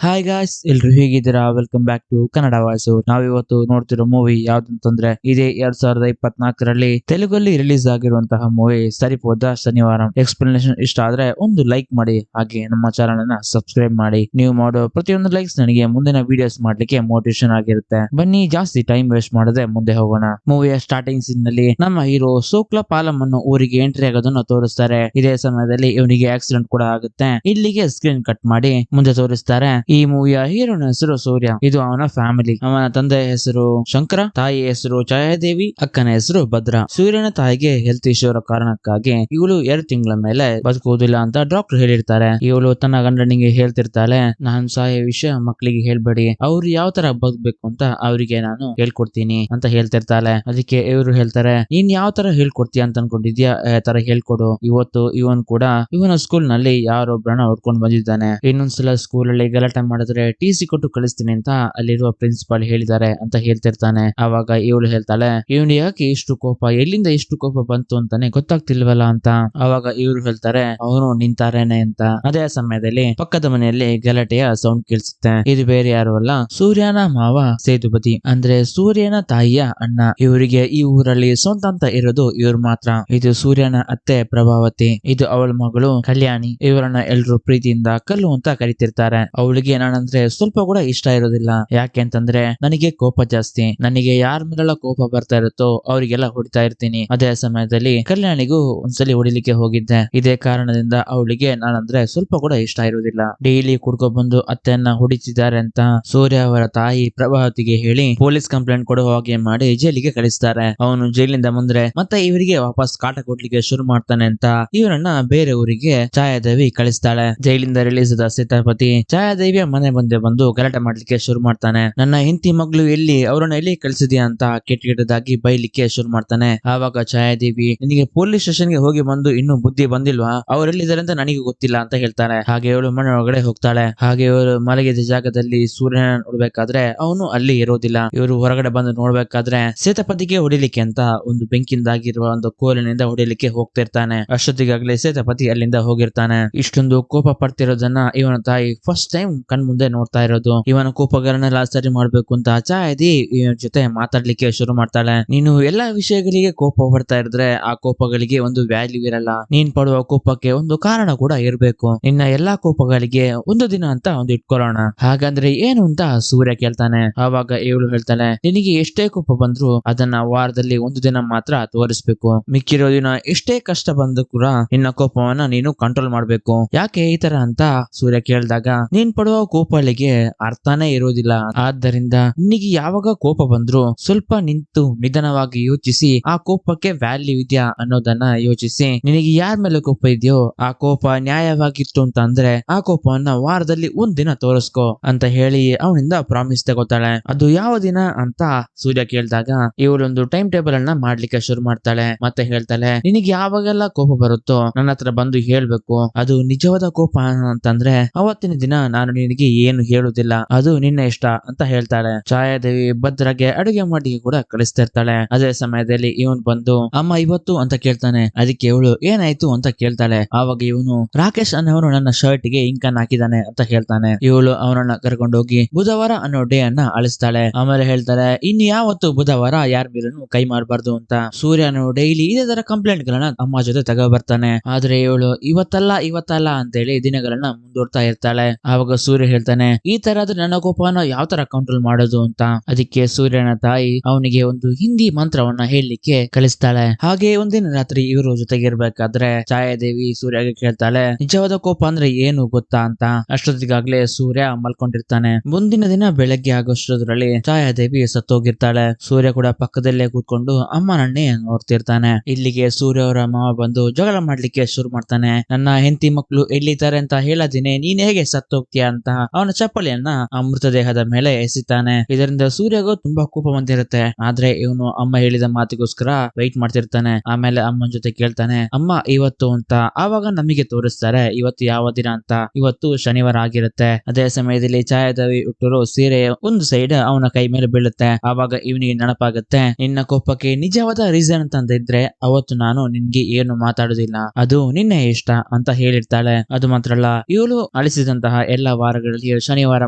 Hi guys, ಎಲ್ರು ಹೇಗಿದ್ದೀರಾ? Welcome back to Kannada voice. ನಾವಿವತ್ತು ನೋಡ್ತಿರೋ ಮೂವಿ ಯಾವ್ದಂತಂದ್ರೆ ಇದೇ 2024ರಲ್ಲಿ ತೆಲುಗಲ್ಲಿ ರಿಲೀಸ್ ಆಗಿರುವಂತಹ ಮೂವಿ ಸರಿಪೋದ ಶನಿವಾರ. ಎಕ್ಸ್ಪ್ಲನೇಷನ್ ಇಷ್ಟ ಆದ್ರೆ ಒಂದು ಲೈಕ್ ಮಾಡಿ, ಹಾಗೆ ನಮ್ಮ ಚಾನಲ್ ಅನ್ನ ಸಬ್ಸ್ಕ್ರೈಬ್ ಮಾಡಿ. ನೀವು ಮಾಡೋ ಪ್ರತಿಯೊಂದು ಲೈಕ್ಸ್ ನನಗೆ ಮುಂದಿನ ವಿಡಿಯೋಸ್ ಮಾಡ್ಲಿಕ್ಕೆ ಮೋಟಿವೇಶನ್ ಆಗಿರುತ್ತೆ. ಬನ್ನಿ ಜಾಸ್ತಿ ಟೈಮ್ ವೇಸ್ಟ್ ಮಾಡದೆ ಮುಂದೆ ಹೋಗೋಣ. ಮೂವಿಯ ಸ್ಟಾರ್ಟಿಂಗ್ ಸೀನ್ ನಲ್ಲಿ ನಮ್ಮ ಹೀರೋ ಶುಕ್ಲಾ ಪಾಲಂ ಅನ್ನು ಊರಿಗೆ ಎಂಟ್ರಿ ಆಗೋದನ್ನು ತೋರಿಸ್ತಾರೆ. ಇದೇ ಸಮಯದಲ್ಲಿ ಇವನಿಗೆ ಆಕ್ಸಿಡೆಂಟ್ ಕೂಡ ಆಗುತ್ತೆ. ಇಲ್ಲಿಗೆ ಸ್ಕ್ರೀನ್ ಕಟ್ ಮಾಡಿ ಮುಂದೆ ತೋರಿಸ್ತಾರೆ. ಈ ಮೂವಿಯ ಹೀರೋನ ಹೆಸರು ಸೂರ್ಯ. ಇದು ಅವನ ಫ್ಯಾಮಿಲಿ. ಅವನ ತಂದೆಯ ಹೆಸರು ಶಂಕರ, ತಾಯಿ ಹೆಸರು ಛಾಯಾದೇವಿ, ಅಕ್ಕನ ಹೆಸರು ಭದ್ರಾ. ಸೂರ್ಯನ ತಾಯಿಗೆ ಹೆಲ್ತ್ ಇಶ್ಯೂ ಇರೋ ಕಾರಣಕ್ಕಾಗಿ ಇವಳು 2 ತಿಂಗಳ ಮೇಲೆ ಬದುಕುವುದಿಲ್ಲ ಅಂತ ಡಾಕ್ಟರ್ ಹೇಳಿರ್ತಾರೆ. ಇವಳು ತನ್ನ ಗಂಡನಿಗೆ ಹೇಳ್ತಿರ್ತಾಳೆ, ನಾನ್ ಸಾಯೋ ವಿಷಯ ಮಕ್ಕಳಿಗೆ ಹೇಳ್ಬೇಡಿ, ಅವ್ರು ಯಾವ ತರ ಬದುಕಬೇಕು ಅಂತ ಅವರಿಗೆ ನಾನು ಹೇಳ್ಕೊಡ್ತೀನಿ ಅಂತ ಹೇಳ್ತಿರ್ತಾಳೆ. ಅದಕ್ಕೆ ಇವರು ಹೇಳ್ತಾರೆ, ನೀನ್ ಯಾವ ತರ ಹೇಳ್ಕೊಡ್ತೀಯ ಅಂತ ಅನ್ಕೊಂಡಿದ್ಯಾ, ತರ ಹೇಳ್ಕೊಡು. ಇವತ್ತು ಇವನ್ ಕೂಡ ಇವನ ಸ್ಕೂಲ್ ನಲ್ಲಿ ಯಾರೊಬ್ಬರನ್ನ ಹೊಡ್ಕೊಂಡು ಬಂದಿದ್ದಾನೆ. ಇನ್ನೊಂದ್ಸಲ ಸ್ಕೂಲ್ ಅಲ್ಲಿ ಗಲಾಟೆ ಮಾಡಿದ್ರೆ TC ಕೊಟ್ಟು ಕಳಿಸ್ತೀನಿ ಅಂತ ಅಲ್ಲಿರುವ ಪ್ರಿನ್ಸಿಪಾಲ್ ಹೇಳಿದ್ದಾರೆ ಅಂತ ಹೇಳ್ತಿರ್ತಾನೆ. ಅವಾಗ ಇವಳು ಹೇಳ್ತಾಳೆ, ಇವನು ಯಾಕೆ ಇಷ್ಟು ಕೋಪ, ಎಲ್ಲಿಂದ ಇಷ್ಟು ಕೋಪ ಬಂತು ಅಂತಾನೆ ಗೊತ್ತಾಗ್ತಿಲ್ವಲ್ಲ ಅಂತ. ಅವಾಗ ಇವ್ರು ಹೇಳ್ತಾರೆ, ಅವನು ನಿಂತಾರೇನೆ ಅಂತ. ಅದೇ ಸಮಯದಲ್ಲಿ ಪಕ್ಕದ ಮನೆಯಲ್ಲಿ ಗಲಾಟೆಯ ಸೌಂಡ್ ಕೇಳಿಸುತ್ತೆ. ಇದು ಬೇರೆ ಯಾರು ಅಲ್ಲ, ಸೂರ್ಯನ ಮಾವ ಸೇತುಪತಿ, ಅಂದ್ರೆ ಸೂರ್ಯನ ತಾಯಿಯ ಅಣ್ಣ. ಇವರಿಗೆ ಈ ಊರಲ್ಲಿ ಸ್ವಂತ ಅಂತ ಇರೋದು ಇವ್ರು ಮಾತ್ರ. ಇದು ಸೂರ್ಯನ ಅತ್ತೆ ಪ್ರಭಾವತಿ, ಇದು ಅವಳ ಮಗಳು ಕಲ್ಯಾಣಿ. ಇವರನ್ನ ಎಲ್ರು ಪ್ರೀತಿಯಿಂದ ಕಲ್ಲು ಅಂತ ಕರಿತಿರ್ತಾರೆ. ಅವಳಿಗೆ ನಾನಂದ್ರೆ ಸ್ವಲ್ಪ ಕೂಡ ಇಷ್ಟ ಇರೋದಿಲ್ಲ. ಯಾಕೆ ಅಂತಂದ್ರೆ ನನಗೆ ಕೋಪ ಜಾಸ್ತಿ. ನನಗೆ ಯಾರ ಮೇಲೆಲ್ಲ ಕೋಪ ಬರ್ತಾ ಇರುತ್ತೋ ಅವರಿಗೆಲ್ಲ ಹೊಡಿತಾ ಇರ್ತೀನಿ. ಅದೇ ಸಮಯದಲ್ಲಿ ಕಲ್ಯಾಣಿಗೂ ಒಂದ್ಸಲಿ ಹೊಡಿಲಿಕ್ಕೆ ಹೋಗಿದ್ದೆ. ಇದೇ ಕಾರಣದಿಂದ ಅವಳಿಗೆ ನಾನಂದ್ರೆ ಸ್ವಲ್ಪ ಕೂಡ ಇಷ್ಟ ಇರುವುದಿಲ್ಲ. ಡೈಲಿ ಕುಡ್ಕೊ ಬಂದು ಅತ್ತೆಯನ್ನ ಹೊಡಿತಿದ್ದಾರೆ ಅಂತ ಸೂರ್ಯ ಅವರ ತಾಯಿ ಪ್ರಭಾವತಿಗೆ ಹೇಳಿ ಪೊಲೀಸ್ ಕಂಪ್ಲೇಂಟ್ ಕೊಡುವ ಹಾಗೆ ಮಾಡಿ ಜೈಲಿಗೆ ಕಳಿಸ್ತಾರೆ. ಅವನು ಜೈಲಿಂದ ಬಂದ್ರೆ ಮತ್ತೆ ಇವರಿಗೆ ವಾಪಸ್ ಕಾಟ ಕೊಡ್ಲಿಕ್ಕೆ ಶುರು ಮಾಡ್ತಾನೆ ಅಂತ ಇವರನ್ನ ಬೇರೆ ಊರಿಗೆ ಛಾಯಾದೇವಿ ಕಳಿಸ್ತಾಳೆ. ಜೈಲಿಂದ ರಿಲೀಸ್ ಆದ ಸೇತುಪತಿ ಛಾಯಾದೇವಿಯ ಮನೆ ಮುಂದೆ ಬಂದು ಗಲಾಟೆ ಮಾಡ್ಲಿಕ್ಕೆ ಶುರು ಮಾಡ್ತಾನೆ. ನನ್ನ ಹೆಂಡತಿ ಮಗಳು ಎಲ್ಲಿ, ಅವ್ರನ್ನ ಎಲ್ಲಿ ಕಳಿಸಿದ್ಯಾ ಅಂತ ಕೆಟ್ಟದಾಗಿ ಬೈಲಿಕ್ಕೆ ಶುರು ಮಾಡ್ತಾನೆ. ಆವಾಗ ಛಾಯಾದೇವಿ, ನಿನಗೆ ಪೊಲೀಸ್ ಸ್ಟೇಷನ್ ಗೆ ಹೋಗಿ ಬಂದು ಇನ್ನೂ ಬುದ್ಧಿ ಬಂದಿಲ್ವಾ, ಅವರೆಲ್ಲಿದ್ದಾರೆ ಅಂತ ನನಗೆ ಗೊತ್ತಿಲ್ಲ ಅಂತ ಹೇಳ್ತಾರೆ. ಹಾಗೆ ಅವಳು ಮನೆ ಒಳಗಡೆ ಹೋಗ್ತಾಳೆ. ಹಾಗೆ ಇವರು ಮಲಗಿದ ಜಾಗದಲ್ಲಿ ಸೂರ್ಯನ ನೋಡ್ಬೇಕಾದ್ರೆ ಅವನು ಅಲ್ಲಿ ಇರೋದಿಲ್ಲ. ಇವರು ಹೊರಗಡೆ ಬಂದು ನೋಡ್ಬೇಕಾದ್ರೆ ಸೇತುಪತಿಗೆ ಹೊಡಿಲಿಕ್ಕೆ ಅಂತ ಒಂದು ಬೆಂಕಿಂದಾಗಿರುವ ಒಂದು ಕೋಲಿನಿಂದ ಹೊಡಿಲಿಕ್ಕೆ ಹೋಗ್ತಿರ್ತಾನೆ. ಅಷ್ಟೊತ್ತಿಗಾಗ್ಲೇ ಸೇತುಪತಿ ಅಲ್ಲಿಂದ ಹೋಗಿರ್ತಾನೆ. ಇಷ್ಟೊಂದು ಕೋಪ ಪಡ್ತಿರೋದನ್ನ ಇವನ ತಾಯಿ ಫಸ್ಟ್ ಟೈಮ್ ಕಣ್ ಮುಂದೆ ನೋಡ್ತಾ ಇರೋದು. ಇವನ ಕೋಪಗಳನ್ನೆಲ್ಲ ಸರಿ ಮಾಡ್ಬೇಕು ಅಂತ ಛಾಯಾದಿ ಇವನ ಜೊತೆ ಮಾತಾಡ್ಲಿಕ್ಕೆ ಶುರು ಮಾಡ್ತಾಳೆ. ನೀನು ಎಲ್ಲಾ ವಿಷಯಗಳಿಗೆ ಕೋಪ ಪಡ್ತಾ ಇದ್ರೆ ಆ ಕೋಪಗಳಿಗೆ ಒಂದು ವ್ಯಾಲ್ಯೂ ಇರಲ್ಲ. ನೀನ್ ಪಡುವ ಕೋಪಕ್ಕೆ ಒಂದು ಕಾರಣ ಕೂಡ ಇರ್ಬೇಕು. ನಿನ್ನ ಎಲ್ಲಾ ಕೋಪಗಳಿಗೆ ಒಂದು ದಿನ ಅಂತ ಒಂದು ಇಟ್ಕೊಳ್ಳೋಣ. ಹಾಗಂದ್ರೆ ಏನು ಅಂತ ಸೂರ್ಯ ಕೇಳ್ತಾನೆ. ಆವಾಗ ಇವಳು ಹೇಳ್ತಾಳೆ, ನಿನಗೆ ಎಷ್ಟೇ ಕೋಪ ಬಂದ್ರು ಅದನ್ನ ವಾರದಲ್ಲಿ ಒಂದು ದಿನ ಮಾತ್ರ ತೋರಿಸ್ಬೇಕು. ಮಿಕ್ಕಿರೋ ದಿನ ಎಷ್ಟೇ ಕಷ್ಟ ಬಂದ್ರು ಕೂಡ ನಿನ್ನ ಕೋಪವನ್ನ ನೀನು ಕಂಟ್ರೋಲ್ ಮಾಡ್ಬೇಕು. ಯಾಕೆ ಈ ತರ ಅಂತ ಸೂರ್ಯ ಕೇಳಿದಾಗ, ನೀನ್ ಪಡುವ ಕೋಪಗಳಿಗೆ ಅರ್ಥನೇ ಇರೋದಿಲ್ಲ. ಆದ್ದರಿಂದ ನಿನಗೆ ಯಾವಾಗ ಕೋಪ ಬಂದ್ರು ಸ್ವಲ್ಪ ನಿಂತು ನಿಧಾನವಾಗಿ ಯೋಚಿಸಿ ಆ ಕೋಪಕ್ಕೆ ವ್ಯಾಲ್ಯೂ ಇದೆಯಾ ಅನ್ನೋದನ್ನ ಯೋಚಿಸಿ, ನಿನಗೆ ಯಾರ ಮೇಲೆ ಕೋಪ ಇದೆಯೋ ಆ ಕೋಪ ನ್ಯಾಯವಾಗಿತ್ತು ಅಂತ ಅಂದ್ರೆ ಆ ಕೋಪವನ್ನ ವಾರದಲ್ಲಿ ಒಂದ್ ದಿನ ತೋರಿಸ್ಕೋ ಅಂತ ಹೇಳಿ ಅವನಿಂದ ಪ್ರಾಮಿಸ್ ತಗೋತಾಳೆ. ಅದು ಯಾವ ದಿನ ಅಂತ ಸೂರ್ಯ ಕೇಳಿದಾಗ ಇವಳೊಂದು ಟೈಮ್ ಟೇಬಲ್ ಅನ್ನ ಮಾಡ್ಲಿಕ್ಕೆ ಶುರು ಮಾಡ್ತಾಳೆ. ಮತ್ತೆ ಹೇಳ್ತಾಳೆ, ನಿನಗೆ ಯಾವಾಗೆಲ್ಲ ಕೋಪ ಬರುತ್ತೋ ನನ್ನ ಹತ್ರ ಬಂದು ಹೇಳ್ಬೇಕು. ಅದು ನಿಜವಾದ ಕೋಪ ಅಂತಂದ್ರೆ ಅವತ್ತಿನ ದಿನ ನಾನು ನಿನಗೆ ಏನು ಹೇಳುದಿಲ್ಲ, ಅದು ನಿನ್ನ ಇಷ್ಟ ಅಂತ ಹೇಳ್ತಾಳೆ. ಛಾಯಾದೇವಿ ಭದ್ರಾಗೆ ಅಡುಗೆ ಮಾಡಿ ಕೂಡ ಕಳಿಸ್ತಿರ್ತಾಳೆ. ಅದೇ ಸಮಯದಲ್ಲಿ ಇವನ್ ಬಂದು ಅಮ್ಮ ಇವತ್ತು ಅಂತ ಕೇಳ್ತಾನೆ. ಅದಕ್ಕೆ ಇವಳು ಏನಾಯ್ತು ಅಂತ ಕೇಳ್ತಾಳೆ. ಆವಾಗ ಇವನು, ರಾಕೇಶ್ ಅನ್ನೋನು ನನ್ನ ಶರ್ಟ್ ಗೆ ಇಂಕ್ ಅನ್ನ ಹಾಕಿದಾನೆ ಅಂತ ಹೇಳ್ತಾನೆ. ಇವಳು ಅವನನ್ನ ಕರ್ಕೊಂಡು ಹೋಗಿ ಬುಧವಾರ ಅನ್ನೋ ಡೇ ಅನ್ನ ಅಳಿಸ್ತಾಳೆ. ಆಮೇಲೆ ಹೇಳ್ತಾಳೆ, ಇನ್ನು ಯಾವತ್ತು ಬುಧವಾರ ಯಾರ ಮೇಲೂ ಕೈ ಮಾಡಬಾರ್ದು ಅಂತ. ಸೂರ್ಯನು ಡೈಲಿ ಇದೇ ತರ ಕಂಪ್ಲೇಂಟ್ ಗಳನ್ನ ಅಮ್ಮ ಜೊತೆ ತಗೋ ಬರ್ತಾನೆ. ಆದ್ರೆ ಇವಳು ಇವತ್ತಲ್ಲ ಅಂತೇಳಿ ದಿನಗಳನ್ನ ಮುಂದೂಡ್ತಾ ಇರ್ತಾಳೆ. ಆವಾಗ ಸೂರ್ಯ ಹೇಳ್ತಾನೆ, ಈ ತರ ಆದ್ರೆ ನನ್ನ ಕೋಪನ ಯಾವ ತರ ಕಂಟ್ರೋಲ್ ಮಾಡೋದು ಅಂತ. ಅದಕ್ಕೆ ಸೂರ್ಯನ ತಾಯಿ ಅವನಿಗೆ ಒಂದು ಹಿಂದಿ ಮಂತ್ರವನ್ನ ಹೇಳಲಿಕ್ಕೆ ಕಳಿಸ್ತಾಳೆ. ಹಾಗೆ ಒಂದಿನ ರಾತ್ರಿ ಇವರು ಜೊತೆಗಿರ್ಬೇಕಾದ್ರೆ ಛಾಯಾದೇವಿ ಸೂರ್ಯಗೆ ಕೇಳ್ತಾಳೆ, ನಿಜವಾದ ಕೋಪ ಅಂದ್ರೆ ಏನು ಗೊತ್ತಾ ಅಂತ. ಅಷ್ಟೊತ್ತಿಗಾಗ್ಲೇ ಸೂರ್ಯ ಮಲ್ಕೊಂಡಿರ್ತಾನೆ. ಮುಂದಿನ ದಿನ ಬೆಳಗ್ಗೆ ಆಗೋಷ್ಟರಲ್ಲಿ ಛಾಯಾದೇವಿ ಸತ್ತೋಗಿರ್ತಾಳೆ. ಸೂರ್ಯ ಕೂಡ ಪಕ್ಕದಲ್ಲೇ ಕೂತ್ಕೊಂಡು ಅಮ್ಮನನ್ನೇ ನೋಡ್ತಿರ್ತಾನೆ. ಇಲ್ಲಿಗೆ ಸೂರ್ಯ ಅವರ ಮಾವ ಬಂದು ಜಗಳ ಮಾಡ್ಲಿಕ್ಕೆ ಶುರು ಮಾಡ್ತಾನೆ. ನನ್ನ ಹೆಂಡತಿ ಮಕ್ಕಳು ಎಲ್ಲಿದ್ದಾರೆ ಅಂತ ಹೇಳದಿನೇ ನೀನ್ ಹೇಗೆ ಸತ್ತೋಗ್ತೀಯ ಅಂತ ಅವನ ಚಪ್ಪಲಿಯನ್ನ ಆ ಮೃತದೇಹದ ಮೇಲೆ ಎಸಿತಾನೆ. ಇದರಿಂದ ಸೂರ್ಯಗೂ ತುಂಬಾ ಕೋಪ ಬಂದಿರುತ್ತೆ. ಆದ್ರೆ ಇವನು ಅಮ್ಮ ಹೇಳಿದ ಮಾತಿಗೋಸ್ಕರ ವೈಟ್ ಮಾಡ್ತಿರ್ತಾನೆ. ಆಮೇಲೆ ಅಮ್ಮನ ಜೊತೆ ಕೇಳ್ತಾನೆ, ಅಮ್ಮ ಇವತ್ತು ಅಂತ. ಆವಾಗ ನಮಗೆ ತೋರಿಸ್ತಾರೆ ಇವತ್ತು ಯಾವ ದಿನ ಅಂತ. ಇವತ್ತು ಶನಿವಾರ ಆಗಿರುತ್ತೆ. ಅದೇ ಸಮಯದಲ್ಲಿ ಛಾಯಾದೇವಿ ಹುಟ್ಟೂರು ಸೀರೆ ಒಂದು ಸೈಡ್ ಅವನ ಕೈ ಮೇಲೆ ಬೀಳುತ್ತೆ. ಆವಾಗ ಇವನಿಗೆ ನೆನಪಾಗುತ್ತೆ, ನಿನ್ನ ಕೋಪಕ್ಕೆ ನಿಜವಾದ ರೀಸನ್ ಅಂತಂದಿದ್ರೆ ಅವತ್ತು ನಾನು ನಿನ್ಗೆ ಏನು ಮಾತಾಡುದಿಲ್ಲ, ಅದು ನಿನ್ನೆ ಇಷ್ಟ ಅಂತ ಹೇಳಿರ್ತಾಳೆ. ಅದು ಮಾತ್ರ ಅಲ್ಲ, ಇವಳು ಅಳಿಸಿದಂತಹ ಎಲ್ಲ ವಾರ ವಾರಗಳಲ್ಲಿ ಶನಿವಾರ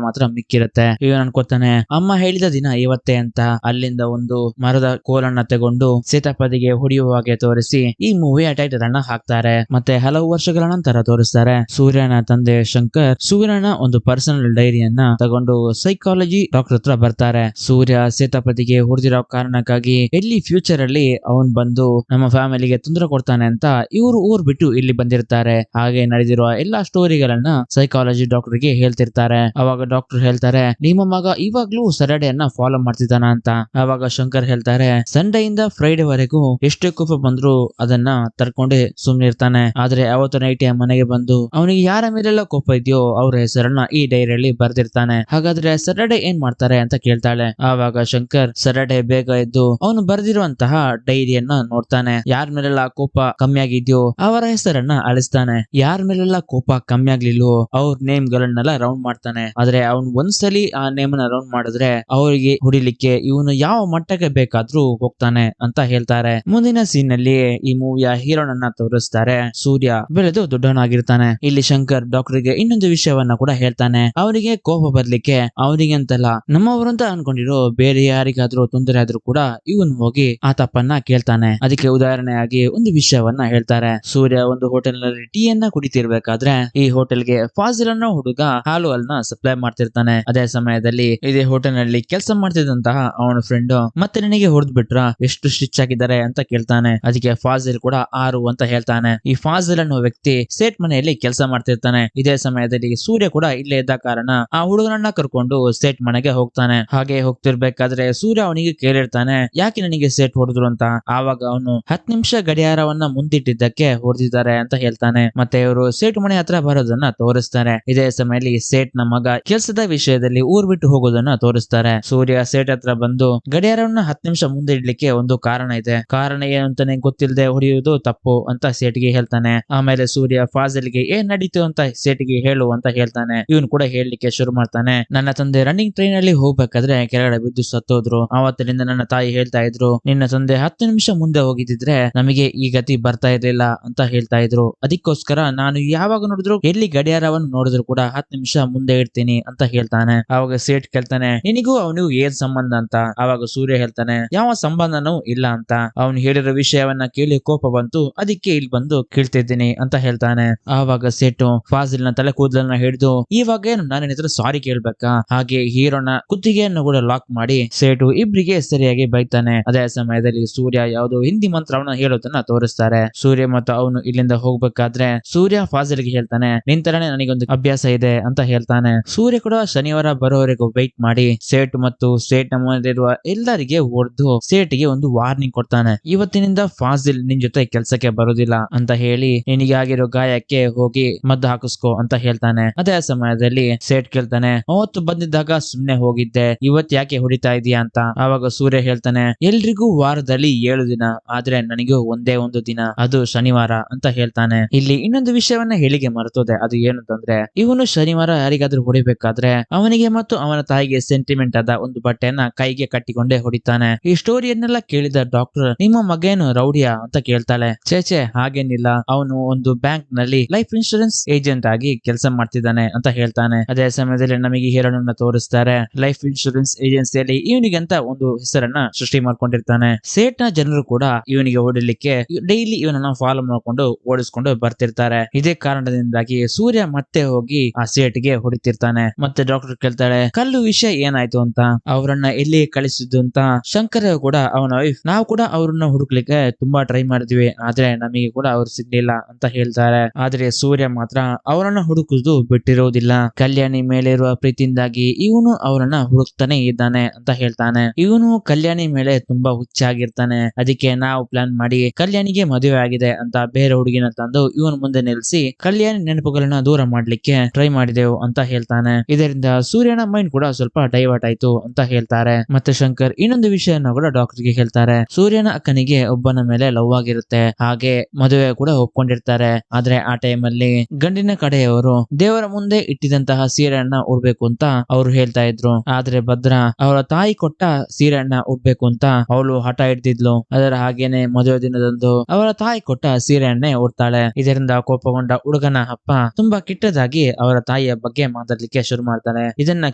ಮಾತ್ರ ಮಿಕ್ಕಿರುತ್ತೆ. ಇವನು ಅನ್ಕೋತಾನೆ ಅಮ್ಮ ಹೇಳಿದ ದಿನ ಇವತ್ತೇ ಅಂತ. ಅಲ್ಲಿಂದ ಒಂದು ಮರದ ಕೋಲನ್ನ ತಗೊಂಡು ಸೇತಾಪತಿಗೆ ಹೊಡೆಯುವ ಹಾಗೆ ತೋರಿಸಿ ಈ ಮೂವಿಯ ಟೈಟಲ್ ಅನ್ನ ಹಾಕ್ತಾರೆ. ಮತ್ತೆ ಹಲವು ವರ್ಷಗಳ ನಂತರ ತೋರಿಸ್ತಾರೆ ಸೂರ್ಯನ ತಂದೆ ಶಂಕರ್ ಸೂರ್ಯನ ಒಂದು ಪರ್ಸನಲ್ ಡೈರಿಯನ್ನ ತಗೊಂಡು ಸೈಕಾಲಜಿ ಡಾಕ್ಟರ್ ಹತ್ರ ಬರ್ತಾರೆ. ಸೂರ್ಯ ಸೇತಾಪತಿಗೆ ಹೊಡೆದಿರೋ ಕಾರಣಕ್ಕಾಗಿ ಎಲ್ಲಿ ಫ್ಯೂಚರ್ ಅಲ್ಲಿ ಅವನ್ ಬಂದು ನಮ್ಮ ಫ್ಯಾಮಿಲಿಗೆ ತೊಂದರೆ ಕೊಡ್ತಾನೆ ಅಂತ ಇವರು ಊರ್ ಬಿಟ್ಟು ಇಲ್ಲಿ ಬಂದಿರ್ತಾರೆ. ಹಾಗೆ ನಡೆದಿರುವ ಎಲ್ಲಾ ಸ್ಟೋರಿಗಳನ್ನ ಸೈಕಾಲಜಿ ಡಾಕ್ಟರ್ಗೆ ಹೇಳ್ತಿರ್ತಾರೆ. ಅವಾಗ ಡಾಕ್ಟರ್ ಹೇಳ್ತಾರೆ ನಿಮ್ಮ ಮಗ ಇವಾಗ್ಲೂ ಸ್ಯಾಟರ್ಡೇ ಅನ್ನ ಫಾಲೋ ಮಾಡ್ತಿದ್ದಾನ ಅಂತ. ಅವಾಗ ಶಂಕರ್ ಹೇಳ್ತಾರೆ ಸಂಡೇ ಇಂದ ಫ್ರೈಡೆ ವರೆಗೂ ಎಷ್ಟೇ ಕೋಪ ಬಂದ್ರು ಅದನ್ನ ತರ್ಕೊಂಡೆ ಸುಮ್ನಿರ್ತಾನೆ. ಆದ್ರೆ ಅವತ್ತು ನೈಟ್ ಮನೆಗೆ ಬಂದು ಅವನಿಗೆ ಯಾರ ಮೇಲೆಲ್ಲ ಕೋಪ ಇದೆಯೋ ಅವ್ರ ಹೆಸರನ್ನ ಈ ಡೈರಿಯಲ್ಲಿ ಬರ್ದಿರ್ತಾನೆ. ಹಾಗಾದ್ರೆ ಸ್ಯಾಟರ್ಡೇ ಏನ್ ಮಾಡ್ತಾರೆ ಅಂತ ಕೇಳ್ತಾಳೆ. ಆವಾಗ ಶಂಕರ್ ಸ್ಯಾಟರ್ಡೇ ಬೇಗ ಎದ್ದು ಅವನು ಬರ್ದಿರುವಂತಹ ಡೈರಿಯನ್ನ ನೋಡ್ತಾನೆ. ಯಾರ ಮೇಲೆಲ್ಲ ಕೋಪ ಕಮ್ಮಿ ಆಗಿದ್ಯೋ ಅವರ ಹೆಸರನ್ನ ಅಳಿಸ್ತಾನೆ. ಯಾರ ಮೇಲೆಲ್ಲ ಕೋಪ ಕಮ್ಮಿ ಆಗ್ಲಿಲ್ವೋ ಅವ್ರ ನೇಮ್ ಗಳನ್ನೆಲ್ಲ ರೌಂಡ್ ಮಾಡ್ತಾನೆ. ಆದ್ರೆ ಅವ್ನು ಒಂದ್ಸಲಿ ಆ ನೇಮ್ ನ ರೌಂಡ್ ಮಾಡಿದ್ರೆ ಅವರಿಗೆ ಹೊಡಿಲಿಕ್ಕೆ ಇವನು ಯಾವ ಮಟ್ಟಕ್ಕೆ ಬೇಕಾದ್ರೂ ಹೋಗ್ತಾನೆ ಅಂತ ಹೇಳ್ತಾರೆ. ಮುಂದಿನ ಸೀನ್ ನಲ್ಲಿ ಈ ಮೂವಿಯ ಹೀರೋನನ್ನ ತೋರಿಸ್ತಾರೆ. ಸೂರ್ಯ ಬೆಳೆದು ದೊಡ್ಡವನಾಗಿರ್ತಾನೆ. ಇಲ್ಲಿ ಶಂಕರ್ ಡಾಕ್ಟರ್ಗೆ ಇನ್ನೊಂದು ವಿಷಯವನ್ನ ಕೂಡ ಹೇಳ್ತಾನೆ. ಅವನಿಗೆ ಕೋಪ ಬರ್ಲಿಕ್ಕೆ ಅವನಿಗೆ ಅಂತಲ್ಲ ನಮ್ಮವರಂತ ಅನ್ಕೊಂಡಿರೋ ಬೇರೆ ಯಾರಿಗಾದ್ರೂ ತೊಂದರೆ ಆದ್ರೂ ಕೂಡ ಇವನು ಹೋಗಿ ಆ ತಪ್ಪನ್ನ ಕೇಳ್ತಾನೆ. ಅದಕ್ಕೆ ಉದಾಹರಣೆಯಾಗಿ ಒಂದು ವಿಷಯವನ್ನ ಹೇಳ್ತಾರೆ. ಸೂರ್ಯ ಒಂದು ಹೋಟೆಲ್ ನಲ್ಲಿ ಟೀ ಅನ್ನ ಕುಡಿತಿರ್ಬೇಕಾದ್ರೆ ಈ ಹೋಟೆಲ್ಗೆ ಫಾಜಿಲ್ ಅನ್ನೋ ಹುಡುಗ ಹಾಲು ಅಲ್ನ ಸಪ್ಲೈ ಮಾಡ್ತಿರ್ತಾನೆ. ಅದೇ ಸಮಯದಲ್ಲಿ ಇದೇ ಹೋಟೆಲ್ ನಲ್ಲಿ ಕೆಲಸ ಮಾಡ್ತಿದ್ದಂತಹ ಅವನ ಫ್ರೆಂಡ್ ಮತ್ತೆ ನಿನಗೆ ಹೊಡೆದ್ ಬಿಟ್ರ ಎಷ್ಟು ಸ್ಟಿಚ್ ಆಗಿದ್ದಾರೆ ಅಂತ ಕೇಳ್ತಾನೆ. ಅದಕ್ಕೆ ಫಾಜಿಲ್ ಕೂಡ 6 ಅಂತ ಹೇಳ್ತಾನೆ. ಈ ಫಾಜಿಲ್ ಅನ್ನೋ ವ್ಯಕ್ತಿ ಸೇಟ್ ಮನೆಯಲ್ಲಿ ಕೆಲಸ ಮಾಡ್ತಿರ್ತಾನೆ. ಇದೇ ಸಮಯದಲ್ಲಿ ಸೂರ್ಯ ಕೂಡ ಇಲ್ಲೇ ಇದ್ದ ಕಾರಣ ಆ ಹುಡುಗನನ್ನ ಕರ್ಕೊಂಡು ಸೇಟ್ ಮನೆಗೆ ಹೋಗ್ತಾನೆ. ಹಾಗೆ ಹೋಗ್ತಿರ್ಬೇಕಾದ್ರೆ ಸೂರ್ಯ ಅವನಿಗೆ ಕೇಳಿರ್ತಾನೆ ಯಾಕೆ ನನಗೆ ಸೇಟ್ ಹೊಡೆದ್ರು ಅಂತ. ಆವಾಗ ಅವನು 10 ನಿಮಿಷ ಗಡಿಯಾರವನ್ನ ಮುಂದಿಟ್ಟಿದ್ದಕ್ಕೆ ಹೊಡೆದಿದ್ದಾರೆ ಅಂತ ಹೇಳ್ತಾನೆ. ಮತ್ತೆ ಇವರು ಸೇಟ್ ಮನೆ ಹತ್ರ ಬರೋದನ್ನ ತೋರಿಸ್ತಾರೆ. ಇದೇ ಸಮಯದಲ್ಲಿ ಸೇಟ್ ನ ಮಗ ಕೆಲಸದ ವಿಷಯದಲ್ಲಿ ಊರ್ ಬಿಟ್ಟು ಹೋಗೋದನ್ನ ತೋರಿಸ್ತಾರೆ. ಸೂರ್ಯ ಸೇಟ್ ಹತ್ರ ಬಂದು ಗಡಿಯಾರವನ್ನ 10 ನಿಮಿಷ ಮುಂದೆ ಇಡ್ಲಿಕ್ಕೆ ಒಂದು ಕಾರಣ ಇದೆ. ಕಾರಣ ಏನು ಅಂತಾನೆ ಗೊತ್ತಿಲ್ಲದೆ ಹೊಡೆಯುವುದು ತಪ್ಪು ಅಂತ ಸೇಟ್ಗೆ ಹೇಳ್ತಾನೆ. ಆಮೇಲೆ ಸೂರ್ಯ ಫಾಜಿಲ್ಗೆ ಏನ್ ನಡೀತು ಅಂತ ಸೇಟ್ಗೆ ಹೇಳು ಅಂತ ಹೇಳ್ತಾನೆ. ಇವನು ಕೂಡ ಹೇಳಲಿಕ್ಕೆ ಶುರು ಮಾಡ್ತಾನೆ. ನನ್ನ ತಂದೆ ರನ್ನಿಂಗ್ ಟ್ರೈನ್ ಅಲ್ಲಿ ಹೋಗ್ಬೇಕಾದ್ರೆ ಕೆಳಗಡೆ ಬಿದ್ದು ಸತ್ತೋದ್ರು. ಆವತ್ತಿನಿಂದ ನನ್ನ ತಾಯಿ ಹೇಳ್ತಾ ಇದ್ರು ನಿನ್ನ ತಂದೆ 10 ನಿಮಿಷ ಮುಂದೆ ಹೋಗಿದ್ರೆ ನಮಗೆ ಈ ಗತಿ ಬರ್ತಾ ಇರ್ಲಿಲ್ಲ ಅಂತ ಹೇಳ್ತಾ ಇದ್ರು. ಅದಕ್ಕೋಸ್ಕರ ನಾನು ಯಾವಾಗ ನೋಡಿದ್ರು ಎಲ್ಲಿ ಗಡಿಯಾರವನ್ನು ನೋಡಿದ್ರು ಕೂಡ 10 ನಿಮಿಷ ಮುಂದೆ ಇಡ್ತೀನಿ ಅಂತ ಹೇಳ್ತಾನೆ. ಅವಾಗ ಸೇಟ್ ಕೇಳ್ತಾನೆ ನಿನಿಗೂ ಅವನಿಗೂ ಏನ್ ಸಂಬಂಧ ಅಂತ. ಅವಾಗ ಸೂರ್ಯ ಹೇಳ್ತಾನೆ ಯಾವ ಸಂಬಂಧನೂ ಇಲ್ಲ ಅಂತ. ಅವನು ಹೇಳಿರೋ ವಿಷಯವನ್ನ ಕೇಳಿ ಕೋಪ ಬಂತು ಅದಕ್ಕೆ ಇಲ್ಲಿ ಬಂದು ಕೇಳ್ತಿದ್ದೀನಿ ಅಂತ ಹೇಳ್ತಾನೆ. ಆವಾಗ ಸೇಟು ಫಾಜಿಲ್ ನ ತಲೆ ಕೂದಲನ್ನ ಹಿಡಿದು ಇವಾಗ ಏನು ನಾನು ಹತ್ರ ಸಾರಿ ಕೇಳ್ಬೇಕಾ. ಹಾಗೆ ಹೀರೋನ ಕುತ್ತಿಗೆಯನ್ನು ಕೂಡ ಲಾಕ್ ಮಾಡಿ ಸೇಟು ಇಬ್ರಿಗೆ ಸರಿಯಾಗಿ ಬೈತಾನೆ. ಅದೇ ಸಮಯದಲ್ಲಿ ಸೂರ್ಯ ಯಾವುದೋ ಹಿಂದಿ ಮಂತ್ರವನ್ನ ಹೇಳೋದನ್ನ ತೋರಿಸ್ತಾರೆ. ಸೂರ್ಯ ಮತ್ತು ಅವನು ಇಲ್ಲಿಂದ ಹೋಗ್ಬೇಕಾದ್ರೆ ಸೂರ್ಯ ಫಾಜಿಲ್ಗೆ ಹೇಳ್ತಾನೆ ನಿನ್ ತರನೇ ನನಗೊಂದು ಅಭ್ಯಾಸ ಇದೆ ಅಂತ ಹೇಳ್ತಾನೆ. ಸೂರ್ಯ ಕೂಡ ಶನಿವಾರ ಬರೋವರೆಗೂ ವೈಟ್ ಮಾಡಿ ಸೇಟ್ ಮತ್ತು ಸೇಟ್ ನ ಮನೆಯಲ್ಲಿರುವ ಎಲ್ಲರಿಗೆ ಹೊಡೆದು ಸೇಟ್ಗೆ ಒಂದು ವಾರ್ನಿಂಗ್ ಕೊಡ್ತಾನೆ. ಇವತ್ತಿನಿಂದ ಫಾಜಿಲ್ ನಿನ್ ಜೊತೆ ಕೆಲ್ಸಕ್ಕೆ ಬರೋದಿಲ್ಲ ಅಂತ ಹೇಳಿ ನಿನಗೆ ಆಗಿರೋ ಗಾಯಕ್ಕೆ ಹೋಗಿ ಮದ್ದು ಹಾಕಿಸ್ಕೋ ಅಂತ ಹೇಳ್ತಾನೆ. ಅದೇ ಸಮಯದಲ್ಲಿ ಸೇಟ್ ಕೇಳ್ತಾನೆ ಅವತ್ತು ಬಂದಿದ್ದಾಗ ಸುಮ್ನೆ ಹೋಗಿದ್ದೆ ಇವತ್ ಯಾಕೆ ಹೊಡಿತಾ ಇದೀಯಾ ಅಂತ. ಆವಾಗ ಸೂರ್ಯ ಹೇಳ್ತಾನೆ ಎಲ್ರಿಗೂ ವಾರದಲ್ಲಿ 7 ದಿನ ಆದ್ರೆ ನನಗೂ ಒಂದೇ ಒಂದು ದಿನ ಅದು ಶನಿವಾರ ಅಂತ ಹೇಳ್ತಾನೆ. ಇಲ್ಲಿ ಇನ್ನೊಂದು ವಿಷಯವನ್ನ ಹೇಳಿಗೆ ಮರ್ತೋದೆ. ಅದು ಏನಂತಂದ್ರೆ ಇವನು ಶನಿವಾರ ಯಾರಿಗಾದ್ರೂ ಹೊಡಿಬೇಕಾದ್ರೆ ಅವನಿಗೆ ಮತ್ತು ಅವನ ತಾಯಿಗೆ ಸೆಂಟಿಮೆಂಟ್ ಆದ ಒಂದು ಬಟ್ಟೆಯನ್ನ ಕೈಗೆ ಕಟ್ಟಿಕೊಂಡೇ ಹೊಡಿತಾನೆ. ಈ ಸ್ಟೋರಿಯನ್ನೆಲ್ಲ ಕೇಳಿದ ಡಾಕ್ಟರ್ ನಿಮ್ಮ ಮಗೇನು ರೌಡಿಯಾ ಅಂತ ಕೇಳ್ತಾಳೆ. ಚೇಚೆ ಹಾಗೇನಿಲ್ಲ ಅವನು ಒಂದು ಬ್ಯಾಂಕ್ ನಲ್ಲಿ ಲೈಫ್ ಇನ್ಶೂರೆನ್ಸ್ ಏಜೆಂಟ್ ಆಗಿ ಕೆಲಸ ಮಾಡ್ತಿದ್ದಾನೆ ಅಂತ ಹೇಳ್ತಾನೆ. ಅದೇ ಸಮಯದಲ್ಲಿ ನಮಗೆ ಹೀರೋನನ್ನ ತೋರಿಸ್ತಾರೆ. ಲೈಫ್ ಇನ್ಶೂರೆನ್ಸ್ ಏಜೆನ್ಸಿಯಲ್ಲಿ ಇವನಿಗಂತ ಒಂದು ಹೆಸರನ್ನ ಸೃಷ್ಟಿ ಮಾಡ್ಕೊಂಡಿರ್ತಾನೆ. ಸೇಟ್ ನ ಜನರು ಕೂಡ ಇವನಿಗೆ ಹೊಡಿಲಿಕ್ಕೆ ಡೈಲಿ ಇವನನ್ನ ಫಾಲೋ ಮಾಡ್ಕೊಂಡು ಓಡಿಸ್ಕೊಂಡು ಬರ್ತಿರ್ತಾರೆ. ಇದೇ ಕಾರಣದಿಂದಾಗಿ ಸೂರ್ಯ ಮತ್ತೆ ಹೋಗಿ ಆ ಸೇಟ್ಗೆ ಹೊಡಿತಿರ್ತಾನೆ. ಮತ್ತೆ ಡಾಕ್ಟರ್ ಕೇಳ್ತಾಳೆ ಕಲ್ಲು ವಿಷಯ ಏನಾಯ್ತು ಅಂತ. ಅವರನ್ನ ಎಲ್ಲಿ ಕಳಿಸಿದ್ದು ಅಂತ. ಶಂಕರ್ ಕೂಡ ಅವನ ವೈಫ್ ನಾವು ಕೂಡ ಅವ್ರನ್ನ ಹುಡುಕ್ಲಿಕ್ಕೆ ತುಂಬಾ ಟ್ರೈ ಮಾಡಿದ್ವಿ ಆದ್ರೆ ನಮಗೆ ಕೂಡ ಅವ್ರು ಸಿಗ್ಲಿಲ್ಲ ಅಂತ ಹೇಳ್ತಾರೆ. ಆದ್ರೆ ಸೂರ್ಯ ಮಾತ್ರ ಅವರನ್ನ ಹುಡುಕುದು ಬಿಟ್ಟಿರೋದಿಲ್ಲ. ಕಲ್ಯಾಣಿ ಮೇಲೆ ಇರುವ ಪ್ರೀತಿಯಿಂದಾಗಿ ಇವನು ಅವರನ್ನ ಹುಡುಕ್ತಾನೆ ಇದ್ದಾನೆ ಅಂತ ಹೇಳ್ತಾನೆ. ಇವನು ಕಲ್ಯಾಣಿ ಮೇಲೆ ತುಂಬಾ ಹುಚ್ಚಾಗಿರ್ತಾನೆ. ಅದಕ್ಕೆ ನಾವು ಪ್ಲಾನ್ ಮಾಡಿ ಕಲ್ಯಾಣಿಗೆ ಮದುವೆ ಆಗಿದೆ ಅಂತ ಬೇರೆ ಹುಡುಗಿನ ತಂದು ಇವನ್ ಮುಂದೆ ನಿಲ್ಸಿ ಕಲ್ಯಾಣಿ ನೆನಪುಗಳನ್ನ ದೂರ ಮಾಡ್ಲಿಕ್ಕೆ ಟ್ರೈ ಮಾಡಿದೆವು ಅಂತ ಹೇಳ್ತಾನೆ. ಇದರಿಂದ ಸೂರ್ಯನ ಮೈಂಡ್ ಕೂಡ ಸ್ವಲ್ಪ ಡೈವರ್ಟ್ ಆಯ್ತು ಅಂತ ಹೇಳ್ತಾರೆ. ಮತ್ತೆ ಶಂಕರ್ ಇನ್ನೊಂದು ವಿಷಯನ ಕೂಡ ಡಾಕ್ಟರ್ಗೆ ಹೇಳ್ತಾರೆ. ಸೂರ್ಯನ ಅಕ್ಕನಿಗೆ ಒಬ್ಬನ ಮೇಲೆ ಲವ್ ಆಗಿರುತ್ತೆ. ಹಾಗೆ ಮದುವೆ ಕೂಡ ಒಪ್ಕೊಂಡಿರ್ತಾರೆ. ಆದ್ರೆ ಆ ಟೈಮ್ ಅಲ್ಲಿ ಗಂಡಿನ ಕಡೆಯವರು ದೇವರ ಮುಂದೆ ಇಟ್ಟಿದಂತಹ ಸೀರೆಯನ್ನ ಉಡ್ಬೇಕು ಅಂತ ಅವ್ರು ಹೇಳ್ತಾ ಇದ್ರು. ಆದ್ರೆ ಭದ್ರ ಅವಳ ತಾಯಿ ಕೊಟ್ಟ ಸೀರೆಯನ್ನ ಉಡ್ಬೇಕು ಅಂತ ಅವಳು ಹಠ ಹಿಡ್ತಿದ್ಲು. ಅದರ ಹಾಗೇನೆ ಮದುವೆ ದಿನದಂದು ಅವಳ ತಾಯಿ ಕೊಟ್ಟ ಸೀರೆಯನ್ನೇ ಉಡ್ತಾಳೆ. ಇದರಿಂದ ಕೋಪಗೊಂಡ ಹುಡುಗನ ಅಪ್ಪ ತುಂಬಾ ಕೆಟ್ಟದಾಗಿ ಅವರ ತಾಯಿಯ ತಾಯಿಯ ಬಗ್ಗೆ ಮಾತಾಡ್ಲಿಕ್ಕೆ ಶುರು ಮಾಡ್ತಾನೆ. ಇದನ್ನ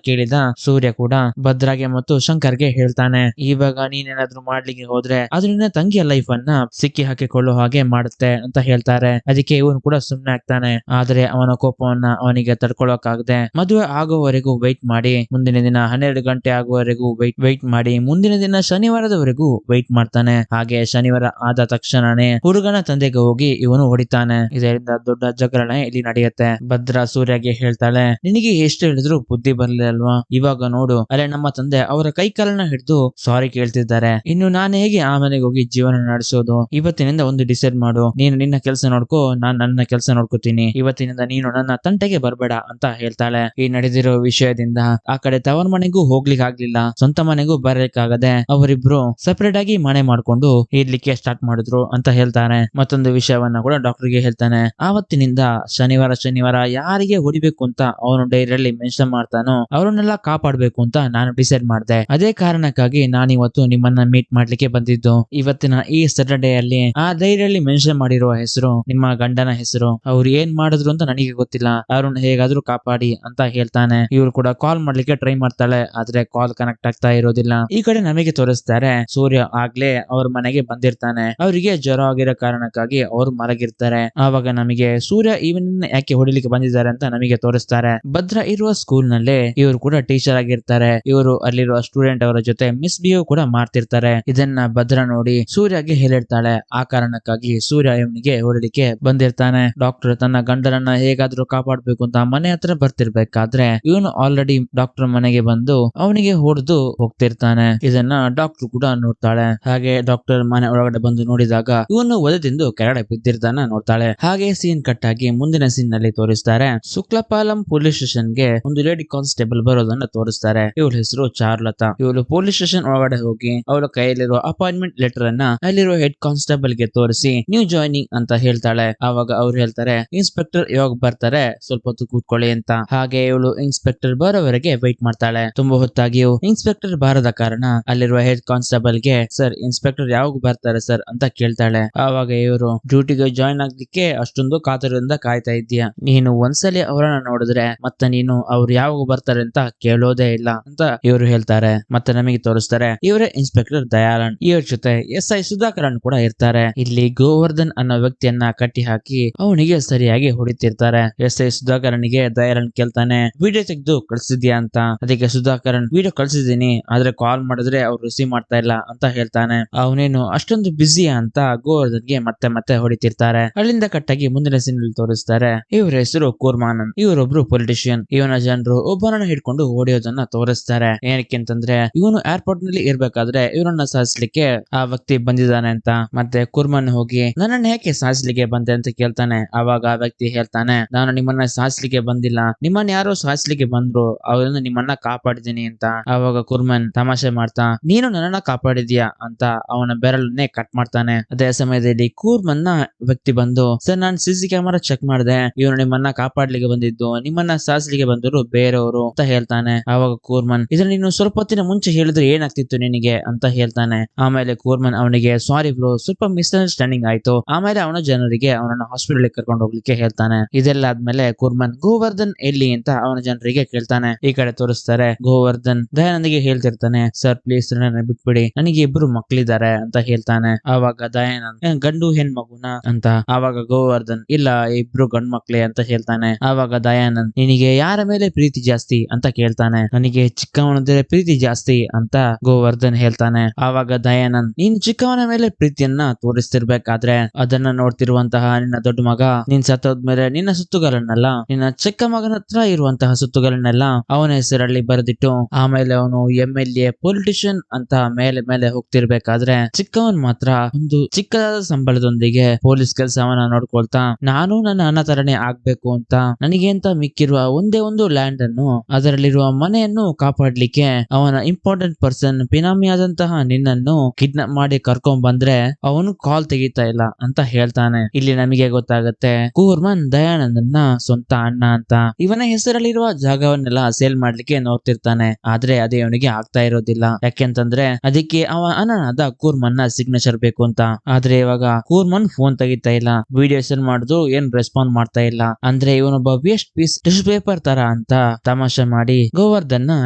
ಕೇಳಿದ ಸೂರ್ಯ ಕೂಡ ಭದ್ರಾಗೆ ಮತ್ತು ಶಂಕರ್ಗೆ ಹೇಳ್ತಾನೆ, ಇವಾಗ ನೀನೇನಾದ್ರೂ ಮಾಡ್ಲಿಕ್ಕೆ ಹೋದ್ರೆ ಅದು ನಿನ್ನ ತಂಗಿಯ ಲೈಫ್ ಅನ್ನ ಸಿಕ್ಕಿ ಹಾಕಿಕೊಳ್ಳೋ ಹಾಗೆ ಮಾಡುತ್ತೆ ಅಂತ ಹೇಳ್ತಾರೆ. ಅದಕ್ಕೆ ಇವನು ಕೂಡ ಸುಮ್ನೆ ಆಗ್ತಾನೆ. ಆದ್ರೆ ಅವನ ಕೋಪವನ್ನ ಅವನಿಗೆ ತಡ್ಕೊಳಕ್ಕಾಗದೆ ಮದುವೆ ಆಗೋವರೆಗೂ ವೆಯ್ಟ್ ಮಾಡಿ, ಮುಂದಿನ ದಿನ 12 ಗಂಟೆ ಆಗುವವರೆಗೂ ವೆಯ್ಟ್ ಮಾಡಿ, ಮುಂದಿನ ದಿನ ಶನಿವಾರದವರೆಗೂ ವೆಯ್ಟ್ ಮಾಡ್ತಾನೆ. ಹಾಗೆ ಶನಿವಾರ ಆದ ತಕ್ಷಣನೇ ಹುಡುಗನ ತಂದೆಗೆ ಹೋಗಿ ಇವನು ಹೊಡಿತಾನೆ. ಇದರಿಂದ ದೊಡ್ಡ ಜಗಳ ಇಲ್ಲಿ ನಡೆಯುತ್ತೆ. ಭದ್ರ ಸೂರ್ಯಗೆ ಹೇಳ್ತಾಳೆ, ನಿನಗೆ ಎಷ್ಟು ಹೇಳಿದ್ರು ಬುದ್ಧಿ ಬರ್ಲಿಲ್ಲ ಅಲ್ವಾ, ಇವಾಗ ನೋಡು ಅಲ್ಲೇ ನಮ್ಮ ತಂದೆ ಅವರ ಕೈ ಕಾಲನ್ನ ಹಿಡಿದು ಸಾರಿ ಕೇಳ್ತಿದ್ದಾರೆ. ಇನ್ನು ನಾನು ಹೇಗೆ ಆ ಮನೆಗೆ ಹೋಗಿ ಜೀವನ ನಡೆಸೋದು? ಇವತ್ತಿನಿಂದ ಒಂದು ಡಿಸೈಡ್ ಮಾಡು, ನೀನು ನಿನ್ನ ಕೆಲಸ ನೋಡ್ಕೋ, ನಾನ್ ನನ್ನ ಕೆಲಸ ನೋಡ್ಕೋತೀನಿ, ಇವತ್ತಿನಿಂದ ನೀನು ನನ್ನ ತಂಟೆಗೆ ಬರ್ಬೇಡ ಅಂತ ಹೇಳ್ತಾಳೆ. ಈ ನಡೆದಿರೋ ವಿಷಯದಿಂದ ಆ ಕಡೆ ತವರ ಮನೆಗೂ ಹೋಗ್ಲಿಕ್ಕೆ ಆಗ್ಲಿಲ್ಲ, ಸ್ವಂತ ಮನೆಗೂ ಬರಲಿಕ್ಕಾಗದೆ ಅವರಿಬ್ರು ಸಪರೇಟ್ ಆಗಿ ಮನೆ ಮಾಡ್ಕೊಂಡು ಇರ್ಲಿಕ್ಕೆ ಸ್ಟಾರ್ಟ್ ಮಾಡಿದ್ರು ಅಂತ ಹೇಳ್ತಾನೆ. ಮತ್ತೊಂದು ವಿಷಯವನ್ನ ಕೂಡ ಡಾಕ್ಟರ್ಗೆ ಹೇಳ್ತಾನೆ. ಆವತ್ತಿನಿಂದ ಶನಿವಾರ ಯಾರಿಗೆ ಹೊಡಿಬೇಕು ಅಂತ ಅವನು ಡೈರಿಯಲ್ಲಿ ಮೆನ್ಷನ್ ಮಾಡ್ತಾನೋ ಅವರನ್ನೆಲ್ಲ ಕಾಪಾಡ್ಬೇಕು ಅಂತ ನಾನು ಡಿಸೈಡ್ ಮಾಡಿದೆ. ಅದೇ ಕಾರಣಕ್ಕಾಗಿ ನಾನಿವತ್ತು ನಿಮ್ಮನ್ನ ಮೀಟ್ ಮಾಡ್ಲಿಕ್ಕೆ ಬಂದಿದ್ದು. ಇವತ್ತಿನ ಈ ಸ್ಯಾಟರ್ಡೇ ಅಲ್ಲಿ ಆ ಡೈರಿಯಲ್ಲಿ ಮೆನ್ಷನ್ ಮಾಡಿರುವ ಹೆಸರು ನಿಮ್ಮ ಗಂಡನ ಹೆಸರು. ಅವ್ರು ಏನ್ ಮಾಡಿದ್ರು ಅಂತ ನನಗೆ ಗೊತ್ತಿಲ್ಲ, ಅವ್ರನ್ನ ಹೇಗಾದ್ರೂ ಕಾಪಾಡಿ ಅಂತ ಹೇಳ್ತಾನೆ. ಇವ್ರು ಕೂಡ ಕಾಲ್ ಮಾಡ್ಲಿಕ್ಕೆ ಟ್ರೈ ಮಾಡ್ತಾಳೆ, ಆದ್ರೆ ಕಾಲ್ ಕನೆಕ್ಟ್ ಆಗ್ತಾ ಇರೋದಿಲ್ಲ. ಈ ಕಡೆ ನಮಗೆ ತೋರಿಸ್ತಾರೆ, ಸೂರ್ಯ ಆಗ್ಲೇ ಅವ್ರ ಮನೆಗೆ ಬಂದಿರ್ತಾನೆ. ಅವರಿಗೆ ಜ್ವರ ಆಗಿರೋ ಕಾರಣಕ್ಕಾಗಿ ಅವ್ರು ಮಲಗಿರ್ತಾರೆ. ಆವಾಗ ನಮಗೆ ಸೂರ್ಯ ಇವನ್ ಯಾಕೆ ಹೊಡಿಲಿಕ್ಕೆ ಬಂದಿದ್ದಾರೆ ಅಂತ ನಮಗೆ ತೋರಿಸ್ತಾರೆ. ಭದ್ರ ಇರುವ ಸ್ಕೂಲ್ ನಲ್ಲಿ ಇವರು ಕೂಡ ಟೀಚರ್ ಆಗಿರ್ತಾರೆ. ಇವರು ಅಲ್ಲಿರುವ ಸ್ಟೂಡೆಂಟ್ ಅವರ ಜೊತೆ ಮಿಸ್ಬಿಹೇವ್ ಕೂಡ ಮಾಡ್ತಿರ್ತಾರೆ. ಇದನ್ನ ಭದ್ರ ನೋಡಿ ಸೂರ್ಯಗೆ ಹೇಳಿರ್ತಾಳೆ. ಆ ಕಾರಣಕ್ಕಾಗಿ ಸೂರ್ಯ ಇವನಿಗೆ ಹೊಡಿಲಿಕ್ಕೆ ಬಂದಿರ್ತಾನೆ. ಡಾಕ್ಟರ್ ತನ್ನ ಗಂಡನನ್ನ ಹೇಗಾದ್ರೂ ಕಾಪಾಡ್ಬೇಕು ಅಂತ ಮನೆ ಹತ್ರ ಬರ್ತಿರ್ಬೇಕಾದ್ರೆ ಇವನು ಆಲ್ರೆಡಿ ಡಾಕ್ಟರ್ ಮನೆಗೆ ಬಂದು ಅವನಿಗೆ ಹೊಡೆದು ಹೋಗ್ತಿರ್ತಾನೆ. ಇದನ್ನ ಡಾಕ್ಟರ್ ಕೂಡ ನೋಡ್ತಾಳೆ. ಹಾಗೆ ಡಾಕ್ಟರ್ ಮನೆ ಒಳಗಡೆ ಬಂದು ನೋಡಿದಾಗ ಇವನು ಒದೆದಿಂದ ಕೆಳಗಡೆ ಬಿದ್ದಿರ್ತಾನ ನೋಡ್ತಾಳೆ. ಹಾಗೆ ಸೀನ್ ಕಟ್ ಆಗಿ ಮುಂದಿನ ಸೀನ್ ನಲ್ಲಿ ತೋರಿಸ್ತಾರೆ. ಶುಕ್ಲಪಾಲಂ ಪೊಲೀಸ್ ಸ್ಟೇಷನ್ ಗೆ ಒಂದು ಲೇಡಿ ಕಾನ್ಸ್ಟೇಬಲ್ ಬರೋದನ್ನ ತೋರಿಸ್ತಾರೆ. ಇವಳ ಹೆಸರು ಚಾರುಲತಾ. ಇವಳು ಪೊಲೀಸ್ ಸ್ಟೇಷನ್ ಒಳಗಡೆ ಹೋಗಿ ಅವಳ ಕೈಯಲ್ಲಿರುವ ಅಪಾಯಿಂಟ್ಮೆಂಟ್ ಲೆಟರ್ ಅನ್ನ ಅಲ್ಲಿರುವ ಹೆಡ್ ಕಾನ್ಸ್ಟೇಬಲ್ ಗೆ ತೋರಿಸಿ ನ್ಯೂ ಜಾಯ್ನಿಂಗ್ ಅಂತ ಹೇಳ್ತಾಳೆ. ಆವಾಗ ಅವ್ರು ಹೇಳ್ತಾರೆ, ಇನ್ಸ್ಪೆಕ್ಟರ್ ಇವಾಗ ಬರ್ತಾರೆ, ಸ್ವಲ್ಪ ಹೊತ್ತು ಕೂತ್ಕೊಳ್ಳಿ ಅಂತ. ಹಾಗೆ ಇವಳು ಇನ್ಸ್ಪೆಕ್ಟರ್ ಬರೋವರೆಗೆ ವೈಟ್ ಮಾಡ್ತಾಳೆ. ತುಂಬಾ ಹೊತ್ತಾಗಿಯೂ ಇನ್ಸ್ಪೆಕ್ಟರ್ ಬಾರದ ಕಾರಣ ಅಲ್ಲಿರುವ ಹೆಡ್ ಕಾನ್ಸ್ಟೇಬಲ್ ಗೆ, ಸರ್ ಇನ್ಸ್ಪೆಕ್ಟರ್ ಯಾವಾಗ ಬರ್ತಾರೆ ಸರ್ ಅಂತ ಕೇಳ್ತಾಳೆ. ಆವಾಗ ಇವರು, ಡ್ಯೂಟಿಗೆ ಜಾಯ್ನ್ ಆಗ್ಲಿಕ್ಕೆ ಅಷ್ಟೊಂದು ಕಾತರದಿಂದ ಕಾಯ್ತಾ ಇದ್ದೀಯ, ನೀನು ಒಂದ್ಸಲಿ ಅವರನ್ನ ನೋಡಿದ್ರೆ ಮತ್ತೆ ನೀನು ಅವ್ರು ಯಾವಾಗ ಬರ್ತಾರೆ ಅಂತ ಕೇಳೋದೇ ಇಲ್ಲ ಅಂತ ಇವರು ಹೇಳ್ತಾರೆ. ಮತ್ತೆ ನಮಗೆ ತೋರಿಸ್ತಾರೆ, ಇವರೇ ಇನ್ಸ್ಪೆಕ್ಟರ್ ದಯಾಳನ್. ಇವ್ರ ಜೊತೆ SI ಸುಧಾಕರನ್ ಕೂಡ ಇರ್ತಾರೆ. ಇಲ್ಲಿ ಗೋವರ್ಧನ್ ಅನ್ನೋ ವ್ಯಕ್ತಿಯನ್ನ ಕಟ್ಟಿ ಹಾಕಿ ಅವನಿಗೆ ಸರಿಯಾಗಿ ಹೊಡಿತಿರ್ತಾರೆ. SI ಸುಧಾಕರನಿಗೆ ದಯಾಳನ್ ಕೇಳ್ತಾನೆ, ವಿಡಿಯೋ ತೆಗೆದು ಕಳ್ಸಿದ್ಯಾ ಅಂತ. ಅದಕ್ಕೆ ಸುಧಾಕರನ್, ವಿಡಿಯೋ ಕಳ್ಸಿದೀನಿ, ಆದ್ರೆ ಕಾಲ್ ಮಾಡಿದ್ರೆ ಅವ್ರು ರಿಸೀವ್ ಮಾಡ್ತಾ ಇಲ್ಲ ಅಂತ ಹೇಳ್ತಾನೆ. ಅವನೇನು ಅಷ್ಟೊಂದು ಬಿಸಿಯಾ ಅಂತ ಗೋವರ್ಧನ್ಗೆ ಮತ್ತೆ ಮತ್ತೆ ಹೊಡಿತಿರ್ತಾರೆ. ಅಲ್ಲಿಂದ ಕಟ್ಟಾಗಿ ಮುಂದಿನ ಸೀನ್ ತೋರಿಸ್ತಾರೆ. ಇವರ ಹೆಸರು ಕೂರ್ಮಾನಂದ್. ಇವರೊಬ್ರು ಪೊಲಿಟಿಷಿಯನ್. ಇವನ ಜನರು ಒಬ್ಬರನ್ನ ಹಿಡ್ಕೊಂಡು ಹೊಡೆಯೋದನ್ನ ತೋರಿಸ್ತಾರೆ. ಏನಕ್ಕೆ ಅಂತಂದ್ರೆ ಇವನು ಏರ್ಪೋರ್ಟ್ ನಲ್ಲಿ ಇರ್ಬೇಕಾದ್ರೆ ಇವರನ್ನ ಸಾಯಿಸ್ಲಿಕ್ಕೆ ಆ ವ್ಯಕ್ತಿ ಬಂದಿದ್ದಾನೆ ಅಂತ. ಮತ್ತೆ ಕೂರ್ಮನ್ ಹೋಗಿ, ನನ್ನನ್ನ ಹೇಗೆ ಸಾಯಿಸ್ಲಿಕ್ಕೆ ಬಂದೆ ಅಂತ ಕೇಳ್ತಾನೆ. ಅವಾಗ ಆ ವ್ಯಕ್ತಿ ಹೇಳ್ತಾನೆ, ನಾನು ನಿಮ್ಮನ್ನ ಸಾಯಿಸ್ಲಿಕ್ಕೆ ಬಂದಿಲ್ಲ, ನಿಮ್ಮನ್ನ ಯಾರೋ ಸಾಯಿಸ್ಲಿಕ್ಕೆ ಬಂದ್ರು, ಅವರನ್ನ ನಿಮ್ಮನ್ನ ಕಾಪಾಡಿದೀನಿ ಅಂತ. ಅವಾಗ ಕೂರ್ಮನ್ ತಮಾಷೆ ಮಾಡ್ತಾ, ನೀನು ನನ್ನನ್ನ ಕಾಪಾಡಿದ್ಯಾ ಅಂತ ಅವನ ಬೆರಳನ್ನೇ ಕಟ್ ಮಾಡ್ತಾನೆ. ಅದೇ ಸಮಯದಲ್ಲಿ ಕೂರ್ಮನ್ ವ್ಯಕ್ತಿ ಬಂದು, ಸರ್ ನಾನು CC ಕ್ಯಾಮೆರಾ ಚೆಕ್ ಮಾಡಿದೆ, ಇವನು ನಿಮ್ಮನ್ನ ಕಾಪಾಡ್ಲಿಕ್ಕೆ ಬಂದಿದ್ದು, ನಿಮ್ಮನ್ನ ಸಾಯಿಸ್ಲಿಕ್ಕೆ ಬಂದರು ಬೇರೆಯವರು ಅಂತ ಹೇಳ್ತಾನೆ. ಆವಾಗ ಕೂರ್ಮನ್, ಇದನ್ನ ನೀನು ಸ್ವಲ್ಪ ಹೊತ್ತಿನ ಮುಂಚೆ ಹೇಳಿದ್ರೆ ಏನಾಗ್ತಿತ್ತು ನಿನಗೆ ಅಂತ ಹೇಳ್ತಾನೆ. ಆಮೇಲೆ ಕೂರ್ಮನ್ ಅವನಿಗೆ, ಸಾರಿ ಬ್ರೋ, ಸ್ವಲ್ಪ ಮಿಸ್ಅಂಡರ್ಸ್ಟ್ಯಾಂಡಿಂಗ್ ಆಯ್ತು. ಆಮೇಲೆ ಅವನ ಜನರಿಗೆ ಅವನನ್ನ ಹಾಸ್ಪಿಟಲ್ ಕರ್ಕೊಂಡು ಹೋಗ್ಲಿಕ್ಕೆ ಹೇಳ್ತಾನೆ. ಇದೆಲ್ಲ ಆದ್ಮೇಲೆ ಕೂರ್ಮನ್ ಗೋವರ್ಧನ್ ಎಲ್ಲಿ ಅಂತ ಅವನ ಜನರಿಗೆ ಕೇಳ್ತಾನೆ. ಈ ಕಡೆ ತೋರಿಸ್ತಾರೆ, ಗೋವರ್ಧನ್ ದಯಾನಂದಿಗೆ ಹೇಳ್ತಿರ್ತಾನೆ, ಸರ್ ಪ್ಲೀಸ್ ನನ್ನ ಬಿಟ್ಬಿಡಿ, ನನಗೆ ಇಬ್ರು ಮಕ್ಳಿದ್ದಾರೆ ಅಂತ ಹೇಳ್ತಾನೆ. ಆವಾಗ ದಯಾನಂದ್, ಗಂಡು ಹೆಣ್ಮಗುನ ಅಂತ. ಆವಾಗ ಗೋವರ್ಧನ್, ಇಲ್ಲ ಇಬ್ರು ಗಂಡ್ ಮಕ್ಳೇ ಅಂತ ಹೇಳ್ತಾನೆ. ಆವಾಗ ದಯಾನಂದ್, ನಿನಗೆ ಯಾರ ಮೇಲೆ ಪ್ರೀತಿ ಜಾಸ್ತಿ ಅಂತ ಕೇಳ್ತಾನೆ. ನನಗೆ ಚಿಕ್ಕವನಂದ್ರೆ ಪ್ರೀತಿ ಜಾಸ್ತಿ ಅಂತ ಗೋವರ್ಧನ್ ಹೇಳ್ತಾನೆ. ಆವಾಗ ದಯಾನಂದ್, ನೀನ್ ಚಿಕ್ಕವನ ಮೇಲೆ ಪ್ರೀತಿಯನ್ನ ತೋರಿಸ್ತಿರ್ಬೇಕಾದ್ರೆ ಅದನ್ನ ನೋಡ್ತಿರುವಂತಹ ನಿನ್ನ ದೊಡ್ಡ ಮಗ ನೀನ್ ಸತ್ತೋದ್ಮೇಲೆ ನಿನ್ನ ಸುತ್ತುಗಳನ್ನೆಲ್ಲ ನಿನ್ನ ಚಿಕ್ಕ ಮಗನ ಹತ್ರ ಇರುವಂತಹ ಸುತ್ತುಗಳನ್ನೆಲ್ಲ ಅವನ ಹೆಸರಲ್ಲಿ ಬರೆದಿಟ್ಟು ಆಮೇಲೆ ಅವನು MLA ಪೊಲಿಟಿಷಿಯನ್ ಅಂತ ಮೇಲೆ ಮೇಲೆ ಹೋಗ್ತಿರ್ಬೇಕಾದ್ರೆ ಚಿಕ್ಕವನ್ ಮಾತ್ರ ಒಂದು ಚಿಕ್ಕದಾದ ಸಂಬಳದೊಂದಿಗೆ ಪೊಲೀಸ್ ಕೆಲಸವನ್ನ ನೋಡ್ಕೊಳ್ತಾ, ನಾನು ನನ್ನ ಅಣ್ಣ ತರನೇ ಆಗ್ಬೇಕು ಅಂತ ನನಗೆ ಅಂತ ಮಿಕ್ಕಿರುವ ಒಂದೇ ಒಂದು ಲ್ಯಾಂಡ್ ಅನ್ನು, ಅದರಲ್ಲಿರುವ ಮನೆಯನ್ನು ಕಾಪಾಡ್ಲಿಕ್ಕೆ ಅವನ ಇಂಪಾರ್ಟೆಂಟ್ ಪರ್ಸನ್ ಪಿನಾಮಿ ಆದಂತಹ ನಿನ್ನನ್ನು ಕಿಡ್ನಾಪ್ ಮಾಡಿ ಕರ್ಕೊಂಡ್ ಬಂದ್ರೆ ಅವನು ಕಾಲ್ ತೆಗಿತಾ ಇಲ್ಲ ಅಂತ ಹೇಳ್ತಾನೆ. ಇಲ್ಲಿ ನಮಗೆ ಗೊತ್ತಾಗತ್ತೆ ಕೂರ್ಮನ್ ದಯಾನಂದನ್ನ ಸ್ವಂತ ಅಣ್ಣ ಅಂತ. ಇವನ ಹೆಸರಲ್ಲಿರುವ ಜಾಗವನ್ನೆಲ್ಲ ಸೇಲ್ ಮಾಡ್ಲಿಕ್ಕೆ ನೋಡ್ತಿರ್ತಾನೆ. ಆದ್ರೆ ಅದೇ ಅವನಿಗೆ ಆಗ್ತಾ ಇರೋದಿಲ್ಲ. ಯಾಕೆಂತಂದ್ರೆ ಅದಕ್ಕೆ ಅವ ಅಣ್ಣನಾದ ಕೂರ್ಮನ್ ನ ಸಿಗ್ನೇಚರ್ ಬೇಕು ಅಂತ. ಆದ್ರೆ ಇವಾಗ ಕೂರ್ಮನ್ ಫೋನ್ ತೆಗಿತಾ ಇಲ್ಲ, ವಿಡಿಯೋ ಸೆಂಡ್ ಮಾಡಿದ್ರು ಏನ್ ರೆಸ್ಪಾಂಡ್ ಮಾಡ್ತಾ ಇಲ್ಲ. ಅಂದ್ರೆ ಇವನೊಬ್ಬ ವೇಸ್ಟ್ ಪೀಸ್ ಟಿಶ್ಯೂ ಪೇಪರ್ ತರ ಅಂತ ತಮಾಷೆ ಮಾಡಿ ಗೋವರ್ಧನ್ ನ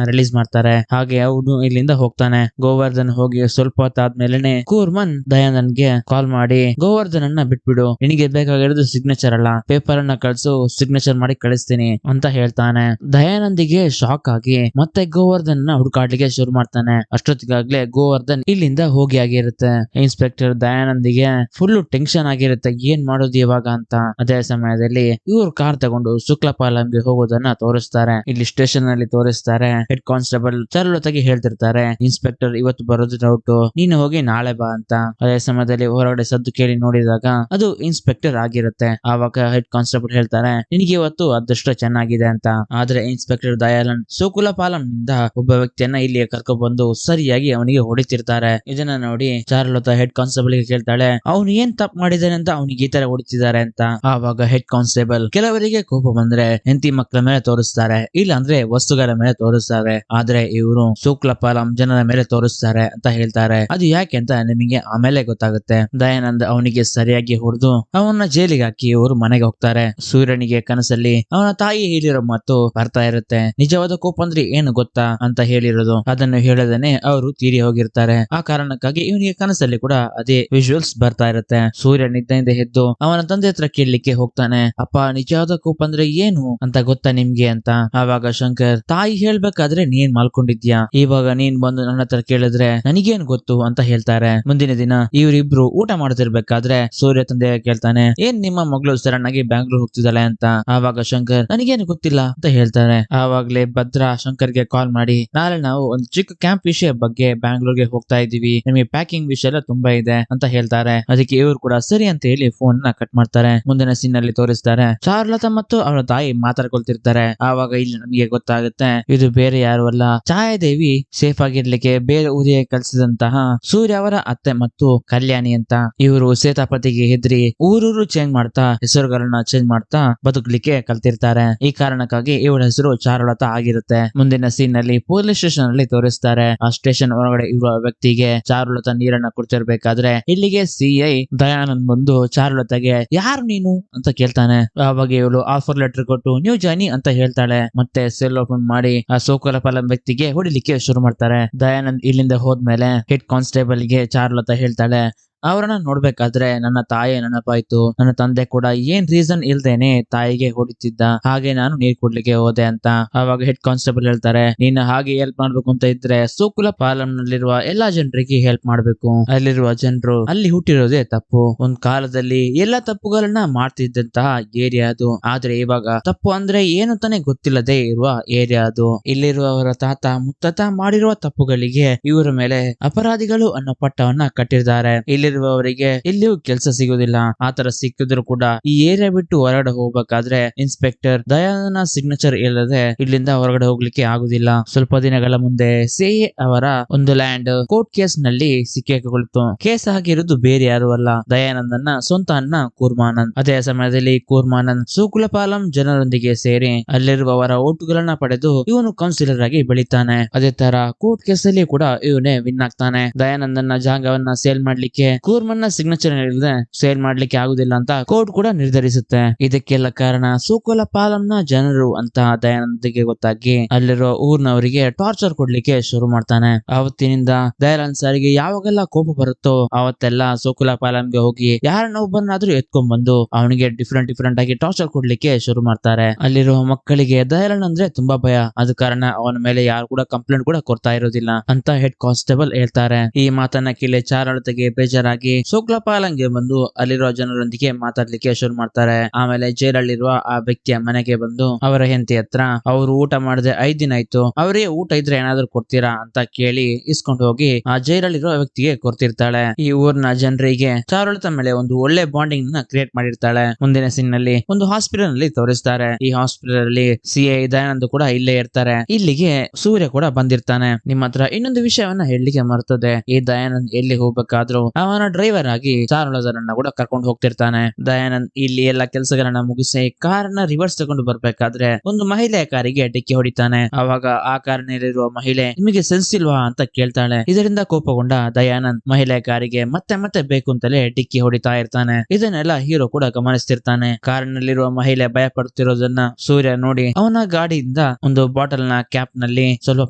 ರಿಲೀಸ್ ಮಾಡ್ತಾರೆ. ಹಾಗೆ ಅವನು ಇಲ್ಲಿಂದ ಹೋಗ್ತಾನೆ. ಗೋವರ್ಧನ್ ಹೋಗಿ ಸ್ವಲ್ಪ ಹೊತ್ತಾದ್ಮೇಲೆ ಕೂರ್ಮನ್ ದಯಾನಂದ್ಗೆ ಕಾಲ್ ಮಾಡಿ ಗೋವರ್ಧನ್ ಅನ್ನ ಬಿಟ್ಬಿಡು, ನಿನಗೆ ಬೇಕಾಗಿರೋದು ಸಿಗ್ನೇಚರ್ ಅಲ್ಲ, ಪೇಪರ್ ಅನ್ನ ಕಳ್ಸು, ಸಿಗ್ನೇಚರ್ ಮಾಡಿ ಕಳಿಸ್ತೀನಿ ಅಂತ ಹೇಳ್ತಾನೆ. ದಯಾನಂದಿಗೆ ಶಾಕ್ ಆಗಿ ಮತ್ತೆ ಗೋವರ್ಧನ್ ನ ಹುಡುಕಾಡ್ಲಿಕ್ಕೆ ಶುರು ಮಾಡ್ತಾನೆ. ಅಷ್ಟೊತ್ತಿಗಾಗ್ಲೇ ಗೋವರ್ಧನ್ ಇಲ್ಲಿಂದ ಹೋಗಿ ಆಗಿರುತ್ತೆ. ಇನ್ಸ್ಪೆಕ್ಟರ್ ದಯಾನಂದಿಗೆ ಫುಲ್ ಟೆನ್ಷನ್ ಆಗಿರುತ್ತೆ, ಏನ್ ಮಾಡೋದು ಇವಾಗ ಅಂತ. ಅದೇ ಸಮಯದಲ್ಲಿ ಇವ್ರು ಕಾರ್ ತಗೊಂಡು ಶುಕ್ಲಪಾಲಂಗೆ ಹೋಗೋದನ್ನ ತೋರಿಸ್ತಾರೆ. ಇಲ್ಲಿ ಸ್ಟೇಷನ್ ಅಲ್ಲಿ ತೋರಿಸ್ತಾರೆ. ಹೆಡ್ ಕಾನ್ಸ್ಟೇಬಲ್ ಚಾರುಲತಾಗೆ ಹೇಳ್ತಿರ್ತಾರೆ, ಇನ್ಸ್ಪೆಕ್ಟರ್ ಇವತ್ತು ಬರೋದು ಡೌಟ್, ನೀನು ಹೋಗಿ ನಾಳೆ ಬಾ ಅಂತ. ಅದೇ ಸಮಯದಲ್ಲಿ ಹೊರಗಡೆ ಸದ್ದು ಕೇಳಿ ನೋಡಿದಾಗ ಅದು ಇನ್ಸ್ಪೆಕ್ಟರ್ ಆಗಿರುತ್ತೆ. ಆವಾಗ ಹೆಡ್ ಕಾನ್ಸ್ಟೇಬಲ್ ಹೇಳ್ತಾರೆ, ನಿನಗೆ ಇವತ್ತು ಅದೃಷ್ಟ ಚೆನ್ನಾಗಿದೆ ಅಂತ. ಆದ್ರೆ ಇನ್ಸ್ಪೆಕ್ಟರ್ ದಯಾನಂದ್ ಶುಕ್ಲಪಾಲಂ ನಿಂದ ಒಬ್ಬ ವ್ಯಕ್ತಿಯನ್ನ ಇಲ್ಲಿ ಕರ್ಕೊಂಡು ಬಂದು ಸರಿಯಾಗಿ ಅವನಿಗೆ ಹೊಡಿತಿರ್ತಾರೆ. ಇದನ್ನ ನೋಡಿ ಚಾರುಲತಾ ಹೆಡ್ ಕಾನ್ಸ್ಟೇಬಲ್ ಗೆ ಕೇಳ್ತಾಳೆ, ಅವನು ಏನ್ ತಪ್ಪು ಮಾಡಿದಾನೆ ಅಂತ ಅವನಿಗೆ ಈ ತರ ಹೊಡಿತಿದ್ದಾರೆ ಅಂತ. ಆವಾಗ ಹೆಡ್ ಕಾನ್ಸ್ಟೇಬಲ್ ಕೆಲವರಿಗೆ ಕೋಪ ಬಂದ್ರೆ ಹೆಂಡತಿ ಮಕ್ಕಳ ಮೇಲೆ ತೋರಿಸ್ತಾರೆ, ಇಲ್ಲ ಅಂದ್ರೆ ವಸ್ತುಗಳ ಮೇಲೆ ತೋರಿಸ್ತಾರೆ, ಆದ್ರೆ ಇವರು ಶುಕ್ಲಪಾಲಂ ಜನರ ಮೇಲೆ ತೋರಿಸ್ತಾರೆ ಅಂತ ಹೇಳ್ತಾರೆ. ಅದು ಯಾಕೆ ಅಂತ ನಿಮಗೆ ಆಮೇಲೆ ಗೊತ್ತಾಗುತ್ತೆ. ದಯಾನಂದ್ ಅವನಿಗೆ ಸರಿಯಾಗಿ ಹೊಡೆದು ಅವನ ಜೈಲಿಗೆ ಹಾಕಿ ಇವರು ಮನೆಗೆ ಹೋಗ್ತಾರೆ. ಸೂರ್ಯನಿಗೆ ಕನಸಲ್ಲಿ ಅವನ ತಾಯಿ ಹೇಳಿರೋ ಮಾತು ಬರ್ತಾ ಇರುತ್ತೆ. ನಿಜವಾದ ಕೋಪ ಅಂದ್ರೆ ಏನು ಗೊತ್ತಾ ಅಂತ ಹೇಳಿರೋದು. ಅದನ್ನು ಹೇಳದೇನೆ ಅವರು ತೀರಿ ಹೋಗಿರ್ತಾರೆ. ಆ ಕಾರಣಕ್ಕಾಗಿ ಇವನಿಗೆ ಕನಸಲ್ಲಿ ಕೂಡ ಅದೇ ವಿಜುವಲ್ಸ್ ಬರ್ತಾ ಇರುತ್ತೆ. ಸೂರ್ಯ ನಿದ್ದೆಯಿಂದ ಎದ್ದು ಅವನ ತಂದೆ ಹತ್ರ ಕೇಳಲಿಕ್ಕೆ ಹೋಗ್ತಾನೆ, ಅಪ್ಪ ನಿಜವಾದ ಕೋಪ ಅಂದ್ರೆ ಏನು ಅಂತ ಗೊತ್ತಾ ನಿಮ್ಗೆ ಅಂತ. ಆವಾಗ ಶಂಕರ್, ತಾಯಿ ಹೇಳ್ಬೇಕಾದ್ರೆ ನೀನ್ ಮಲ್ಕೊಂಡಿದ್ಯಾ, ಇವಾಗ ನೀನ್ ಬಂದು ನನ್ನ ಹತ್ರ ಕೇಳಿದ್ರೆ ನನಗೇನ್ ಗೊತ್ತು ಅಂತ ಹೇಳ್ತಾರೆ. ಮುಂದಿನ ದಿನ ಇವರಿಬ್ರು ಊಟ ಮಾಡ್ತಿರ್ಬೇಕಾದ್ರೆ ಸೂರ್ಯ ತಂದೆ ಕೇಳ್ತಾನೆ, ಏನ್ ನಿಮ್ಮ ಮಗಳು ಸಡನ್ ಆಗಿ ಬ್ಯಾಂಗ್ಳೂರ್ ಹೋಗ್ತಿದ್ದಾಳೆ ಅಂತ. ಆವಾಗ ಶಂಕರ್, ನನಗೇನು ಗೊತ್ತಿಲ್ಲ ಅಂತ ಹೇಳ್ತಾರೆ. ಆವಾಗ್ಲೇ ಭದ್ರಾ ಶಂಕರ್ಗೆ ಕಾಲ್ ಮಾಡಿ, ನಾಳೆ ನಾವು ಒಂದು ಚಿಕ್ಕ ಕ್ಯಾಂಪ್ ವಿಷಯ ಬಗ್ಗೆ ಬ್ಯಾಂಗ್ಳೂರ್ಗೆ ಹೋಗ್ತಾ ಇದೀವಿ, ನಿಮಗೆ ಪ್ಯಾಕಿಂಗ್ ವಿಷಯ ಎಲ್ಲ ತುಂಬಾ ಇದೆ ಅಂತ ಹೇಳ್ತಾರೆ. ಅದಕ್ಕೆ ಇವ್ರು ಕೂಡ ಸರಿ ಅಂತ ಹೇಳಿ ಫೋನ್ ನ ಕಟ್ ಮಾಡ್ತಾರೆ. ಮುಂದಿನ ಸೀನ್ ಅಲ್ಲಿ ತೋರಿಸ್ತಾರೆ, ಚಾರುಲತಾ ಮತ್ತು ಅವಳ ತಾಯಿ ಮಾತಾಡ್ಕೊಳ್ತಿರ್ತಾರೆ. ಆವಾಗ ಇಲ್ಲಿ ನಮಗೆ ಗೊತ್ತಾಗುತ್ತೆ, ಇದು ಬೇರೆ ಯಾರು ಅಲ್ಲ, ಛಾಯಾದೇವಿ ಸೇಫ್ ಆಗಿರ್ಲಿಕ್ಕೆ ಬೇರೆ ಊರಿಗೆ ಕಳಿಸಿದಂತಹ ಸೂರ್ಯ ಅವರ ಅತ್ತೆ ಮತ್ತು ಕಲ್ಯಾಣಿ ಅಂತ. ಇವರು ಸೇತಾಪತಿಗೆ ಹೆದ್ರಿ ಊರೂರು ಚೇಂಜ್ ಮಾಡ್ತಾ ಹೆಸರುಗಳನ್ನ ಚೇಂಜ್ ಮಾಡ್ತಾ ಬದುಕಲಿಕ್ಕೆ ಕಲ್ತಿರ್ತಾರೆ. ಈ ಕಾರಣಕ್ಕಾಗಿ ಇವಳ ಹೆಸರು ಚಾರುಲತಾ ಆಗಿರುತ್ತೆ. ಮುಂದಿನ ಸೀನ್ ನಲ್ಲಿ ಪೊಲೀಸ್ ಸ್ಟೇಷನ್ ಅಲ್ಲಿ ತೋರಿಸ್ತಾರೆ. ಆ ಸ್ಟೇಷನ್ ಹೊರಗಡೆ ಇರುವ ವ್ಯಕ್ತಿಗೆ ಚಾರುಲತಾ ನೀರನ್ನ ಕೊಡ್ತಿರ್ಬೇಕಾದ್ರೆ ಇಲ್ಲಿಗೆ ಸಿಐ ದಯಾನಂದ್ ಬಂದು ಚಾರುಲತಾಗೆ, ಯಾರು ನೀನು ಅಂತ ಕೇಳ್ತಾನೆ. ಆವಾಗ ಇವಳು ಆಫರ್ ಲೆಟರ್ ಕೊಟ್ಟು ನ್ಯೂ ಜಾಯ್ನಿ ಅಂತ ಹೇಳ್ತಾಳೆ. ಮತ್ತೆ ಸೆಲ್ ಓಪನ್ ಮಾಡಿ ಆ ಶುಕ್ಲಪಾಲಂ ವ್ಯಕ್ತಿಗೆ ಹೊಡಿಲಿಕ್ಕೆ ಶುರು ಮಾಡ್ತಾರೆ. ದಯಾನಂದ್ ಇಲ್ಲಿಂದ ಹೋದ್ಮೇಲೆ ಹೆಡ್ ಕಾನ್ಸ್ಟೇಬಲ್ ಗೆ ಚಾರುಲತಾ ಹೇಳ್ತಾಳೆ, ಅವರನ್ನ ನೋಡ್ಬೇಕಾದ್ರೆ ನನ್ನ ತಾಯಿ ನೆನಪಾಯ್ತು, ನನ್ನ ತಂದೆ ಕೂಡ ಏನ್ ರೀಸನ್ ಇಲ್ದೇನೆ ತಾಯಿಗೆ ಹೊಡಿತಿದ್ದ, ಹಾಗೆ ನಾನು ನೀರ್ ಕೊಡ್ಲಿಕ್ಕೆ ಹೋದೆ ಅಂತ. ಆವಾಗ ಹೆಡ್ ಕಾನ್ಸ್ಟೇಬಲ್ ಹೇಳ್ತಾರೆ, ನೀನು ಹಾಗೆ ಹೆಲ್ಪ್ ಮಾಡ್ಬೇಕು ಅಂತ ಇದ್ರೆ ಶುಕ್ಲಪಾಲಂ ನಲ್ಲಿರುವ ಎಲ್ಲಾ ಜನರಿಗೆ ಹೆಲ್ಪ್ ಮಾಡ್ಬೇಕು, ಅಲ್ಲಿರುವ ಜನರು ಅಲ್ಲಿ ಹುಟ್ಟಿರೋದೇ ತಪ್ಪು. ಒಂದ್ ಕಾಲದಲ್ಲಿ ಎಲ್ಲಾ ತಪ್ಪುಗಳನ್ನ ಮಾಡ್ತಿದ್ದಂತಹ ಏರಿಯಾ ಅದು, ಆದ್ರೆ ಇವಾಗ ತಪ್ಪು ಅಂದ್ರೆ ಏನು ತಾನೇ ಗೊತ್ತಿಲ್ಲದೆ ಇರುವ ಏರಿಯಾ ಅದು. ಇಲ್ಲಿರುವವರ ತಾತ ಮುತ್ತಾತ ಮಾಡಿರುವ ತಪ್ಪುಗಳಿಗೆ ಇವರ ಮೇಲೆ ಅಪರಾಧಿಗಳು ಅನ್ನೋ ಪಟ್ಟವನ್ನ ಕಟ್ಟಿದ್ದಾರೆ. ಇಲ್ಲಿರುವವರಿಗೆ ಎಲ್ಲಿಯೂ ಕೆಲಸ ಸಿಗುದಿಲ್ಲ. ಆತರ ಸಿಕ್ಕಿದ್ರು ಕೂಡ ಈ ಏರಿಯಾ ಬಿಟ್ಟು ಹೊರಗಡೆ ಹೋಗ್ಬೇಕಾದ್ರೆ ಇನ್ಸ್ಪೆಕ್ಟರ್ ದಯಾನಂದನ ಸಿಗ್ನೇಚರ್ ಇಲ್ಲದೆ ಇಲ್ಲಿಂದ ಹೊರಗಡೆ ಹೋಗ್ಲಿಕ್ಕೆ ಆಗುದಿಲ್ಲ. ಸ್ವಲ್ಪ ದಿನಗಳ ಮುಂದೆ ಸಿಎ ಅವರ ಒಂದು ಲ್ಯಾಂಡ್ ಕೋರ್ಟ್ ಕೇಸ್ ನಲ್ಲಿ ಸಿಕ್ಕಿಕೊಳ್ಳಿತು. ಕೇಸ್ ಆಗಿರುವುದು ಬೇರೆ ಯಾರು ಅಲ್ಲ, ದಯಾನಂದನ ಸ್ವಂತ ಅಣ್ಣ ಕೂರ್ಮಾನಂದ್. ಅದೇ ಸಮಯದಲ್ಲಿ ಕೂರ್ಮಾನಂದ್ ಶುಕ್ಲಪಾಲಂ ಜನರೊಂದಿಗೆ ಸೇರಿ ಅಲ್ಲಿರುವವರ ಓಟುಗಳನ್ನ ಪಡೆದು ಇವನು ಕೌನ್ಸಿಲರ್ ಆಗಿ ಬೆಳಿತಾನೆ. ಅದೇ ತರ ಕೋರ್ಟ್ ಕೇಸ್ ಅಲ್ಲಿ ಕೂಡ ಇವನೇ ವಿನ್ ಆಗ್ತಾನೆ. ದಯಾನಂದನ ಜಾಗವನ್ನ ಸೇಲ್ ಮಾಡ್ಲಿಕ್ಕೆ ಕೂರ್ಮನ್ನ ಸಿಗ್ನೇಚರ್ ಇಲ್ಲದೆ ಸೇಲ್ ಮಾಡ್ಲಿಕ್ಕೆ ಆಗುದಿಲ್ಲ ಅಂತ ಕೋರ್ಟ್ ಕೂಡ ನಿರ್ಧರಿಸುತ್ತೆ. ಇದಕ್ಕೆಲ್ಲ ಕಾರಣ ಶುಕ್ಲಪಾಲಂನ ಜನರು ಅಂತ ದಯಾನಂದ್ಗೆ ಗೊತ್ತಾಗಿ ಅಲ್ಲಿರೋ ಊರ್ನವರಿಗೆ ಟಾರ್ಚರ್ ಕೊಡ್ಲಿಕ್ಕೆ ಶುರು ಮಾಡ್ತಾನೆ. ಅವತ್ತಿನಿಂದ ದಯಾನಂದ್ ಸರ್ಗೆ ಯಾವಾಗೆಲ್ಲ ಕೋಪ ಬರುತ್ತೋ ಅವತ್ತೆಲ್ಲ ಶುಕ್ಲಪಾಲಂಗೆ ಹೋಗಿ ಯಾರನ್ನ ಒಬ್ಬರನ್ನಾದ್ರೂ ಎತ್ಕೊಂಡ್ ಬಂದು ಅವನಿಗೆ ಡಿಫ್ರೆಂಟ್ ಆಗಿ ಟಾರ್ಚರ್ ಕೊಡ್ಲಿಕ್ಕೆ ಶುರು ಮಾಡ್ತಾರೆ. ಅಲ್ಲಿರೋ ಮಕ್ಕಳಿಗೆ ದಯಾನಂದ್ ಅಂದ್ರೆ ತುಂಬಾ ಭಯ, ಅದ ಕಾರಣ ಅವನ ಮೇಲೆ ಯಾರು ಕೂಡ ಕಂಪ್ಲೇಂಟ್ ಕೂಡ ಕೊಡ್ತಾ ಇರೋದಿಲ್ಲ ಅಂತ ಹೆಡ್ ಕಾನ್ಸ್ಟೇಬಲ್ ಹೇಳ್ತಾರೆ. ಈ ಮಾತನ್ನ ಕೇಳಿ ಚಾರುಲತೆಗೆ ಬೇಜಾರಾಗಿ ಶುಕ್ಲಪಾಲಂಗೆ ಬಂದು ಅಲ್ಲಿರುವ ಜನರೊಂದಿಗೆ ಮಾತಾಡ್ಲಿಕ್ಕೆ ಶುರು ಮಾಡ್ತಾರೆ. ಆಮೇಲೆ ಜೈಲಲ್ಲಿರುವ ಆ ವ್ಯಕ್ತಿಯ ಮನೆಗೆ ಬಂದು ಅವರ ಹೆಂಡತಿ ಹತ್ರ, ಅವರು ಊಟ ಮಾಡದೆ 5 ದಿನ ಆಯ್ತು, ಅವರಿಗೆ ಊಟ ಇದ್ರೆ ಏನಾದ್ರು ಕೊಡ್ತೀರಾ ಅಂತ ಕೇಳಿ ಇಸ್ಕೊಂಡು ಹೋಗಿ ಆ ಜೈಲಲ್ಲಿರುವ ವ್ಯಕ್ತಿಗೆ ಕೊಡ್ತಿರ್ತಾಳೆ. ಈ ಊರಿನ ಜನರಿಗೆ ಚಾರುಲತಾ ಮೇಲೆ ಒಂದು ಒಳ್ಳೆ ಬಾಂಡಿಂಗ್ ನ ಕ್ರಿಯೇಟ್ ಮಾಡಿರ್ತಾಳೆ. ಮುಂದಿನ ಸೀನ್ ನಲ್ಲಿ ಒಂದು ಹಾಸ್ಪಿಟಲ್ ನಲ್ಲಿ ತೋರಿಸ್ತಾರೆ. ಈ ಹಾಸ್ಪಿಟಲ್ ಅಲ್ಲಿ ಸಿಐ ದಯಾನಂದ್ ಕೂಡ ಇಲ್ಲೇ ಇರ್ತಾರೆ. ಇಲ್ಲಿಗೆ ಸೂರ್ಯ ಕೂಡ ಬಂದಿರ್ತಾನೆ. ನಿಮ್ಮ ಹತ್ರ ಇನ್ನೊಂದು ವಿಷಯವನ್ನ ಹೇಳಲಿಕ್ಕೆ ಮರ್ತದೆ, ಈ ದಯಾನಂದ್ ಎಲ್ಲಿ ಹೋಗ್ಬೇಕಾದ್ರೂ ಅವನ ಅವನ ಡ್ರೈವರ್ ಆಗಿ ಚಾರುಲತನನ್ನ ಕೂಡ ಕರ್ಕೊಂಡು ಹೋಗ್ತಿರ್ತಾನೆ. ದಯಾನಂದ್ ಇಲ್ಲಿ ಎಲ್ಲ ಕೆಲಸಗಳನ್ನ ಮುಗಿಸಿ ಕಾರನ್ನ ರಿವರ್ಸ್ ತಗೊಂಡು ಬರ್ಬೇಕಾದ್ರೆ ಒಂದು ಮಹಿಳೆಯ ಕಾರಿಗೆ ಡಿಕ್ಕಿ ಹೊಡಿತಾನೆ. ಅವಾಗ ಆ ಕಾರಿನಲ್ಲಿರುವ ಮಹಿಳೆ ನಿಮಗೆ ಸೆನ್ಸ್ ಇಲ್ವಾ ಅಂತ ಕೇಳ್ತಾಳೆ. ಇದರಿಂದ ಕೋಪಗೊಂಡ ದಯಾನಂದ್ ಮಹಿಳೆಯ ಕಾರಿಗೆ ಮತ್ತೆ ಮತ್ತೆ ಬೇಕು ಅಂತಲೇ ಡಿಕ್ಕಿ ಹೊಡಿತಾ ಇರ್ತಾನೆ. ಇದನ್ನೆಲ್ಲ ಹೀರೋ ಕೂಡ ಗಮನಿಸ್ತಿರ್ತಾನೆ. ಕಾರಿನಲ್ಲಿರುವ ಮಹಿಳೆ ಭಯ ಪಡುತ್ತಿರೋದನ್ನ ಸೂರ್ಯ ನೋಡಿ ಅವನ ಗಾಡಿಯಿಂದ ಒಂದು ಬಾಟಲ್ ನ ಕ್ಯಾಪ್ ನಲ್ಲಿ ಸ್ವಲ್ಪ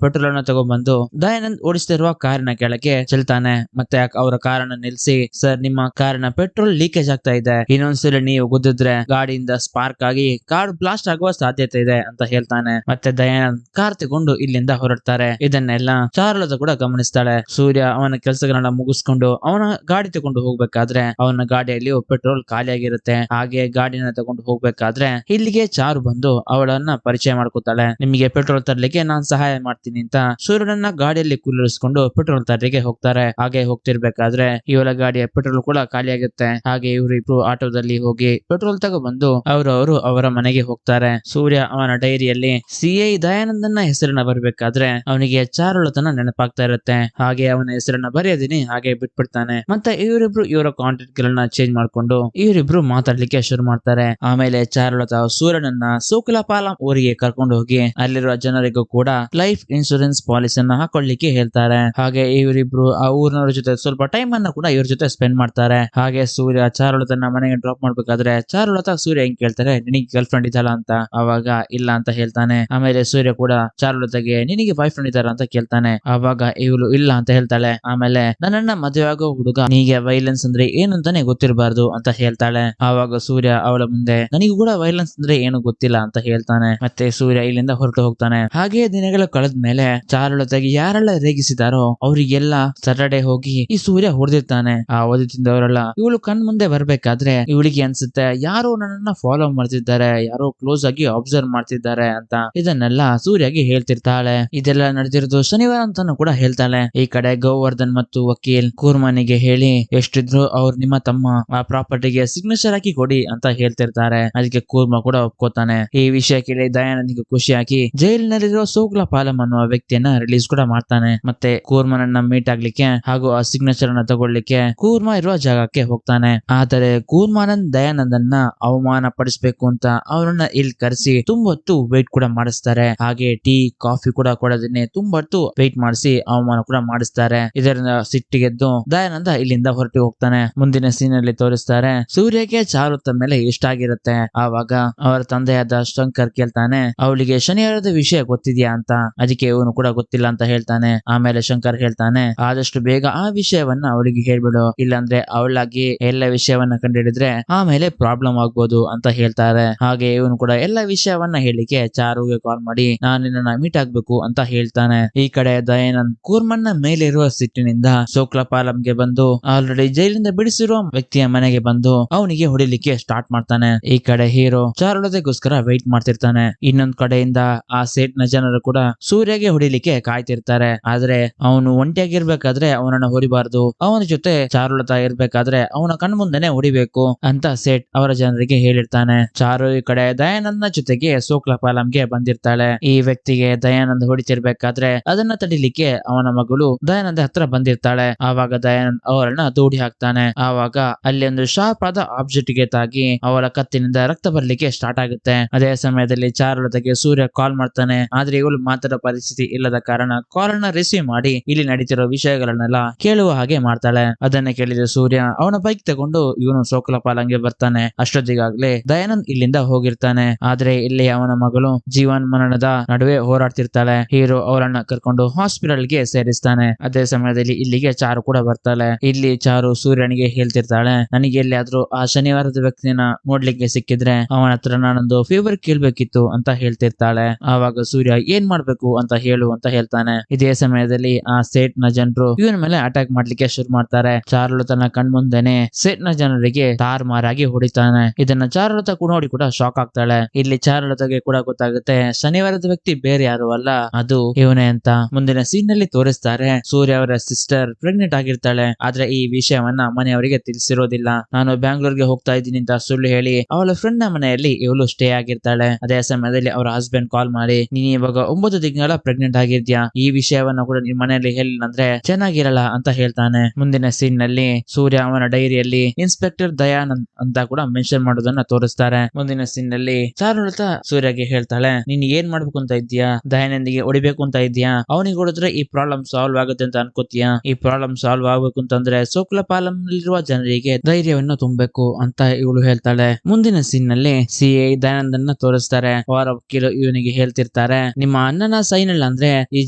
ಪೆಟ್ರೋಲ್ ಅನ್ನ ತಗೊಂಡ್ಬಂದು ದಯಾನಂದ್ ಓಡಿಸ್ತಿರುವ ಕಾರಿನ ಕೆಳಗೆ ಚೆಲ್ತಾನೆ. ಮತ್ತೆ ಅವರ ಕಾರನ್ನ ನಿಲ್ಸಿ, ಸರ್ ನಿಮ್ಮ ಕಾರಿನ ಪೆಟ್ರೋಲ್ ಲೀಕೇಜ್ ಆಗ್ತಾ ಇದೆ, ಇನ್ನೊಂದ್ಸಲ ನೀವು ಗುದ್ದಿದ್ರೆ ಗಾಡಿಯಿಂದ ಸ್ಪಾರ್ಕ್ ಆಗಿ ಕಾರ್ ಬ್ಲಾಸ್ಟ್ ಆಗುವ ಸಾಧ್ಯತೆ ಇದೆ ಅಂತ ಹೇಳ್ತಾನೆ. ಮತ್ತೆ ದಯಾನಂದ್ ಕಾರ್ ತಗೊಂಡು ಇಲ್ಲಿಂದ ಹೊರಡ್ತಾರೆ. ಇದನ್ನೆಲ್ಲ ಚಾರುಲತಾ ಕೂಡ ಗಮನಿಸ್ತಾಳೆ. ಸೂರ್ಯ ಅವನ ಕೆಲಸಗಳನ್ನ ಮುಗಿಸ್ಕೊಂಡು ಅವನ ಗಾಡಿ ತಗೊಂಡು ಹೋಗ್ಬೇಕಾದ್ರೆ ಅವನ ಗಾಡಿಯಲ್ಲಿ ಪೆಟ್ರೋಲ್ ಖಾಲಿಯಾಗಿರುತ್ತೆ. ಹಾಗೆ ಗಾಡಿನ ತಗೊಂಡು ಹೋಗ್ಬೇಕಾದ್ರೆ ಇಲ್ಲಿಗೆ ಚಾರು ಬಂದು ಅವಳನ್ನ ಪರಿಚಯ ಮಾಡ್ಕೊತಾಳೆ. ನಿಮಗೆ ಪೆಟ್ರೋಲ್ ತರ್ಲಿಕ್ಕೆ ನಾನ್ ಸಹಾಯ ಮಾಡ್ತೀನಿ ಅಂತ ಸೂರ್ಯನನ್ನ ಗಾಡಿಯಲ್ಲಿ ಕುಳ್ಳಿರಿಸಿಕೊಂಡು ಪೆಟ್ರೋಲ್ ತರ್ಲಿಕ್ಕೆ ಹೋಗ್ತಾರೆ. ಹಾಗೆ ಹೋಗ್ತಿರ್ಬೇಕಾದ್ರೆ ಇವಳ ಗಾಡಿಯ ಪೆಟ್ರೋಲ್ ಕೂಡ ಖಾಲಿಯಾಗುತ್ತೆ. ಹಾಗೆ ಇವರಿಬ್ರು ಆಟೋದಲ್ಲಿ ಹೋಗಿ ಪೆಟ್ರೋಲ್ ತಗೊಬಂದು ಅವರು ಅವರ ಮನೆಗೆ ಹೋಗ್ತಾರೆ. ಸೂರ್ಯ ಅವನ ಡೈರಿಯಲ್ಲಿ ಸಿಐ ದಯಾನಂದನ ಹೆಸರನ್ನ ಬರಬೇಕಾದ್ರೆ ಅವನಿಗೆ ಚಾರುಲತನ ನೆನಪಾಗ್ತಾ ಇರುತ್ತೆ. ಹಾಗೆ ಅವನ ಹೆಸರನ್ನ ಬರೆಯೋದಿನಿ ಹಾಗೆ ಬಿಟ್ಬಿಡ್ತಾನೆ. ಮತ್ತೆ ಇವರಿಬ್ರು ಇವರ ಕಾಂಟ್ಯಾಕ್ಟ್ ಗಳನ್ನ ಚೇಂಜ್ ಮಾಡ್ಕೊಂಡು ಇವರಿಬ್ರು ಮಾತಾಡ್ಲಿಕ್ಕೆ ಶುರು ಮಾಡ್ತಾರೆ. ಆಮೇಲೆ ಚಾರುಲತಾ ಸೂರ್ಯನನ್ನ ಸೋಕುಲಪಾಲಂ ಊರಿಗೆ ಕರ್ಕೊಂಡು ಹೋಗಿ ಅಲ್ಲಿರುವ ಜನರಿಗೂ ಕೂಡ ಲೈಫ್ ಇನ್ಶೂರೆನ್ಸ್ ಪಾಲಿಸಿಯನ್ನ ಹಾಕೊಳ್ಳಿಕ್ಕೆ ಹೇಳ್ತಾರೆ. ಹಾಗೆ ಇವರಿಬ್ರು ಆ ಊರಿನವರ ಜೊತೆ ಸ್ವಲ್ಪ ಟೈಮ್ ಅನ್ನ ಕೂಡ ಇವ್ರ ಜೊತೆ ಸ್ಪೆಂಡ್ ಮಾಡ್ತಾರೆ. ಹಾಗೆ ಸೂರ್ಯ ಚಾರುಲತನ ಮನೆಗೆ ಡ್ರಾಪ್ ಮಾಡ್ಬೇಕಾದ್ರೆ ಚಾರುಲತಾ ಸೂರ್ಯ ಹೆಂಗ್ ಕೇಳ್ತಾರೆ ನಿನಗೆ ಗರ್ಲ್ ಫ್ರೆಂಡ್ ಇದ್ದಾಳ ಅಂತ. ಅವಾಗ ಇಲ್ಲ ಅಂತ ಹೇಳ್ತಾನೆ. ಆಮೇಲೆ ಸೂರ್ಯ ಕೂಡ ಚಾರುಲತಾಗೆ ನಿನಗೆ ಬಾಯ್ ಫ್ರೆಂಡ್ ಇದ್ದಾರ ಅಂತ ಕೇಳ್ತಾನೆ. ಅವಾಗ ಇವಳು ಇಲ್ಲ ಅಂತ ಹೇಳ್ತಾಳೆ. ಆಮೇಲೆ ನನ್ನನ್ನ ಮದುವೆ ಆಗೋ ಹುಡುಗ ನೀಗೆ ವೈಲೆನ್ಸ್ ಅಂದ್ರೆ ಏನು ಅಂತಾನೆ ಗೊತ್ತಿರಬಾರ್ದು ಅಂತ ಹೇಳ್ತಾಳೆ. ಆವಾಗ ಸೂರ್ಯ ಅವಳ ಮುಂದೆ ನನಗೂ ಕೂಡ ವೈಲೆನ್ಸ್ ಅಂದ್ರೆ ಏನು ಗೊತ್ತಿಲ್ಲ ಅಂತ ಹೇಳ್ತಾನೆ. ಮತ್ತೆ ಸೂರ್ಯ ಇಲ್ಲಿಂದ ಹೊರಟು ಹೋಗ್ತಾನೆ. ಹಾಗೆ ದಿನಗಳು ಕಳೆದ ಮೇಲೆ ಚಾರುಲತಾಗೆ ಯಾರೆಲ್ಲ ರೇಗಿಸಿದಾರೋ ಅವರಿಗೆಲ್ಲ ಸಟರ್ಡೆ ಹೋಗಿ ಈ ಸೂರ್ಯ ಹೊಡೆದಿರ್ತಾನೆ. ಆ ಹೊಡೆದಿದ್ದವರೆಲ್ಲ ಇವಳು ಕಣ್ ಮುಂದೆ ಬರ್ಬೇಕಾದ್ರೆ ಇವಳಿಗೆ ಅನ್ಸುತ್ತೆ ಯಾರೋ ನನ್ನನ್ನ ಫಾಲೋ ಮಾಡ್ತಿದ್ದಾರೆ, ಯಾರೋ ಕ್ಲೋಸ್ ಆಗಿ ಅಬ್ಸರ್ವ್ ಮಾಡ್ತಿದ್ದಾರೆ ಅಂತ. ಇದನ್ನೆಲ್ಲ ಸೂರ್ಯಗೆ ಹೇಳ್ತಿರ್ತಾಳೆ. ಇದೆಲ್ಲ ನಡೆದಿರೋದು ಶನಿವಾರ ಅಂತಾನು ಕೂಡ ಹೇಳ್ತಾಳೆ. ಈ ಕಡೆ ಗೋವರ್ಧನ್ ಮತ್ತು ವಕೀಲ್ ಕೂರ್ಮನಿಗೆ ಹೇಳಿ ಎಷ್ಟಿದ್ರು ಅವ್ರು ನಿಮ್ಮ ತಮ್ಮ, ಆ ಪ್ರಾಪರ್ಟಿಗೆ ಸಿಗ್ನೇಚರ್ ಹಾಕಿ ಕೊಡಿ ಅಂತ ಹೇಳ್ತಿರ್ತಾರೆ. ಅದಕ್ಕೆ ಕೂರ್ಮ ಕೂಡ ಒಪ್ಕೋತಾನೆ. ಈ ವಿಷಯ ಕೇಳಿ ದಯಾನಂದಿಗೆ ಖುಷಿಯಾಗಿ ಜೈಲಿನಲ್ಲಿರೋ ಸೋಕುಲಪಾಲಂ ಅನ್ನುವ ವ್ಯಕ್ತಿಯನ್ನ ರಿಲೀಸ್ ಕೂಡ ಮಾಡ್ತಾನೆ. ಮತ್ತೆ ಕೂರ್ಮನನ್ನ ಮೀಟ್ ಆಗ್ಲಿಕ್ಕೆ ಹಾಗೂ ಆ ಸಿಗ್ನೇಚರ್ ಅನ್ನ ತಗೊಳ್ಳಿಕ್ಕೆ ಕೂರ್ಮ ಇರುವ ಜಾಗಕ್ಕೆ ಹೋಗ್ತಾನೆ. ಆದರೆ ಕೂರ್ಮಾನಂದ್ ದಯಾನಂದನ್ನ ಅವಮಾನ ಪಡಿಸ್ಬೇಕು ಅಂತ ಅವರನ್ನ ಇಲ್ಲಿ ಕರೆಸಿ ತುಂಬೊತ್ತು ವೇಟ್ ಕೂಡ ಮಾಡಿಸ್ತಾರೆ. ಹಾಗೆ ಟೀ ಕಾಫಿ ಕೂಡ ಕೊಡೋದನ್ನೇ ತುಂಬೊತ್ತು ವೇಟ್ ಮಾಡಿಸಿ ಅವಮಾನ ಕೂಡ ಮಾಡಿಸ್ತಾರೆ. ಇದರಿಂದ ಸಿಟ್ಟಿಗೆದ್ದು ದಯಾನಂದ ಇಲ್ಲಿಂದ ಹೊರಟು ಹೋಗ್ತಾನೆ. ಮುಂದಿನ ಸೀನ್ ಅಲ್ಲಿ ತೋರಿಸ್ತಾರೆ ಸೂರ್ಯಗೆ ಚಾರುಲತಾ ಮೇಲೆ ಇಷ್ಟ ಆಗಿರುತ್ತೆ. ಆವಾಗ ಅವರ ತಂದೆಯಾದ ಶಂಕರ್ ಕೇಳ್ತಾನೆ ಅವಳಿಗೆ ಶನಿವಾರದ ವಿಷಯ ಗೊತ್ತಿದ್ಯಾ ಅಂತ. ಅದಕ್ಕೆ ಇವನು ಕೂಡ ಗೊತ್ತಿಲ್ಲ ಅಂತ ಹೇಳ್ತಾನೆ. ಆಮೇಲೆ ಶಂಕರ್ ಹೇಳ್ತಾನೆ ಆದಷ್ಟು ಬೇಗ ಆ ವಿಷಯವನ್ನ ಅವಳಿಗೆ ಹೇಳ್ಬಿಡು, ಇಲ್ಲಾಂದ್ರೆ ಅವಳಾಗಿ ಎಲ್ಲ ವಿಷಯವನ್ನ ಕಂಡುಹಿಡಿದ್ರೆ ಆಮೇಲೆ ಪ್ರಾಬ್ಲಮ್ ಆಗ್ಬೋದು ಅಂತ ಹೇಳ್ತಾರೆ. ಹಾಗೆ ಇವನು ಕೂಡ ಎಲ್ಲ ವಿಷಯವನ್ನ ಹೇಳಿಕೆ ಚಾರುಗೆ ಕಾಲ್ ಮಾಡಿ ನಾನು ನಿನ್ನ ಮೀಟ್ ಆಗ್ಬೇಕು ಅಂತ ಹೇಳ್ತಾನೆ. ಈ ಕಡೆ ದಯಾನಂದ್ ಕೂರ್ಮನ್ನ ಮೇಲಿರುವ ಸಿಟ್ಟಿನಿಂದ ಸೋಕ್ಲಪಾಲಂಗೆ ಬಂದು ಆಲ್ರೆಡಿ ಜೈಲಿಂದ ಬಿಡಿಸಿರುವ ವ್ಯಕ್ತಿಯ ಮನೆಗೆ ಬಂದು ಅವನಿಗೆ ಹೊಡಿಲಿಕ್ಕೆ ಸ್ಟಾರ್ಟ್ ಮಾಡ್ತಾನೆ. ಈ ಕಡೆ ಹೀರೋ ಚಾರುಲತೆಗೋಸ್ಕರ ವೆಯ್ಟ್ ಮಾಡ್ತಿರ್ತಾನೆ. ಇನ್ನೊಂದ್ ಕಡೆಯಿಂದ ಆ ಸೇಟ್ ನ ಜನರು ಕೂಡ ಸೂರ್ಯಗೆ ಹೊಡಿಲಿಕ್ಕೆ ಕಾಯ್ತಿರ್ತಾರೆ. ಆದ್ರೆ ಅವನು ಒಂಟಿಯಾಗಿರ್ಬೇಕಾದ್ರೆ ಅವನನ್ನ ಹೊಡಿಬಾರ್ದು, ಅವನ ಜೊತೆ ಚಾರುಲತಾ ಇರ್ಬೇಕಾದ್ರೆ ಅವನ ಕಣ್ಮುಂದೆನೆ ಹೊಡಿಬೇಕು ಅಂತ ಸೇಟ್ ಅವರ ಜನರಿಗೆ ಹೇಳಿರ್ತಾನೆ. ಚಾರು ಈ ಕಡೆ ದಯಾನಂದ್ನ ಜೊತೆಗೆ ಸೋಕ್ಲಪಾಲಂಗೆ ಬಂದಿರ್ತಾಳೆ. ಈ ವ್ಯಕ್ತಿಗೆ ದಯಾನಂದ್ ಹೊಡಿತಿರ್ಬೇಕಾದ್ರೆ ಅದನ್ನ ತಡಿಲಿಕ್ಕೆ ಅವನ ಮಗಳು ದಯಾನಂದ್ ಹತ್ರ ಬಂದಿರ್ತಾಳೆ. ಆವಾಗ ದಯಾನಂದ್ ಅವರನ್ನ ದೂಡಿ ಹಾಕ್ತಾನೆ. ಆವಾಗ ಅಲ್ಲಿ ಒಂದು ಶಾರ್ಪ್ ಆದ ಆಬ್ಜೆಕ್ಟ್ ಗೆ ತಾಗಿ ಅವಳ ಕತ್ತಿನಿಂದ ರಕ್ತ ಬರ್ಲಿಕ್ಕೆ ಸ್ಟಾರ್ಟ್ ಆಗುತ್ತೆ. ಅದೇ ಸಮಯದಲ್ಲಿ ಚಾರುಲತೆಗೆ ಸೂರ್ಯ ಕಾಲ್ ಮಾಡ್ತಾನೆ. ಆದ್ರೆ ಇವಳು ಮಾತಾಡೋ ಪರಿಸ್ಥಿತಿ ಇಲ್ಲದ ಕಾರಣ ಕಾಲ್ ಅನ್ನ ರಿಸೀವ್ ಮಾಡಿ ಇಲ್ಲಿ ನಡೀತಿರೋ ವಿಷಯಗಳನ್ನೆಲ್ಲ ಕೇಳುವ ಹಾಗೆ ಮಾಡ್ತಾಳೆ. ಅದನ್ನ ಕೇಳಿದ ಸೂರ್ಯ ಅವನ ಬೈಕ್ ತಗೊಂಡು ಇವನು ಸೋಕಲಪಾಲಂಗೆ ಬರ್ತಾನೆ. ಅಷ್ಟೊತ್ತಿಗಾಗ್ಲೇ ದಯಾನಂದ್ ಇಲ್ಲಿಂದ ಹೋಗಿರ್ತಾನೆ. ಆದ್ರೆ ಇಲ್ಲಿ ಅವನ ಮಗಳು ಜೀವನ್ ಮರಣದ ನಡುವೆ ಹೋರಾಡ್ತಿರ್ತಾಳೆ. ಹೀರೋ ಅವರನ್ನ ಕರ್ಕೊಂಡು ಹಾಸ್ಪಿಟಲ್ ಗೆ ಸೇರಿಸ್ತಾನೆ. ಅದೇ ಸಮಯದಲ್ಲಿ ಇಲ್ಲಿಗೆ ಚಾರು ಕೂಡ ಬರ್ತಾಳೆ. ಇಲ್ಲಿ ಚಾರು ಸೂರ್ಯನಿಗೆ ಹೇಳ್ತಿರ್ತಾಳೆ ನನಗೆ ಎಲ್ಲಿಯಾದ್ರೂ ಆ ಶನಿವಾರದ ವ್ಯಕ್ತಿನ ನೋಡ್ಲಿಕ್ಕೆ ಸಿಕ್ಕಿದ್ರೆ ಅವನ ಹತ್ರ ನಾನೊಂದು ಫೇವರ್ ಕೇಳ್ಬೇಕಿತ್ತು ಅಂತ ಹೇಳ್ತಿರ್ತಾಳೆ. ಆವಾಗ ಸೂರ್ಯ ಏನ್ ಮಾಡ್ಬೇಕು ಅಂತ ಹೇಳು ಅಂತ ಹೇಳ್ತಾನೆ. ಇದೇ ಸಮಯದಲ್ಲಿ ಆ ಸೇಟ್ ನ ಜನರು ಇವನ ಮೇಲೆ ಅಟ್ಯಾಕ್ ಮಾಡ್ಲಿಕ್ಕೆ ಶುರು ಮಾಡ್ತಾರೆ. ಚಾರುಲತನ ಕಣ್ಮುಂದೆನೆ ಸೇಟ್ ನ ಜನರಿಗೆ ತಾರ್ಮಾರಾಗಿ ಹೊಡಿತಾನೆ. ಇದನ್ನ ಚಾರುಲತಾ ನೋಡಿ ಕೂಡ ಶಾಕ್ ಆಗ್ತಾಳೆ. ಇಲ್ಲಿ ಚಾರುಲತಾಗೆ ಕೂಡ ಗೊತ್ತಾಗುತ್ತೆ ಶನಿವಾರದ ವ್ಯಕ್ತಿ ಬೇರೆ ಯಾರು ಅಲ್ಲ, ಅದು ಇವನೇ ಅಂತ. ಮುಂದಿನ ಸೀನ್ ನಲ್ಲಿ ತೋರಿಸ್ತಾರೆ ಸೂರ್ಯ ಅವರ ಸಿಸ್ಟರ್ ಪ್ರೆಗ್ನೆಂಟ್ ಆಗಿರ್ತಾಳೆ. ಆದ್ರೆ ಈ ವಿಷಯವನ್ನ ಮನೆಯವರಿಗೆ ತಿಳಿಸಿರೋದಿಲ್ಲ. ನಾನು ಬ್ಯಾಂಗ್ಳೂರ್ಗೆ ಹೋಗ್ತಾ ಇದ್ದೀನಿ ಅಂತ ಸುಳ್ಳು ಹೇಳಿ ಅವಳ ಫ್ರೆಂಡ್ ನ ಮನೆಯಲ್ಲಿ ಇವಳು ಸ್ಟೇ ಆಗಿರ್ತಾಳೆ. ಅದೇ ಸಮಯದಲ್ಲಿ ಅವರ ಹಸ್ಬೆಂಡ್ ಕಾಲ್ ಮಾಡಿ ನೀನ್ ಇವಾಗ 9 ತಿಂಗಳ ಪ್ರೆಗ್ನೆಂಟ್ ಆಗಿದ್ಯಾ, ಈ ವಿಷಯವನ್ನ ಕೂಡ ನಿಮ್ ಮನೆಯಲ್ಲಿ ಹೇಳಿಲ್ಲ ಅಂದ್ರೆ ಚೆನ್ನಾಗಿರಲ್ಲ ಅಂತ ಹೇಳ್ತಾನೆ. ಮುಂದಿನ ಸೀನ್ ನಲ್ಲಿ ಸೂರ್ಯ ಅವನ ಡೈರಿಯಲ್ಲಿ ಇನ್ಸ್ಪೆಕ್ಟರ್ ದಯಾನಂದ್ ಅಂತ ಕೂಡ ಮೆನ್ಷನ್ ಮಾಡೋದನ್ನ ತೋರಿಸ್ತಾರೆ. ಮುಂದಿನ ಸೀನ್ ನಲ್ಲಿ ಚಾರುಲತಾ ಸೂರ್ಯಗೆ ಹೇಳ್ತಾಳೆ, ನೀನ್ ಏನ್ ಮಾಡ್ಬೇಕು ಅಂತ ಇದ್ಯಾ? ದಯಾನಂದಿಗೆ ಹೊಡಿಬೇಕು ಅಂತ ಇದ್ಯಾ? ಅವನಿಗೆ ಹೊಡೆದ್ರೆ ಈ ಪ್ರಾಬ್ಲಮ್ ಸಾಲ್ವ್ ಆಗುತ್ತೆ ಅಂತ ಅನ್ಕೋತೀಯಾ? ಈ ಪ್ರಾಬ್ಲಮ್ ಸಾಲ್ವ್ ಆಗ್ಬೇಕು ಅಂತಂದ್ರೆ ಸೋಕುಲಪಾಲಂ ನಲ್ಲಿರುವ ಜನರಿಗೆ ಧೈರ್ಯವನ್ನು ತುಂಬಬೇಕು ಅಂತ ಇವಳು ಹೇಳ್ತಾಳೆ. ಮುಂದಿನ ಸೀನ್ ನಲ್ಲಿ ಸಿಐ ದಯಾನಂದನ್ನ ತೋರಿಸ್ತಾರೆ. ಅವರ ವಕೀಲು ಇವನಿಗೆ ಹೇಳ್ತಿರ್ತಾರೆ, ನಿಮ್ಮ ಅಣ್ಣನ ಸೈನ್ ಇಲ್ಲ ಅಂದ್ರೆ ಈ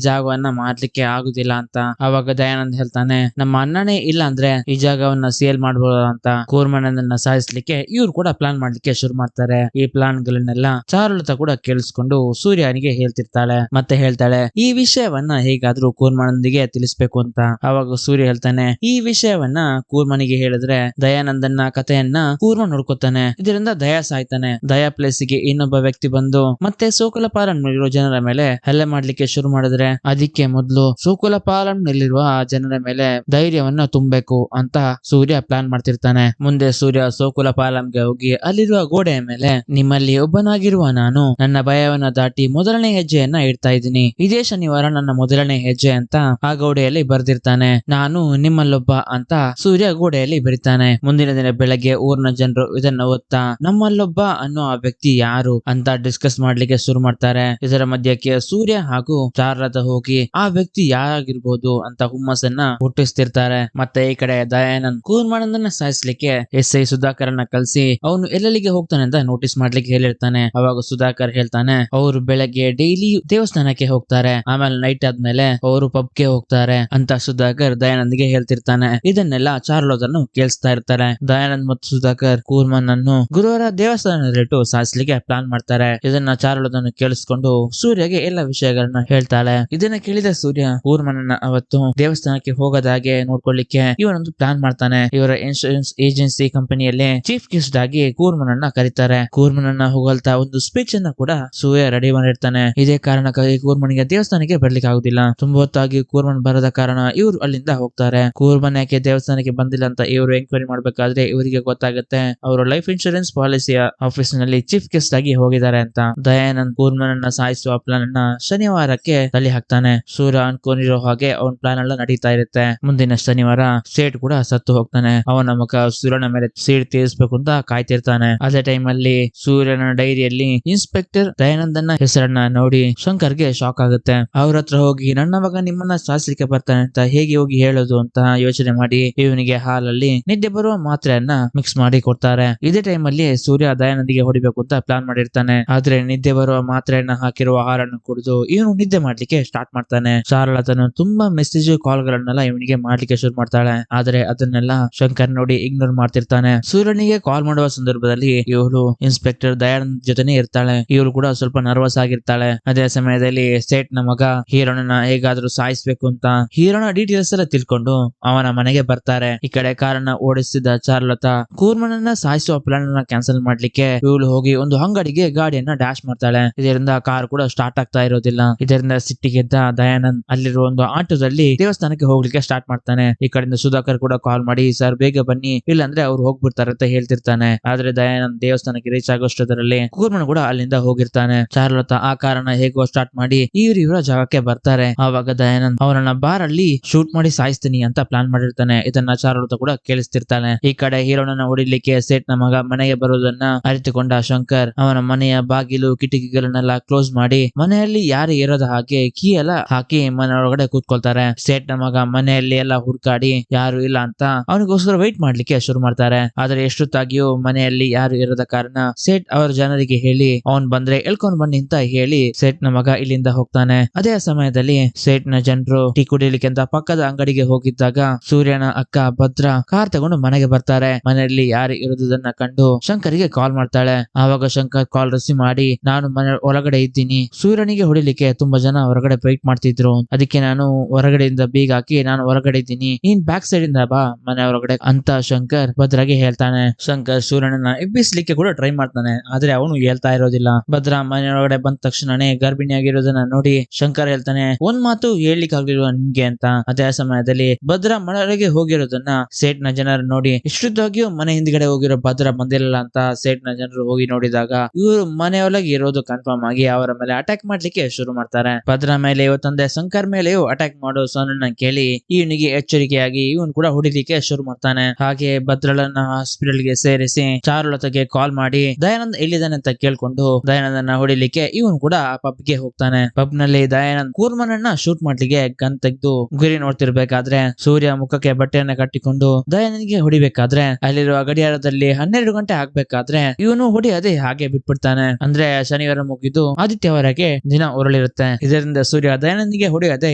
ಜಾಗವನ್ನ ಮಾಡ್ಲಿಕ್ಕೆ ಆಗುದಿಲ್ಲ ಅಂತ. ಅವಾಗ ದಯಾನಂದ್ ಹೇಳ್ತಾನೆ, ನಮ್ಮ ಅಣ್ಣನೇ ಇಲ್ಲ ಅಂದ್ರೆ ಈ ಜಾಗವನ್ನ ಸೇಲ್ ಮಾಡಬಹುದು ಅಂತ. ಕೂರ್ಮನನ್ನ ಸಾಯಿಸ್ಲಿಕ್ಕೆ ಇವ್ರು ಕೂಡ ಪ್ಲಾನ್ ಮಾಡ್ಲಿಕ್ಕೆ ಶುರು ಮಾಡ್ತಾರೆ. ಈ ಪ್ಲಾನ್ ಗಳನ್ನೆಲ್ಲ ಚಾರುಲತಾ ಕೂಡ ಕೇಳಿಸ್ಕೊಂಡು ಸೂರ್ಯನಿಗೆ ಹೇಳ್ತಿರ್ತಾಳೆ. ಮತ್ತೆ ಹೇಳ್ತಾಳೆ, ಈ ವಿಷಯವನ್ನ ಹೇಗಾದ್ರೂ ಕೂರ್ಮನೊಂದಿಗೆ ತಿಳಿಸ್ಬೇಕು ಅಂತ. ಅವಾಗ ಸೂರ್ಯ ಹೇಳ್ತಾನೆ, ಈ ವಿಷಯವನ್ನ ಕೂರ್ಮನಿಗೆ ಹೇಳಿದ್ರೆ ದಯಾನಂದನ್ನ ಕಥೆಯನ್ನ ಕೂರ್ಮ ನೋಡ್ಕೊತಾನೆ. ಇದರಿಂದ ದಯಾ ಸಾಯ್ತಾನೆ. ದಯಾ ಪ್ಲೇಸ್ ಗೆ ಇನ್ನೊಬ್ಬ ವ್ಯಕ್ತಿ ಬಂದು ಮತ್ತೆ ಸೋಕುಲಪಾಲಂನಲ್ಲಿರುವ ಜನರ ಮೇಲೆ ಹಲ್ಲೆ ಮಾಡ್ಲಿಕ್ಕೆ ಶುರು ಮಾಡಿದ್ರೆ ಅದಕ್ಕೆ ಮೊದಲು ಸೋಕುಲಪಾಲಂನಲ್ಲಿರುವ ಜನರ ಮೇಲೆ ಧೈರ್ಯವನ್ನ ತುಂಬಬೇಕು ಅಂತ ಸೂರ್ಯ ಪ್ಲಾನ್ ಮಾಡ್ತಿರ್ತಾನೆ. ಮುಂದೆ ಸೂರ್ಯ ಸೋಕುಲಪಾಲಂಗೆ ಹೋಗಿ ಅಲ್ಲಿರುವ ಗೋಡೆಯ ಮೇಲೆ, ನಿಮ್ಮಲ್ಲಿ ಒಬ್ಬನಾಗಿರುವ ನಾನು ನನ್ನ ಭಯವನ್ನ ದಾಟಿ ಮೊದಲನೇ ಹೆಜ್ಜೆಯನ್ನ ಇಡ್ತಾ ಇದ್ದೀನಿ. ಇದೇ ಶನಿವಾರ ನನ್ನ ಮೊದಲನೇ ಹೆಜ್ಜೆ ಅಂತ ಆ ಗೋಡೆಯಲ್ಲಿ ಬರ್ದಿರ್ತಾನೆ. ನಾನು ನಿಮ್ಮಲ್ಲೊಬ್ಬ ಅಂತ ಸೂರ್ಯ ಗೋಡೆಯಲ್ಲಿ ಬರೀತಾನೆ. ಮುಂದಿನ ದಿನ ಬೆಳಗ್ಗೆ ಊರಿನ ಜನರು ಇದನ್ನ ಓದ್ತಾ ನಮ್ಮಲ್ಲೊಬ್ಬ ಅನ್ನೋ ಆ ವ್ಯಕ್ತಿ ಯಾರು ಅಂತ ಡಿಸ್ಕಸ್ ಮಾಡ್ಲಿಕ್ಕೆ ಶುರು ಮಾಡ್ತಾರೆ. ಇದರ ಮಧ್ಯಕ್ಕೆ ಸೂರ್ಯ ಹಾಗೂ ಚಾರುಲತಾ ಹೋಗಿ ಆ ವ್ಯಕ್ತಿ ಯಾರಾಗಿರ್ಬೋದು ಅಂತ ಹುಮ್ಮಸ್ಸನ್ನ ಹುಟ್ಟಿಸ್ತಿರ್ತಾರೆ. ಮತ್ತೆ ಈ ಕಡೆ ದಯಾನಂದ್ ಕೂರ್ಮಾನಂದನ್ನ ಸಾಯಿಸ್ಲಿಕ್ಕೆ SI ಸುಧಾಕರನ್ನ ಕಲ್ಸಿ ಅವನು ಎಲ್ಲೆಲ್ಲಿಗೆ ಹೋಗ್ತಾನೆ ಅಂತ ನೋಟಿಸ್ ಮಾಡ್ಲಿಕ್ಕೆ ಹೇಳಿರ್ತಾನೆ. ಅವಾಗ ಸುಧಾಕರ್ ಹೇಳ್ತಾನೆ, ಅವರು ಬೆಳಗ್ಗೆ ಡೈಲಿ ದೇವಸ್ಥಾನಕ್ಕೆ ಹೋಗ್ತಾರೆ, ಆಮೇಲೆ ನೈಟ್ ಆದ್ಮೇಲೆ ಅವರು ಪಬ್ಗೆ ಹೋಗ್ತಾರೆ ಅಂತ ಸುಧಾಕರ್ ದಯಾನಂದ್ಗೆ ಹೇಳ್ತಿರ್ತಾನೆ. ಇದನ್ನೆಲ್ಲ ಚಾರುಲತಾನು ಕೇಳಿಸ್ತಾ ಇರ್ತಾರೆ. ದಯಾನಂದ್ ಮತ್ತು ಸುಧಾಕರ್ ಕೂರ್ಮನ್ ಅನ್ನು ಗುರುವಾರ ದೇವಸ್ಥಾನದಲ್ಲಿಟ್ಟು ಸಾಯಿಸ್ಲಿಕ್ಕೆ ಪ್ಲಾನ್ ಮಾಡ್ತಾರೆ. ಇದನ್ನ ಚಾರುಲತಾನು ಕೇಳಿಸ್ಕೊಂಡು ಸೂರ್ಯಗೆ ಎಲ್ಲ ವಿಷಯಗಳನ್ನ ಹೇಳ್ತಾಳೆ. ಇದನ್ನ ಕೇಳಿದ ಸೂರ್ಯ ಕೂರ್ಮನನ್ನ ಅವತ್ತು ದೇವಸ್ಥಾನಕ್ಕೆ ಹೋಗದಾಗೆ ನೋಡ್ಕೊಳ್ಳಿಕ್ಕೆ ಇವನೊಂದು ಪ್ಲಾನ್ ಮಾಡ್ತಾನೆ. ಇವರ ಇನ್ಶೂರೆನ್ಸ್ ಏಜೆನ್ಸಿ ಕಂಪನಿಯಲ್ಲಿ ಚೀಫ್ ಗೆಸ್ಟ್ ಆಗಿ ಕೂರ್ಮನನ್ನ ಕರೀತಾರೆ. ಕೂರ್ಮನನ್ನ ಹೊಗಳ್ತಾ ಒಂದು ಸ್ಪೀಚ್ ಅನ್ನ ಕೂಡ ಸೂರ್ಯ ರೆಡಿ ಮಾಡಿರ್ತಾನೆ. ಇದೇ ಕಾರಣಕ್ಕಾಗಿ ಕೂರ್ಮನಿಗೆ ದೇವಸ್ಥಾನಕ್ಕೆ ಬರ್ಲಿಕ್ಕೆ ಆಗುದಿಲ್ಲ. ತುಂಬಾ ಹೊತ್ತಾಗಿ ಕೂರ್ಮನ್ ಬರದ ಕಾರಣ ಇವರು ಅಲ್ಲಿಂದ ಹೋಗ್ತಾರೆ. ಕೂರ್ಮನ್ ಯಾಕೆ ದೇವಸ್ಥಾನಕ್ಕೆ ಬಂದಿಲ್ಲ ಅಂತ ಇವರು ಎಂಕ್ವೈರಿ ಮಾಡ್ಬೇಕಾದ್ರೆ ಇವರಿಗೆ ಗೊತ್ತಾಗುತ್ತೆ ಅವರು ಲೈಫ್ ಇನ್ಶೂರೆನ್ಸ್ ಪಾಲಿಸಿಯ ಆಫೀಸ್ ನಲ್ಲಿ ಚೀಫ್ ಗೆಸ್ಟ್ ಆಗಿ ಹೋಗಿದ್ದಾರೆ ಅಂತ. ದಯಾನಂದ್ ಕೂರ್ಮನನ್ನ ಸಾಯಿಸುವ ಪ್ಲಾನ್ ಅನ್ನ ಶನಿವಾರಕ್ಕೆ ತಲೆ ಹಾಕ್ತಾನೆ. ಸೂರ್ಯ ಅನ್ಕೊಂಡಿರೋ ಹಾಗೆ ಅವನ್ ಪ್ಲಾನ್ ಎಲ್ಲ ನಡೀತಾ ಇರುತ್ತೆ. ಮುಂದಿನ ಶನಿವಾರ ಸೇಟ್ ಕೂಡ ಸತ್ತು ಹೋಗ್ತಾನೆ. ಅವನ ಮುಖ ಸೂರ್ಯನ ಮೇಲೆ ಸೀಡ್ ತೀರಿಸಬೇಕು ಅಂತ ಕಾಯ್ತಿರ್ತಾನೆ. ಅದೇ ಟೈಮ್ ಅಲ್ಲಿ ಸೂರ್ಯನ ಡೈರಿಯಲ್ಲಿ ಇನ್ಸ್ಪೆಕ್ಟರ್ ದಯಾನಂದನ ಹೆಸರನ್ನ ನೋಡಿ ಶಂಕರ್ಗೆ ಶಾಕ್ ಆಗುತ್ತೆ. ಅವ್ರ ಹತ್ರ ಹೋಗಿ ನನ್ನ ಮಗ ನಿಮ್ಮನ್ನ ಸಾಯಿಸ್ಲಿಕ್ಕೆ ಬರ್ತಾನೆ ಅಂತ ಹೇಗೆ ಹೋಗಿ ಹೇಳೋದು ಅಂತ ಯೋಚನೆ ಮಾಡಿ ಇವನಿಗೆ ಹಾಲಲ್ಲಿ ನಿದ್ದೆ ಬರುವ ಮಾತ್ರೆಯನ್ನ ಮಿಕ್ಸ್ ಮಾಡಿ ಕೊಡ್ತಾರೆ. ಇದೇ ಟೈಮ್ ಅಲ್ಲಿ ಸೂರ್ಯ ದಯಾನಂದಿಗೆ ಹೊಡಿಬೇಕು ಅಂತ ಪ್ಲಾನ್ ಮಾಡಿರ್ತಾನೆ. ಆದ್ರೆ ನಿದ್ದೆ ಬರುವ ಮಾತ್ರೆಯನ್ನ ಹಾಕಿರುವ ಹಾಲನ್ನು ಕುಡಿದು ಇವನು ನಿದ್ದೆ ಮಾಡ್ಲಿಕ್ಕೆ ಸ್ಟಾರ್ಟ್ ಮಾಡ್ತಾನೆ. ಚಾರುಲತಾನು ತುಂಬಾ ಮೆಸೇಜ್ ಕಾಲ್ ಗಳನ್ನೆಲ್ಲ ಇವನಿಗೆ ಮಾಡ್ಲಿಕ್ಕೆ ಶುರು ಮಾಡ್ತಾಳೆ. ಆದ್ರೆ ಅದನ್ನೆಲ್ಲ ಶಂಕರ್ ನೋಡಿ ಇಗ್ನೋರ್ ಮಾಡ್ತಿರ್ತಾನೆ. ಸೂರ್ಯನಿಗೆ ಕಾಲ್ ಮಾಡುವ ಸಂದರ್ಭದಲ್ಲಿ ಇವಳು ಇನ್ಸ್ಪೆಕ್ಟರ್ ದಯಾನಂದ್ ಜೊತೆನೆ ಇರ್ತಾಳೆ. ಇವಳು ಕೂಡ ಸ್ವಲ್ಪ ನರ್ವಸ್ ಆಗಿರ್ತಾಳೆ. ಅದೇ ಸಮಯದಲ್ಲಿ ಸೇಟ್ ನ ಮಗ ಹೀರೋನನ್ನ ಹೇಗಾದ್ರೂ ಸಾಯಿಸ್ಬೇಕು ಅಂತ ಹೀರೋನ ಡೀಟೇಲ್ಸ್ ಎಲ್ಲ ತಿಳ್ಕೊಂಡು ಅವನ ಮನೆಗೆ ಬರ್ತಾರೆ. ಈ ಕಡೆ ಕಾರನ್ನ ಓಡಿಸಿದ ಚಾರುಲತಾ ಕೂರ್ಮನನ್ನ ಸಾಯಿಸುವ ಪ್ಲಾನ್ ಅನ್ನ ಕ್ಯಾನ್ಸಲ್ ಮಾಡ್ಲಿಕ್ಕೆ ಇವಳು ಹೋಗಿ ಒಂದು ಅಂಗಡಿಗೆ ಗಾಡಿಯನ್ನ ಡ್ಯಾಶ್ ಮಾಡ್ತಾಳೆ. ಇದರಿಂದ ಕಾರ್ ಕೂಡ ಸ್ಟಾರ್ಟ್ ಆಗ್ತಾ ಇರೋದಿಲ್ಲ. ಇದರಿಂದ ಸಿಟ್ಟಿಗೆದ್ದ ದಯಾನಂದ್ ಅಲ್ಲಿರುವ ಒಂದು ಆಟೋದಲ್ಲಿ ದೇವಸ್ಥಾನಕ್ಕೆ ಹೋಗ್ಲಿಕ್ಕೆ ಸ್ಟಾರ್ಟ್ ಮಾಡ್ತಾನೆ. ಈ ಕಡೆಯಿಂದ ಸುಧಾಕರ್ ಕೂಡ ಕಾಲ್ ಮಾಡಿ ಸರ್ ಬೇಗ ಬನ್ನಿ ಇಲ್ಲಾಂದ್ರೆ ಅವ್ರು ಹೋಗ್ಬಿಡ್ತಾರೆ ಅಂತ ಹೇಳ್ತಿರ್ತಾನೆ. ಆದ್ರೆ ದಯಾನಂದ್ ದೇವಸ್ಥಾನಕ್ಕೆ ರೀಚ್ ಆಗೋಷ್ಟರಲ್ಲಿ ಕೂರ್ಮನ್ ಕೂಡ ಅಲ್ಲಿಂದ ಹೋಗಿರ್ತಾನೆ. ಚಾರುಲತಾ ಆ ಕಾರನ್ನ ಹೇಗೋ ಸ್ಟಾರ್ಟ್ ಮಾಡಿ ಇವರ ಜಾಗಕ್ಕೆ ಬರ್ತಾರೆ. ಆವಾಗ ದಯಾನಂದ್ ಅವರನ್ನ ಬಾರ್ ಅಲ್ಲಿ ಶೂಟ್ ಮಾಡಿ ಸಾಯಿಸ್ತೀನಿ ಅಂತ ಪ್ಲಾನ್ ಮಾಡಿರ್ತಾನೆ. ಇದನ್ನ ಚಾರುಲತಾ ಕೂಡ ಕೇಳಿಸ್ತಿರ್ತಾನೆ. ಈ ಕಡೆ ಹೀರೋನನ್ನ ಹೊಡಿಲಿಕ್ಕೆ ಸೇಟ್ ನ ಮಗ ಮನೆಗೆ ಬರುವುದನ್ನ ಅರಿತುಕೊಂಡ ಶಂಕರ್ ಅವನ ಮನೆಯ ಬಾಗಿಲು ಕಿಟಕಿಗಳನ್ನೆಲ್ಲ ಕ್ಲೋಸ್ ಮಾಡಿ ಮನೆಯಲ್ಲಿ ಯಾರು ಇರೋದ ಹಾಗೆ ಕೀ ಎಲ್ಲ ಹಾಕಿ ಮನೆ ಒಳಗಡೆ ಕೂತ್ಕೊಳ್ತಾರೆ. ಸೇಟ್ ನ ಮಗ ಮನೆಯಲ್ಲಿ ಎಲ್ಲ ಹುಡ್ಕಾಡಿ ಯಾರು ಇಲ್ಲ ಅಂತ ಅವನಿಗೋಸ್ಕರ ವೈಟ್ ಮಾಡ್ಲಿಕ್ಕೆ ಶುರು ಮಾಡ್ತಾರೆ. ಆದ್ರೆ ಎಷ್ಟೊತ್ತಾಗಿಯೂ ಮನೆಯಲ್ಲಿ ಯಾರು ಇರದ ಕಾರಣ ಸೇಟ್ ಅವರ ಜನರಿಗೆ ಹೇಳಿ ಅವನ್ ಬಂದ್ರೆ ಎಳ್ಕೊಂಡ್ ಬನ್ನಿ ಅಂತ ಹೇಳಿ ಸೇಟ್ ನ ಮಗ ಇಲ್ಲಿಂದ ಹೋಗ್ತಾನೆ. ಅದೇ ಸಮಯದಲ್ಲಿ ಸೇಟ್ ನ ಜನರು ಟೀ ಕುಡಿಲಿಕ್ಕೆ ಅಂತ ಪಕ್ಕದ ಅಂಗಡಿಗೆ ಹೋಗಿದ್ದಾಗ ಸೂರ್ಯನ ಅಕ್ಕ ಭದ್ರ ಕಾರ್ ತಗೊಂಡು ಮನೆಗೆ ಬರ್ತಾರೆ. ಮನೆಯಲ್ಲಿ ಯಾರು ಇರೋದನ್ನ ಕಂಡು ಶಂಕರ್ಗೆ ಕಾಲ್ ಮಾಡ್ತಾಳೆ. ಆವಾಗ ಶಂಕರ್ ಕಾಲ್ ರಿಸೀವ್ ಮಾಡಿ ನಾನು ಮನೆ ಒಳಗಡೆ ಇದ್ದೀನಿ, ಸೂರ್ಯನಿಗೆ ಹೊಡಿಲಿಕ್ಕೆ ತುಂಬಾ ಜನ ಹೊರಗಡೆ ವೇಟ್ ಮಾಡ್ತಿದ್ರು, ಅದಕ್ಕೆ ನಾನು ಹೊರಗಡೆಯಿಂದ ಬೀಗ ಹಾಕಿ ನಾನು ಹೊರಗಡೆ ಇದ್ದೀನಿ, ನೀನ್ ಬ್ಯಾಕ್ ಸೈಡ್ ಇಂದ ಬಾ ಮನೆ ಹೊರಗಡೆ ಅಂತ ಶಂಕರ್ ಭದ್ರಾಗೆ ಹೇಳ್ತಾನೆ. ಶಂಕರ್ ಸೂರ್ಯನನ್ನ ಎಬ್ಬಿಸ್ಲಿಕ್ಕೆ ಕೂಡ ಟ್ರೈ ಮಾಡ್ತಾನೆ. ಆದ್ರೆ ಅವನು ಹೇಳ್ತಾ ಇರೋದಿಲ್ಲ. ಭದ್ರ ಮನೆ ಒಳಗಡೆ ಬಂದ ತಕ್ಷಣನೇ ಗರ್ಭಿಣಿಯಾಗಿರೋದನ್ನ ನೋಡಿ ಶಂಕರ್ ಹೇಳ್ತಾನೆ, ಒಂದ್ ಮಾತು ಹೇಳ್ಲಿಕ್ಕೆ ಆಗ್ಲಿಲ್ವ ನಿನ್ಗೆ ಅಂತ. ಅದೇ ಸಮಯದಲ್ಲಿ ಭದ್ರ ಮನೆಯೊಳಗೆ ಹೋಗಿರೋದನ್ನ ಸೇಟ್ ನ ಜನರು ನೋಡಿ ಇಷ್ಟೊತ್ತಾಗಿಯೂ ಮನೆ ಹಿಂದ್ಗಡೆ ಹೋಗಿರೋ ಭದ್ರ ಬಂದಿರಲ್ಲ ಅಂತ ಸೇಟ್ ನ ಜನರು ಹೋಗಿ ನೋಡಿದಾಗ ಇವರು ಮನೆಯೊಳಗೆ ಇರೋದು ಕನ್ಫರ್ಮ್ ಆಗಿ ಅವರ ಮೇಲೆ ಅಟ್ಯಾಕ್ ಮಾಡ್ಲಿಕ್ಕೆ ಶುರು ಮಾಡ್ತಾರೆ. ಭದ್ರ ಮೇಲೆ ತಂದೆ ಶಂಕರ್ ಮೇಲೆಯೂ ಅಟ್ಯಾಕ್ ಮಾಡೋ ಸೌಂಡ್ ಕೇಳಿ ಇವನಿಗೆ ಎಚ್ಚರಿಕೆಯಾಗಿ ಆಗಿ ಇವನ್ ಕೂಡ ಹೊಡಿಲಿಕ್ಕೆ ಶುರು ಮಾಡ್ತಾನೆ. ಹಾಗೆ ಭದ್ರಳನ್ನ ಹಾಸ್ಪಿಟಲ್ ಗೆ ಸೇರಿಸಿ ಚಾರುಲತೆಗೆ ಕಾಲ್ ಮಾಡಿ ದಯಾನಂದ್ ಎಲ್ಲಿದ್ದಾನೆ ಅಂತ ಕೇಳ್ಕೊಂಡು ದಯಾನಂದನ್ನ ಹೊಡಿಲಿಕ್ಕೆ ಇವನ್ ಕೂಡ ಪಬ್ ಗೆ ಹೋಗ್ತಾನೆ. ಪಬ್ ನಲ್ಲಿ ದಯಾನಂದ್ ಕೂರ್ಮನ್ ಅನ್ನ ಶೂಟ್ ಮಾಡ್ಲಿಕ್ಕೆ ಗನ್ ತೆಗೆದು ಗುರಿ ನೋಡ್ತಿರ್ಬೇಕಾದ್ರೆ ಸೂರ್ಯ ಮುಖಕ್ಕೆ ಬಟ್ಟೆಯನ್ನ ಕಟ್ಟಿಕೊಂಡು ದಯಾನಂದ್ಗೆ ಹೊಡಿಬೇಕಾದ್ರೆ ಅಲ್ಲಿರುವ ಗಡಿಯಾರದಲ್ಲಿ 12 ಗಂಟೆ ಆಗ್ಬೇಕಾದ್ರೆ ಇವನು ಹೊಡಿಯದೆ ಹಾಗೆ ಬಿಟ್ಬಿಡ್ತಾನೆ. ಅಂದ್ರೆ ಶನಿವಾರ ಮುಗಿದು ಆದಿತ್ಯವರೆಗೆ ದಿನ ಹೊರಳಿರುತ್ತೆ. ಇದರಿಂದ ಸೂರ್ಯ ದಯಾನಂದ್ಗೆ ಹೊಡೆಯದೆ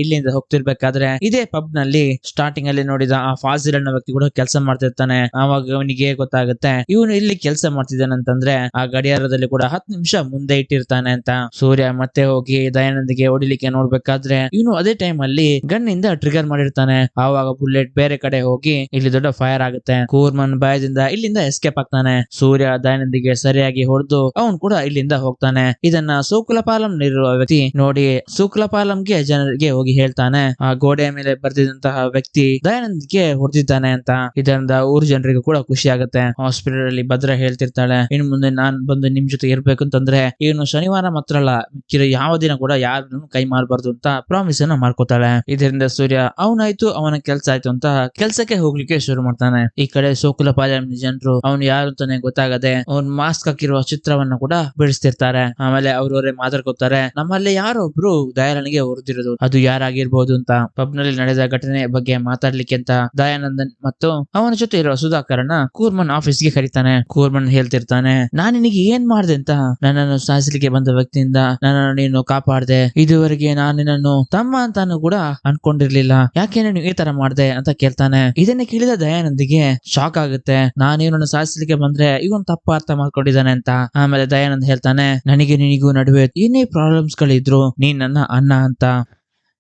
ಇಲ್ಲಿಂದ ಹೋಗ್ತಿರ್ಬೇಕಾದ್ರೆ ಇದೇ ಪಬ್ ನಲ್ಲಿ ಸ್ಟಾರ್ಟಿಂಗ್ ಅಲ್ಲಿ ನೋಡಿದ ಆ ಫಾಜಿಲ್ ಅನ್ನೋ ವ್ಯಕ್ತಿ ಕೂಡ ಕೆಲಸ ಮಾಡ್ತಿರ್ತಾನೆ. ಆವಾಗ ಅವನಿಗೆ ಗೊತ್ತಾಗುತ್ತೆ ಇವನು ಇಲ್ಲಿ ಕೆಲಸ ಮಾಡ್ತಿದ್ದಾನೆ ಅಂತಂದ್ರೆ ಆ ಗಡಿಯಾರದಲ್ಲಿ ಕೂಡ 10 ನಿಮಿಷ ಮುಂದೆ ಇಟ್ಟಿರ್ತಾನೆ ಅಂತ. ಸೂರ್ಯ ಮತ್ತೆ ಹೋಗಿ ದಯಾನಂದ್ಗೆ ಹೊಡಿಲಿಕ್ಕೆ ನೋಡ್ಬೇಕಾದ್ರೆ ಇವನು ಅದೇ ಟೈಮ್ ಅಲ್ಲಿ ಗನ್ ಇಂದ ಟ್ರಿಗರ್ ಮಾಡಿರ್ತಾನೆ. ಆವಾಗ ಬುಲೆಟ್ ಬೇರೆ ಕಡೆ ಹೋಗಿ ಇಲ್ಲಿ ದೊಡ್ಡ ಫೈರ್ ಆಗುತ್ತೆ. ಕೂರ್ಮನ್ ಭಯದಿಂದ ಇಲ್ಲಿಂದ ಎಸ್ಕೇಪ್ ಆಗ್ತಾನೆ. ಸೂರ್ಯ ದಯಾನಂದಿಗೆ ಸರಿಯಾಗಿ ಹೊಡೆದು ಅವನು ಕೂಡ ಇಲ್ಲಿಂದ ಹೋಗ್ತಾನೆ. ಇದನ್ನ ಸೂಕುಲಪಾಲಂ ಇರುವ ವ್ಯಕ್ತಿ ನೋಡಿ ಸೂಕುಲಪಾಲಂಗೆ ಜನರಿಗೆ ಹೋಗಿ ಹೇಳ್ತಾನೆ ಆ ಗೋಡೆಯ ಮೇಲೆ ಬರ್ತಿದ್ದಂತಹ ವ್ಯಕ್ತಿ ದಯಾನಂದ್ಗೆ ಹೊಡೆದಿದ್ದಾನೆ ಅಂತ. ಇದರಿಂದ ಊರ್ ಜನರಿಗೂ ಕೂಡ ಖುಷಿ ಆಗುತ್ತೆ. ಹಾಸ್ಪಿಟಲ್ ಅಲ್ಲಿ ಭದ್ರ ಹೇಳ್ತಿರ್ತಾಳೆ ಇನ್ನು ಮುಂದೆ ನಾನ್ ಬಂದು ನಿಮ್ ಜೊತೆ ಇರ್ಬೇಕು ಅಂತಂದ್ರೆ ಇವನು ಶನಿವಾರ ಮಾತ್ರ ಅಲ್ಲ ಮಿಕ್ಕಿರೋ ಯಾವ ದಿನ ಕೂಡ ಯಾರನ್ನು ಕೈ ಮಾಡಬಾರ್ದು ಅಂತ ಪ್ರಾಮಿಸ್ ಅನ್ನ ಮಾಡ್ಕೋತಾಳೆ. ಇದರಿಂದ ಸೂರ್ಯ ಅವನಾಯ್ತು ಅವನ ಕೆಲ್ಸ ಆಯ್ತು ಅಂತ ಕೆಲ್ಸಕ್ಕೆ ಹೋಗ್ಲಿಕ್ಕೆ ಶುರು ಮಾಡ್ತಾನೆ. ಈ ಕಡೆ ಸೋಕುಲಪಾಲಂ ಜನರು ಅವನು ಯಾರು ಅಂತಾನೆ ಗೊತ್ತಾಗದೆ ಅವ್ನ್ ಮಾಸ್ಕ್ ಹಾಕಿರುವ ಚಿತ್ರವನ್ನ ಕೂಡ ಬಿಡಿಸ್ತಿರ್ತಾರೆ. ಆಮೇಲೆ ಅವ್ರವರೇ ಮಾತಾಡ್ಕೋತಾರೆ ನಮ್ಮಲ್ಲಿ ಯಾರೊಬ್ರು ದಯಾನಂದ್ಗೆ ಹೊಡೆದಿರೋದು ಅದು ಯಾರಾಗಿರ್ಬೋದು ಅಂತ. ಪಬ್ ನಲ್ಲಿ ನಡೆದ ಘಟನೆ ಬಗ್ಗೆ ಮಾತಾಡ್ಲಿಕ್ಕೆ ಅಂತ ದಯಾನಂದನ್ ಮತ್ತು ಅವನ ಜೊತೆ ಇರೋ ಸುಧಾಕರನ ಕೂರ್ಮನ್ ಆಫೀಸ್ಗೆ ಕರೀತಾನೆ. ಕೂರ್ಮನ್ ಹೇಳ್ತಿರ್ತಾನೆ ನಾನ್ ನಿನಗೆ ಏನ್ ಮಾಡ್ದೆ ಅಂತ ನನ್ನನ್ನು ಸಾಯಿಸಲಿಕ್ಕೆ ಬಂದ ವ್ಯಕ್ತಿಯಿಂದ ನನ್ನನ್ನು ನೀನು ಕಾಪಾಡ್ದೆ. ಇದುವರೆಗೆ ನಾನು ನಿನ್ನನ್ನು ತಮ್ಮ ಅಂತಾನು ಕೂಡ ಅನ್ಕೊಂಡಿರ್ಲಿಲ್ಲ. ಯಾಕೆ ನೀನು ಈ ತರ ಮಾಡ್ದೆ ಅಂತ ಕೇಳ್ತಾನೆ. ಇದನ್ನ ಕೇಳಿದ ದಯಾನಂದಿಗೆ ಶಾಕ್ ಆಗುತ್ತೆ. ನಾನು ಇವನನ್ನು ಸಾಯಿಸಲಿಕ್ಕೆ ಬಂದ್ರೆ ಇವನ್ ತಪ್ಪ ಅರ್ಥ ಮಾಡ್ಕೊಂಡಿದ್ದಾನೆ ಅಂತ. ಆಮೇಲೆ ದಯಾನಂದ್ ಹೇಳ್ತಾನೆ ನನಗೆ ನಿನಗೂ ನಡುವೆ ಏನೇ ಪ್ರಾಬ್ಲಮ್ಸ್ ಗಳಿದ್ರು ನೀನ್ ನನ್ನ ಅಣ್ಣ ಅಂತ.